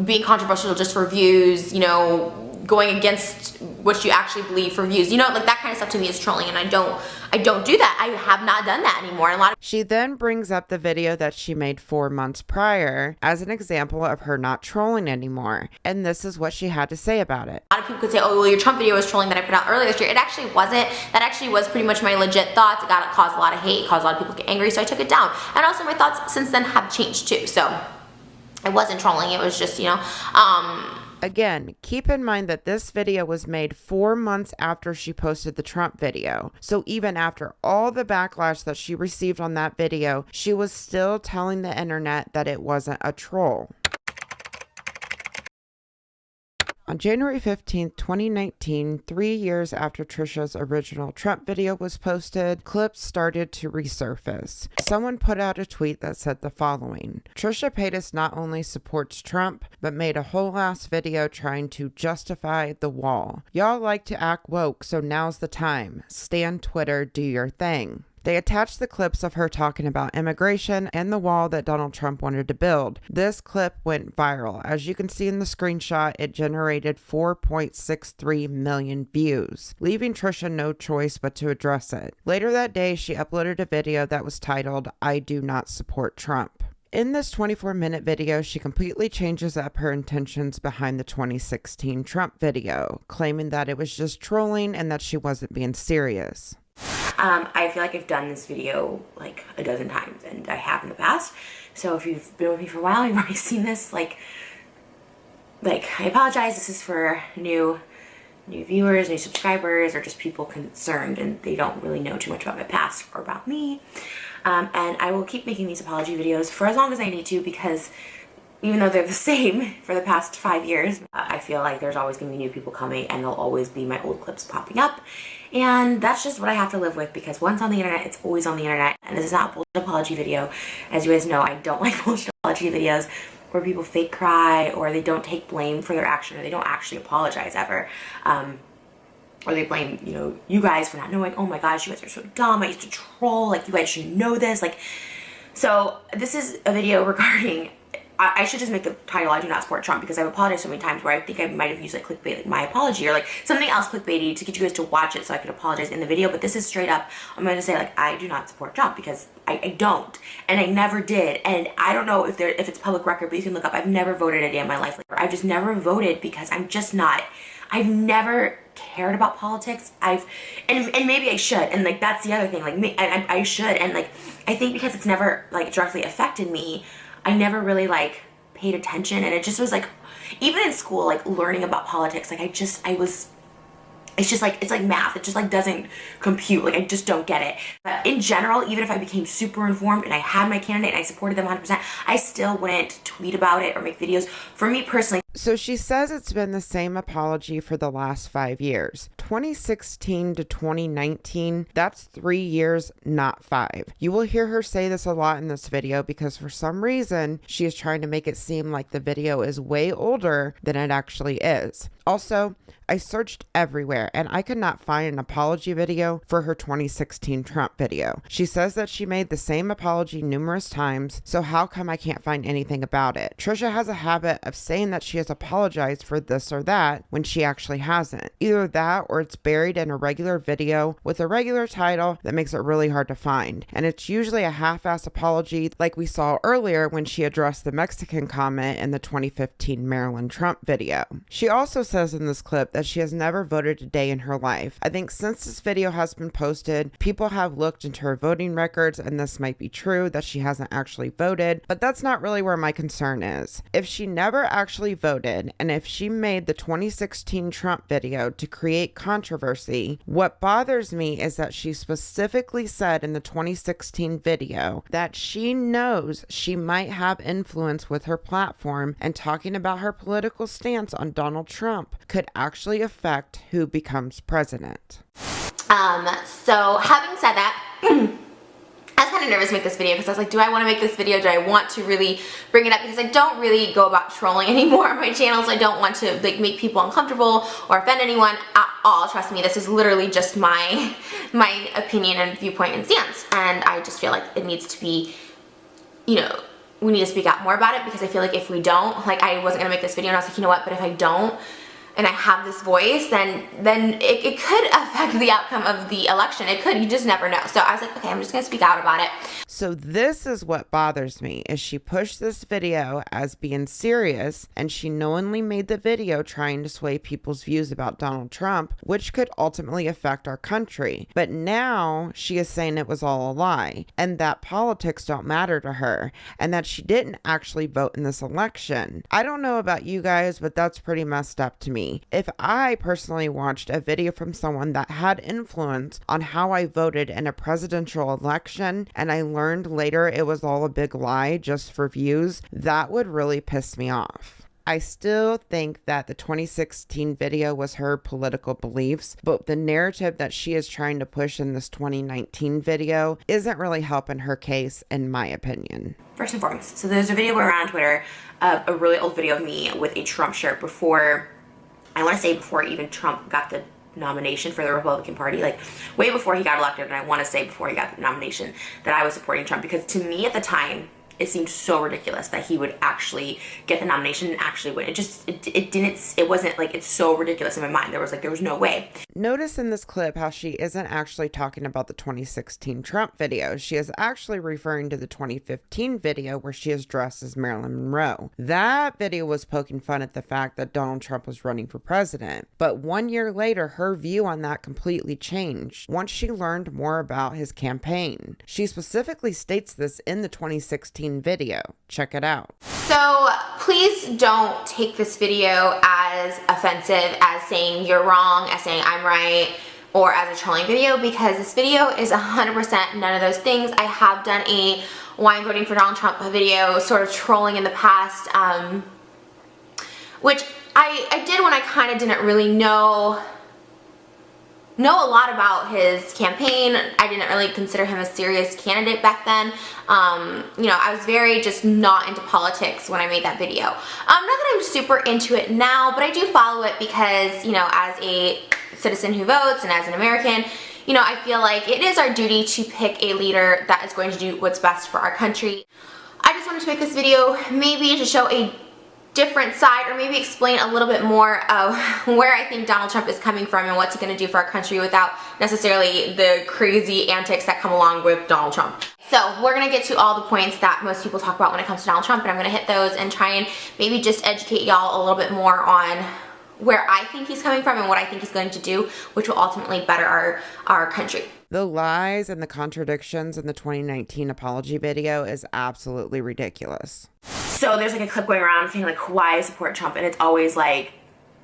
being controversial just for views, you know, going against what you actually believe for views, you know, like that kind of stuff to me is trolling, and I don't do that. I have not done that anymore. And She then brings up the video that she made 4 months prior as an example of her not trolling anymore, and this is what she had to say about it. A lot of people could say, oh, well, your Trump video was trolling that I put out earlier this year. It actually wasn't. That actually was pretty much my legit thoughts. It caused a lot of hate, caused a lot of people to get angry, so I took it down. And also my thoughts since then have changed too, so it wasn't trolling. It was just, you know, Again, keep in mind that this video was made 4 months after she posted the Trump video. So even after all the backlash that she received on that video, she was still telling the internet that it wasn't a troll. On January 15th, 2019, 3 years after Trisha's original Trump video was posted, clips started to resurface. Someone put out a tweet that said the following: Trisha Paytas not only supports Trump, but made a whole ass video trying to justify the wall. Y'all like to act woke, so now's the time. Stand Twitter, do your thing. They attached the clips of her talking about immigration and the wall that Donald Trump wanted to build. This clip went viral. As you can see in the screenshot, it generated 4.63 million views, leaving Trisha no choice but to address it. Later that day, she uploaded a video that was titled, "I do not support Trump." In this 24-minute video, she completely changes up her intentions behind the 2016 Trump video, claiming that it was just trolling and that she wasn't being serious. I feel like I've done this video like a dozen times, and I have in the past. So if you've been with me for a while, you've already seen this. Like I apologize. This is for new viewers, new subscribers, or just people concerned and they don't really know too much about my past or about me. And I will keep making these apology videos for as long as I need to, because even though they're the same for the past 5 years, I feel like there's always going to be new people coming and there'll always be my old clips popping up. And that's just what I have to live with, because once on the internet, it's always on the internet. And this is not a bullshit apology video. As you guys know, I don't like bullshit apology videos where people fake cry or they don't take blame for their action or they don't actually apologize ever. Or they blame, you know, you guys for not knowing, oh my gosh, you guys are so dumb, I used to troll, like, you guys should know this, like, so this is a video regarding, I should just make the title, I do not support Trump, because I've apologized so many times where I think I might have used, like, clickbait, like, my apology, or, like, something else clickbaity to get you guys to watch it so I could apologize in the video, but this is straight up, I'm going to say, like, I do not support Trump, because I don't, and I never did, and I don't know if it's public record, but you can look up, I've never voted a day in my life, like, I've just never voted because I'm just not, I've never cared about politics. And maybe I should, and like that's the other thing, like I should, and like I think because it's never like directly affected me, I never really like paid attention, and it just was like, even in school, like learning about politics, like it's just like, it's like math, it just like doesn't compute, like I just don't get it. But in general, even if I became super informed and I had my candidate and I supported them 100%, I still wouldn't tweet about it or make videos. For me personally. So she says it's been the same apology for the last 5 years. 2016 to 2019, that's 3 years, not 5. You will hear her say this a lot in this video because for some reason, she is trying to make it seem like the video is way older than it actually is. Also, I searched everywhere and I could not find an apology video for her 2016 Trump video. She says that she made the same apology numerous times, so how come I can't find anything about it? Trisha has a habit of saying that she has apologized for this or that when she actually hasn't. Either that or it's buried in a regular video with a regular title that makes it really hard to find. And it's usually a half-ass apology like we saw earlier when she addressed the Mexican comment in the 2015 Maryland Trump video. She also says in this clip that she has never voted a day in her life. I think since this video has been posted, people have looked into her voting records, and this might be true that she hasn't actually voted, but that's not really where my concern is. If she never actually voted, and if she made the 2016 Trump video to create controversy, what bothers me is that she specifically said in the 2016 video that she knows she might have influence with her platform, and talking about her political stance on Donald Trump could actually affect who becomes president. So having said that, I was kind of nervous to make this video because I was like, do I want to make this video? Do I want to really bring it up? Because I don't really go about trolling anymore on my channel, so I don't want to like make people uncomfortable or offend anyone at all. Trust me, this is literally just my opinion and viewpoint and stance, and I just feel like it needs to be, you know, we need to speak out more about it, because I feel like if we don't, like I wasn't gonna make this video and I was like, you know what, but if I don't and I have this voice, then it could affect the outcome of the election. It could, you just never know. So I was like, okay, I'm just gonna speak out about it. So this is what bothers me, is she pushed this video as being serious, and she knowingly made the video trying to sway people's views about Donald Trump, which could ultimately affect our country. But now she is saying it was all a lie, and that politics don't matter to her, and that she didn't actually vote in this election. I don't know about you guys, but that's pretty messed up to me. If I personally watched a video from someone that had influence on how I voted in a presidential election, and I learned later it was all a big lie just for views, that would really piss me off. I still think that the 2016 video was her political beliefs, but the narrative that she is trying to push in this 2019 video isn't really helping her case, in my opinion. First and foremost, so there's a video going around on Twitter, a really old video of me with a Trump shirt before, I want to say before even Trump got the nomination for the Republican Party, like way before he got elected, and I want to say before he got the nomination, that I was supporting Trump, because to me at the time it seemed so ridiculous that he would actually get the nomination and actually win. It wasn't like, it's so ridiculous in my mind. There was no way. Notice in this clip how she isn't actually talking about the 2016 Trump video. She is actually referring to the 2015 video where she is dressed as Marilyn Monroe. That video was poking fun at the fact that Donald Trump was running for president. But 1 year later, her view on that completely changed once she learned more about his campaign. She specifically states this in the 2016 video. Check it out. So please don't take this video as offensive, as saying you're wrong, as saying I'm right, or as a trolling video, because this video is 100% none of those things. I have done a why I'm voting for Donald Trump video, sort of trolling in the past, which I did when I kind of didn't really know a lot about his campaign. I didn't really consider him a serious candidate back then. You know, I was very just not into politics when I made that video. Not that I'm super into it now, but I do follow it because, you know, as a citizen who votes and as an American, you know, I feel like it is our duty to pick a leader that is going to do what's best for our country. I just wanted to make this video maybe to show a different side, or maybe explain a little bit more of where I think Donald Trump is coming from and what's he going to do for our country without necessarily the crazy antics that come along with Donald Trump. So we're going to get to all the points that most people talk about when it comes to Donald Trump, and I'm going to hit those and try and maybe just educate y'all a little bit more on where I think he's coming from and what I think he's going to do, which will ultimately better our country. The lies and the contradictions in the 2019 apology video is absolutely ridiculous. So there's like a clip going around saying like why I support Trump, and it's always like,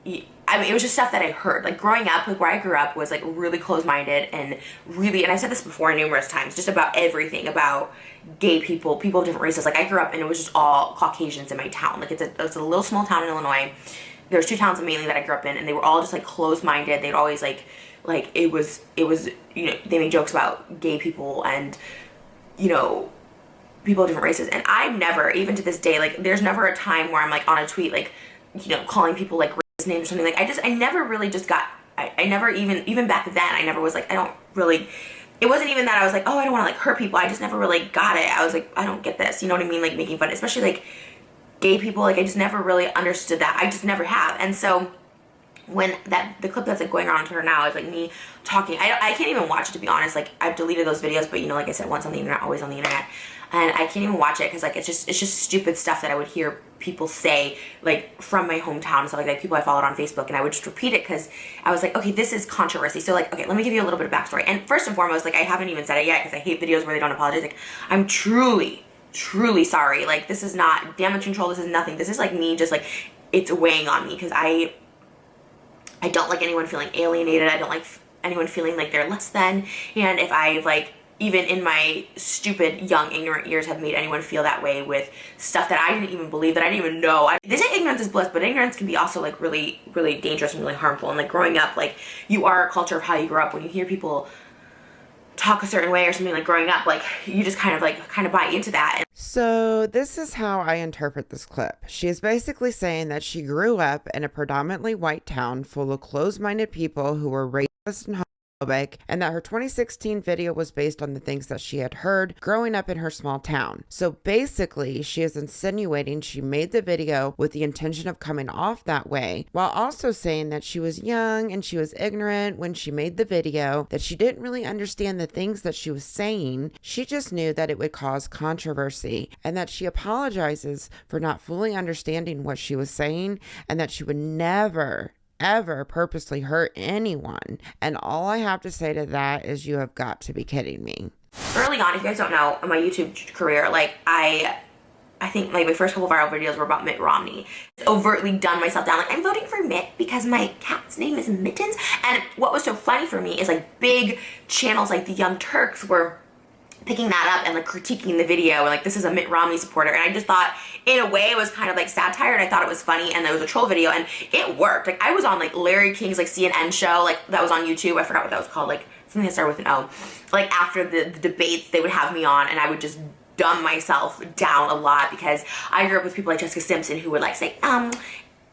I mean, it was just stuff that I heard. Like growing up, like where I grew up was like really closed-minded and really, and I've said this before numerous times, just about everything, about gay people, people of different races. Like I grew up and it was just all Caucasians in my town. Like it's a little small town in Illinois. There's two towns mainly that I grew up in, and they were all just like closed-minded. They'd always like it was, you know, they made jokes about gay people and, you know, people of different races. And I've never, even to this day, like there's never a time where I'm like on a tweet, like, you know, calling people like racist names or something. Like I never really just got, I never even back then, I never was like, I don't really, it wasn't even that I was like, oh, I don't want to like hurt people. I just never really got it. I was like, I don't get this. You know what I mean? Like making fun, especially like gay people. Like I just never really understood that. I just never have. And so when the clip that's like going around on Twitter now is like me talking, I can't even watch it, to be honest. Like I've deleted those videos, but you know, like I said, once on the internet, always on the internet. And I can't even watch it because like it's just stupid stuff that I would hear people say like from my hometown and stuff like that, people I followed on Facebook, and I would just repeat it because I was like, okay, this is controversy. So like, okay, let me give you a little bit of backstory. And first and foremost, like I haven't even said it yet because I hate videos where they don't apologize. Like I'm truly sorry. Like this is not damage control. This is nothing. This is like me just like, it's weighing on me because I don't like anyone feeling alienated. I don't like anyone feeling like they're less than. And if I've like, even in my stupid, young, ignorant years have made anyone feel that way with stuff that I didn't even believe, that I didn't even know. They say ignorance is bliss, but ignorance can be also like really, really dangerous and really harmful. And like growing up, like you are a culture of how you grow up. When you hear people talk a certain way or something, like growing up, like you just kind of buy into that. So this is how I interpret this clip. She is basically saying that she grew up in a predominantly white town full of closed-minded people who were racist and homophobic, and that her 2016 video was based on the things that she had heard growing up in her small town. So basically, she is insinuating she made the video with the intention of coming off that way, while also saying that she was young and she was ignorant when she made the video, that she didn't really understand the things that she was saying. She just knew that it would cause controversy, and that she apologizes for not fully understanding what she was saying, and that she would never ever purposely hurt anyone. And all I have to say to that is you have got to be kidding me. Early on, if you guys don't know, in my YouTube career, like I think like my first couple viral videos were about Mitt Romney. Overtly done myself down, like I'm voting for Mitt because my cat's name is Mittens. And what was so funny for me is like big channels like the Young Turks were picking that up and like critiquing the video and like, this is a Mitt Romney supporter. And I just thought in a way it was kind of like satire, and I thought it was funny, and it was a troll video, and it worked. Like I was on like Larry King's like CNN show, like that was on YouTube. I forgot what that was called, like something that started with an O. Like after the debates, they would have me on, and I would just dumb myself down a lot because I grew up with people like Jessica Simpson who would like say,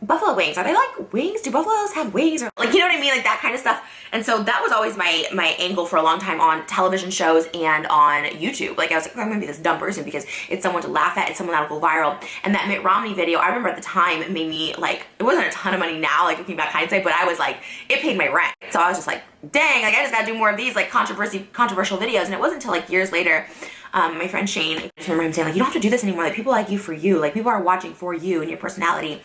buffalo wings, are they like wings? Do buffaloes have wings? Or like, you know what I mean? Like that kind of stuff. And so that was always my angle for a long time on television shows and on YouTube. Like I was like, I'm gonna be this dumb person because it's someone to laugh at, it's someone that'll go viral. And that Mitt Romney video, I remember at the time, it made me like, it wasn't a ton of money now, like looking back hindsight, but I was like, it paid my rent. So I was just like, dang, like I just gotta do more of these like controversial videos. And it wasn't until like years later, my friend Shane, I just remember him saying like, you don't have to do this anymore. Like people like you for you. Like people are watching for you and your personality.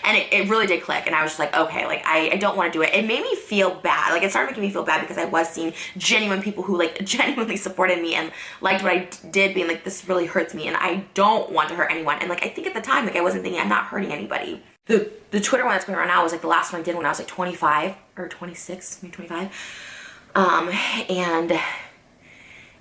And it really did click. And I was just like, okay, like I don't want to do it. It made me feel bad. Like it started making me feel bad because I was seeing genuine people who like genuinely supported me and liked what I did, being like, this really hurts me and I don't want to hurt anyone. And like, I think at the time, like I wasn't thinking I'm not hurting anybody. The Twitter one that's going around now was like the last one I did when I was like 25 or 26, maybe 25.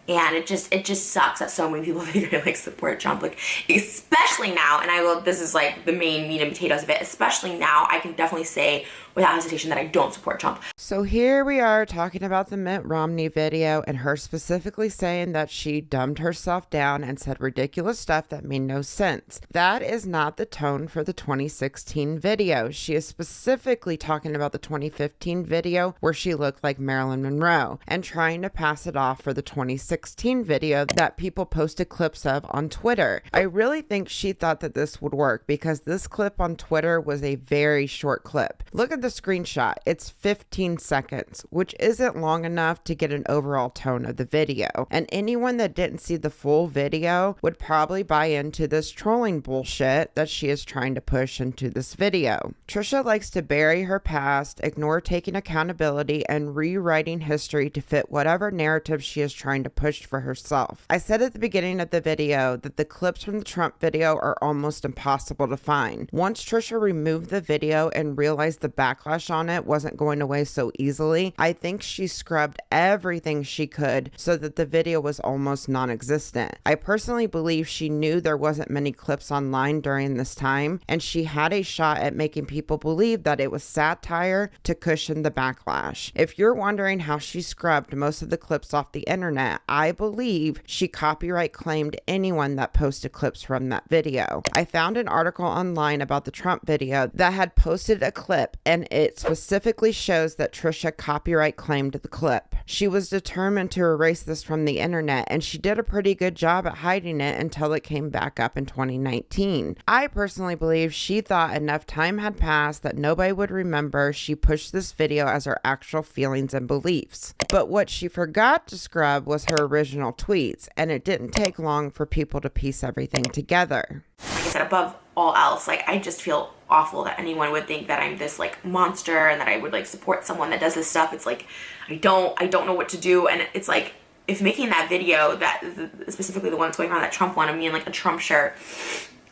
And it just sucks that so many people think I like support Trump, like especially now, and this is like the main meat and potatoes of it, especially now I can definitely say without hesitation that I don't support Trump. So here we are talking about the Mitt Romney video and her specifically saying that she dumbed herself down and said ridiculous stuff that made no sense. That is not the tone for the 2016 video. She is specifically talking about the 2015 video where she looked like Marilyn Monroe and trying to pass it off for the 2016 video that people posted clips of on Twitter. I really think she thought that this would work because this clip on Twitter was a very short clip. Look at the screenshot. It's 15 seconds, which isn't long enough to get an overall tone of the video. And anyone that didn't see the full video would probably buy into this trolling bullshit that she is trying to push into this video. Trisha likes to bury her past, ignore taking accountability, and rewriting history to fit whatever narrative she is trying to push for herself. I said at the beginning of the video that the clips from the Trump video are almost impossible to find. Once Trisha removed the video and realized the backlash on it wasn't going away so easily, I think she scrubbed everything she could so that the video was almost non-existent. I personally believe she knew there wasn't many clips online during this time, and she had a shot at making people believe that it was satire to cushion the backlash. If you're wondering how she scrubbed most of the clips off the internet, I believe she copyright claimed anyone that posted clips from that video. I found an article online about the Trump video that had posted a clip, and it specifically shows that Trisha copyright claimed the clip. She was determined to erase this from the internet, and she did a pretty good job at hiding it until it came back up in 2019. I personally believe she thought enough time had passed that nobody would remember she pushed this video as her actual feelings and beliefs. But what she forgot to scrub was her original tweets, and it didn't take long for people to piece everything together. Like I said, above all else, like I just feel awful that anyone would think that I'm this like monster and that I would like support someone that does this stuff. It's like I don't know what to do. And it's like, if making that video, that specifically the one that's going around, that Trump one of me in like a Trump shirt,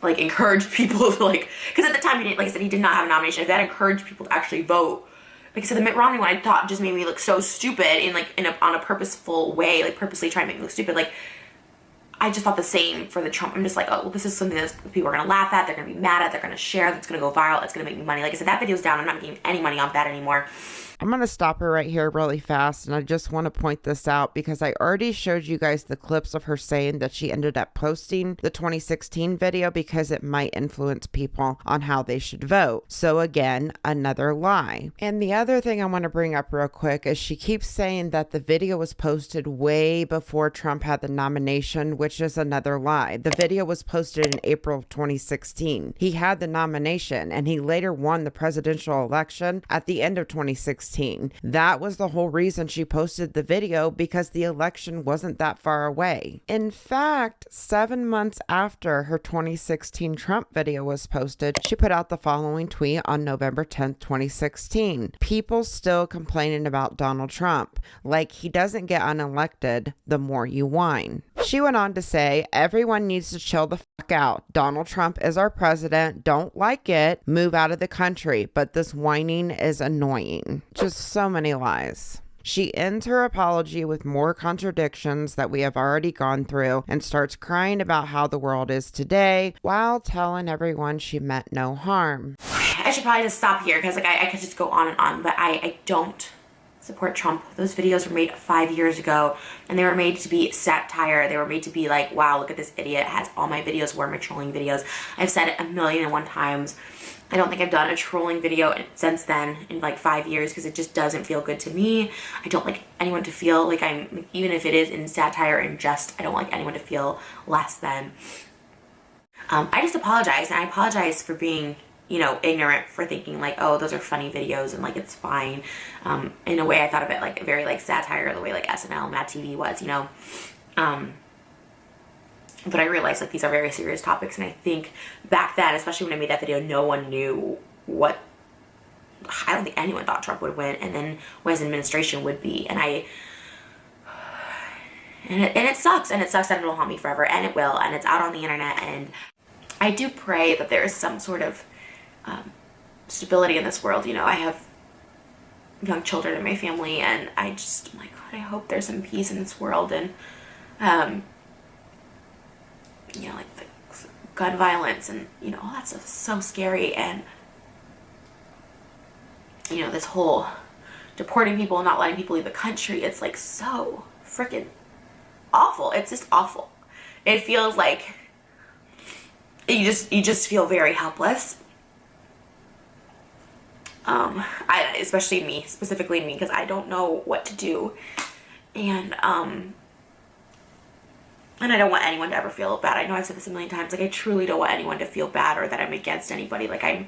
like encouraged people to like, because at the time he didn't, like I said, he did not have a nomination. If that encouraged people to actually vote, like I said, the Mitt Romney one I thought just made me look so stupid in like on a purposeful way, like purposely trying to make me look stupid. Like I just thought the same for the Trump. I'm just like, oh, well, this is something that people are going to laugh at, they're going to be mad at, they're going to share, that's going to go viral, it's going to make me money. Like I said, that video's down. I'm not making any money off that anymore. I'm going to stop her right here really fast, and I just want to point this out because I already showed you guys the clips of her saying that she ended up posting the 2016 video because it might influence people on how they should vote. So again, another lie. And the other thing I want to bring up real quick is she keeps saying that the video was posted way before Trump had the nomination, which is another lie. The video was posted in April of 2016. He had the nomination, and he later won the presidential election at the end of 2016. That was the whole reason she posted the video, because the election wasn't that far away. In fact, 7 months after her 2016 Trump video was posted, she put out the following tweet on November 10th, 2016. People still complaining about Donald Trump, like he doesn't get unelected the more you whine. She went on to say, everyone needs to chill the fuck out. Donald Trump is our president. Don't like it. Move out of the country. But this whining is annoying. Just so many lies. She ends her apology with more contradictions that we have already gone through and starts crying about how the world is today while telling everyone she meant no harm. I should probably just stop here because like I could just go on and on, but I don't support Trump. Those videos were made 5 years ago, and they were made to be satire. They were made to be like, wow, look at this idiot. It has all my videos were my trolling videos. I've said it 1,000,001 times. I don't think I've done a trolling video since then in like 5 years because it just doesn't feel good to me. I don't like anyone to feel like I'm, even if it is in satire and jest, I don't like anyone to feel less than. I just apologize, and I apologize for being, you know, ignorant, for thinking like, oh, those are funny videos and like it's fine. In a way, I thought of it like very like satire, the way like SNL, Mad TV was, you know. But I realized that these are very serious topics, and I think back then, especially when I made that video, no one knew what, I don't think anyone thought Trump would win, and then what his administration would be, and it sucks, and it sucks that it'll haunt me forever, and it will, and it's out on the internet, and I do pray that there is some sort of stability in this world. You know, I have young children in my family, and I just, oh my God, I hope there's some peace in this world, and you know, like the gun violence and, you know, all that stuff is so scary, and, you know, this whole deporting people and not letting people leave the country, it's like so freaking awful. It's just awful. It feels like you just feel very helpless. Especially me, specifically me, because I don't know what to do, and I don't want anyone to ever feel bad. I know I've said this 1,000,000 times. Like, I truly don't want anyone to feel bad or that I'm against anybody. Like, I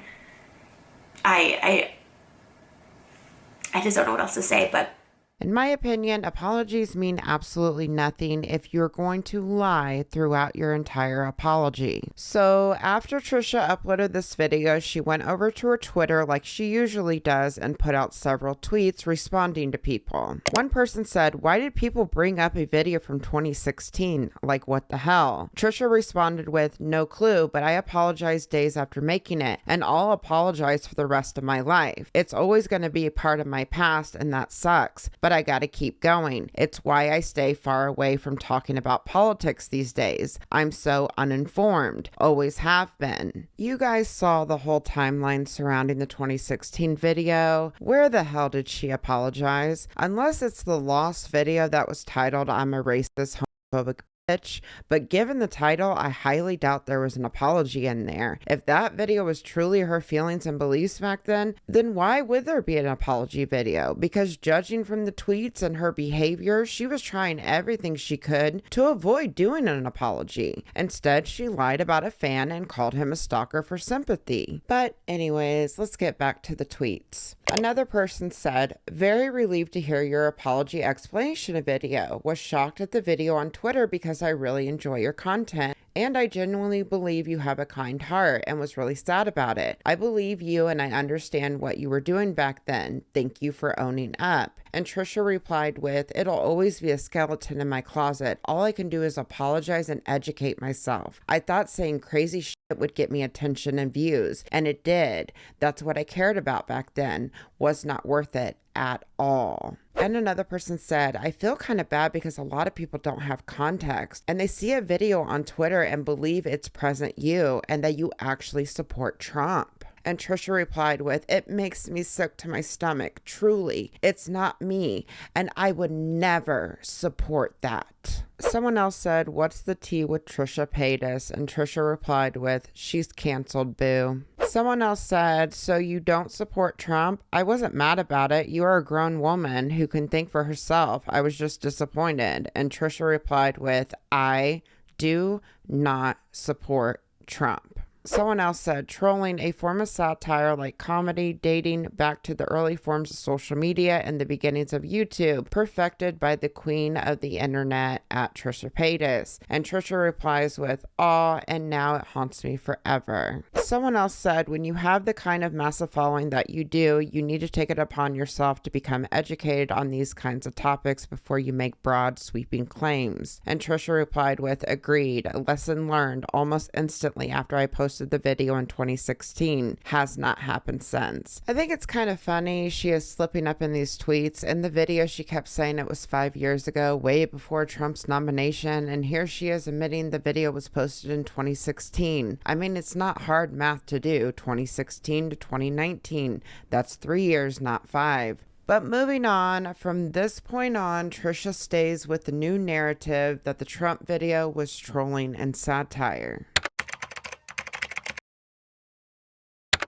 just don't know what else to say, but In my opinion, apologies mean absolutely nothing if you're going to lie throughout your entire apology. So after Trisha uploaded this video, she went over to her Twitter like she usually does and put out several tweets responding to people. One person said, "Why did people bring up a video from 2016? Like, what the hell?" Trisha responded with, "No clue, but I apologized days after making it, and I'll apologize for the rest of my life. It's always going to be a part of my past, and that sucks. But I gotta keep going. It's why I stay far away from talking about politics these days. I'm so uninformed. Always have been." You guys saw the whole timeline surrounding the 2016 video. Where the hell did she apologize? Unless it's the lost video that was titled "I'm a racist, homophobic bitch," but given the title, I highly doubt there was an apology in there. If that video was truly her feelings and beliefs back then why would there be an apology video? Because judging from the tweets and her behavior, she was trying everything she could to avoid doing an apology. Instead, she lied about a fan and called him a stalker for sympathy. But anyways, let's get back to the tweets. Another person said, "Very relieved to hear your apology explanation video. Was shocked at the video on Twitter because I really enjoy your content, and I genuinely believe you have a kind heart, and was really sad about it. I believe you, and I understand what you were doing back then. Thank you for owning up." And Trisha replied with, "It'll always be a skeleton in my closet. All I can do is apologize and educate myself. I thought saying crazy shit would get me attention and views, and it did. That's what I cared about back then. Was not worth it at all." And another person said, "I feel kind of bad because a lot of people don't have context, and they see a video on Twitter and believe it's present you and that you actually support Trump." And Trisha replied with, "It makes me sick to my stomach. Truly, it's not me, and I would never support that." Someone else said, "What's the tea with Trisha Paytas?" And Trisha replied with, "She's canceled, boo." Someone else said, "So you don't support Trump? I wasn't mad about it. You are a grown woman who can think for herself. I was just disappointed." And Trisha replied with, "I do not support Trump." Someone else said, "Trolling, a form of satire like comedy dating back to the early forms of social media and the beginnings of YouTube, perfected by the queen of the internet at Trisha Paytas." And Trisha replies with, "Aw, and now it haunts me forever." Someone else said, "When you have the kind of massive following that you do, you need to take it upon yourself to become educated on these kinds of topics before you make broad, sweeping claims." And Trisha replied with, "Agreed. A lesson learned almost instantly after I posted the video in 2016. Has not happened since." I think it's kind of funny she is slipping up in these tweets. In the video, she kept saying it was 5 years ago, way before Trump's nomination, and here she is admitting the video was posted in 2016. I mean, it's not hard math to do. 2016 to 2019. That's 3 years, not 5. But moving on, from this point on, Trisha stays with the new narrative that the Trump video was trolling and satire.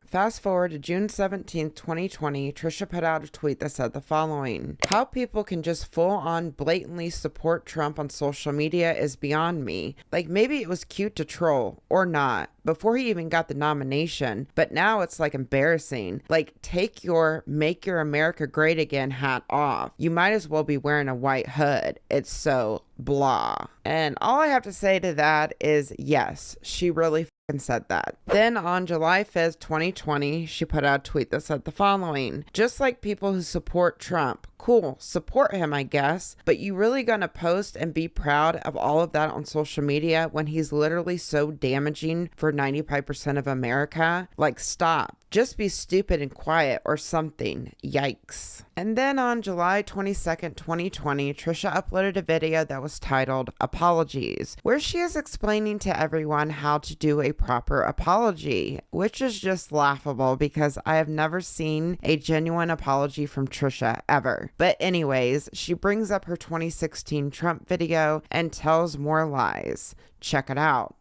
Fast forward to June 17th, 2020, Trisha put out a tweet that said the following: "How people can just full on blatantly support Trump on social media is beyond me. Like, maybe it was cute to troll, or not, before he even got the nomination, but now it's like embarrassing. Like, take your Make Your America Great Again hat off. You might as well be wearing a white hood. It's so blah." And all I have to say to that is yes, she really said that. Then on July 5th, 2020, she put out a tweet that said the following: "Just like people who support Trump, cool, support him, I guess, but you really gonna post and be proud of all of that on social media when he's literally so damaging for 95% of America? Like, stop. Just be stupid and quiet or something. Yikes." And then on July 22nd, 2020, Trisha uploaded a video that was titled Apologies, where she is explaining to everyone how to do a proper apology, which is just laughable because I have never seen a genuine apology from Trisha ever. But anyways, she brings up her 2016 Trump video and tells more lies. Check it out.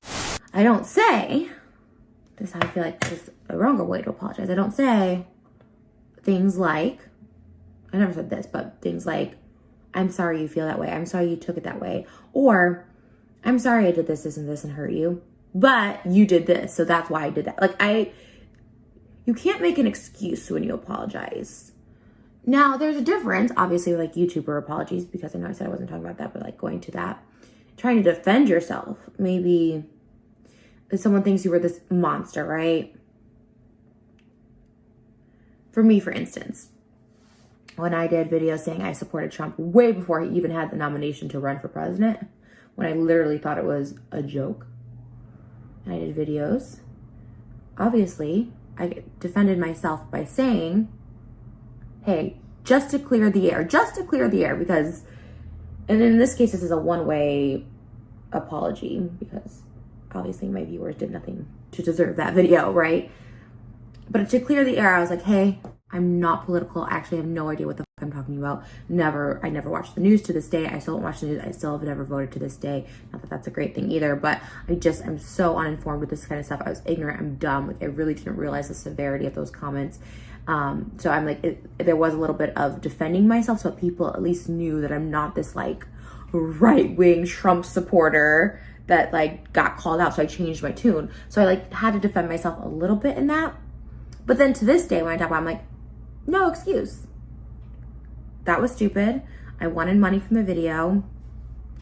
I don't say, this I feel like is a wrong way to apologize. I don't say things like, I never said this, but things like, "I'm sorry you feel that way. I'm sorry you took it that way." Or, "I'm sorry I did this, and this and hurt you, but you did this, so that's why I did that." Like, you can't make an excuse when you apologize. Now, there's a difference, obviously, like YouTuber apologies, because I know I said I wasn't talking about that, but like going to that, trying to defend yourself. Maybe if someone thinks you were this monster, right? For me, for instance, when I did videos saying I supported Trump way before he even had the nomination to run for president, when I literally thought it was a joke, and I did videos, obviously, I defended myself by saying, hey, just to clear the air, because, and in this case, this is a one-way apology, because obviously my viewers did nothing to deserve that video, right? But to clear the air, I was like, hey, I'm not political. I actually have no idea what the fuck I'm talking about. I never watched the news to this day. I still don't watch the news. I still have never voted to this day. Not that that's a great thing either, but I'm so uninformed with this kind of stuff. I was ignorant. I'm dumb. Like, I really didn't realize the severity of those comments. So I'm like, there was a little bit of defending myself so people at least knew that I'm not this like right-wing Trump supporter that like got called out. So I changed my tune. So I like had to defend myself a little bit in that. But then to this day, when I talk about it, I'm like, no excuse. That was stupid. I wanted money from the video,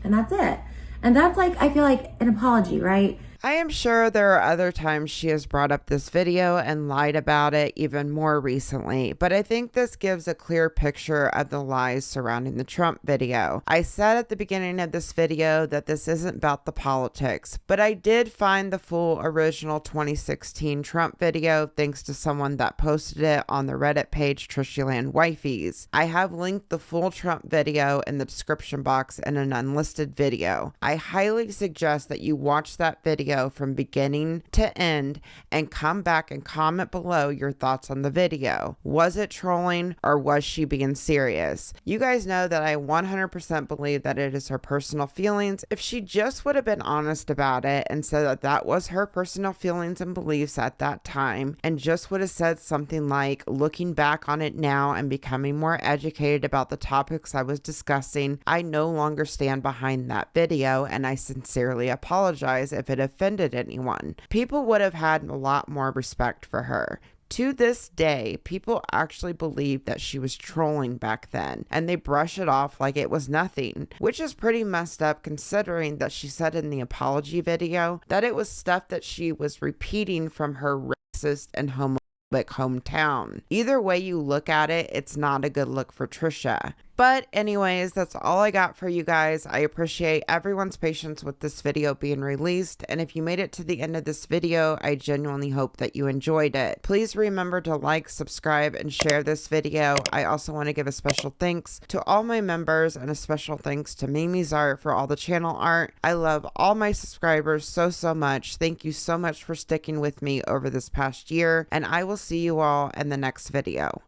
and that's it. And that's like, I feel like an apology, right? I am sure there are other times she has brought up this video and lied about it even more recently, but I think this gives a clear picture of the lies surrounding the Trump video. I said at the beginning of this video that this isn't about the politics, but I did find the full original 2016 Trump video thanks to someone that posted it on the Reddit page Trishyland Wifeys. I have linked the full Trump video in the description box in an unlisted video. I highly suggest that you watch that video from beginning to end and come back and comment below your thoughts on the video. Was it trolling or was she being serious? You guys know that I 100% believe that it is her personal feelings. If she just would have been honest about it and said that that was her personal feelings and beliefs at that time, and just would have said something like, looking back on it now and becoming more educated about the topics I was discussing, I no longer stand behind that video and I sincerely apologize if it offended anyone. People would have had a lot more respect for her. To this day, people actually believe that she was trolling back then, and they brush it off like it was nothing, which is pretty messed up considering that she said in the apology video that it was stuff that she was repeating from her racist and homophobic hometown. Either way you look at it, it's not a good look for Trisha. But anyways, that's all I got for you guys. I appreciate everyone's patience with this video being released, and if you made it to the end of this video, I genuinely hope that you enjoyed it. Please remember to like, subscribe, and share this video. I also want to give a special thanks to all my members and a special thanks to Mimmi's art for all the channel art. I love all my subscribers so much. Thank you so much for sticking with me over this past year, and I will see you all in the next video.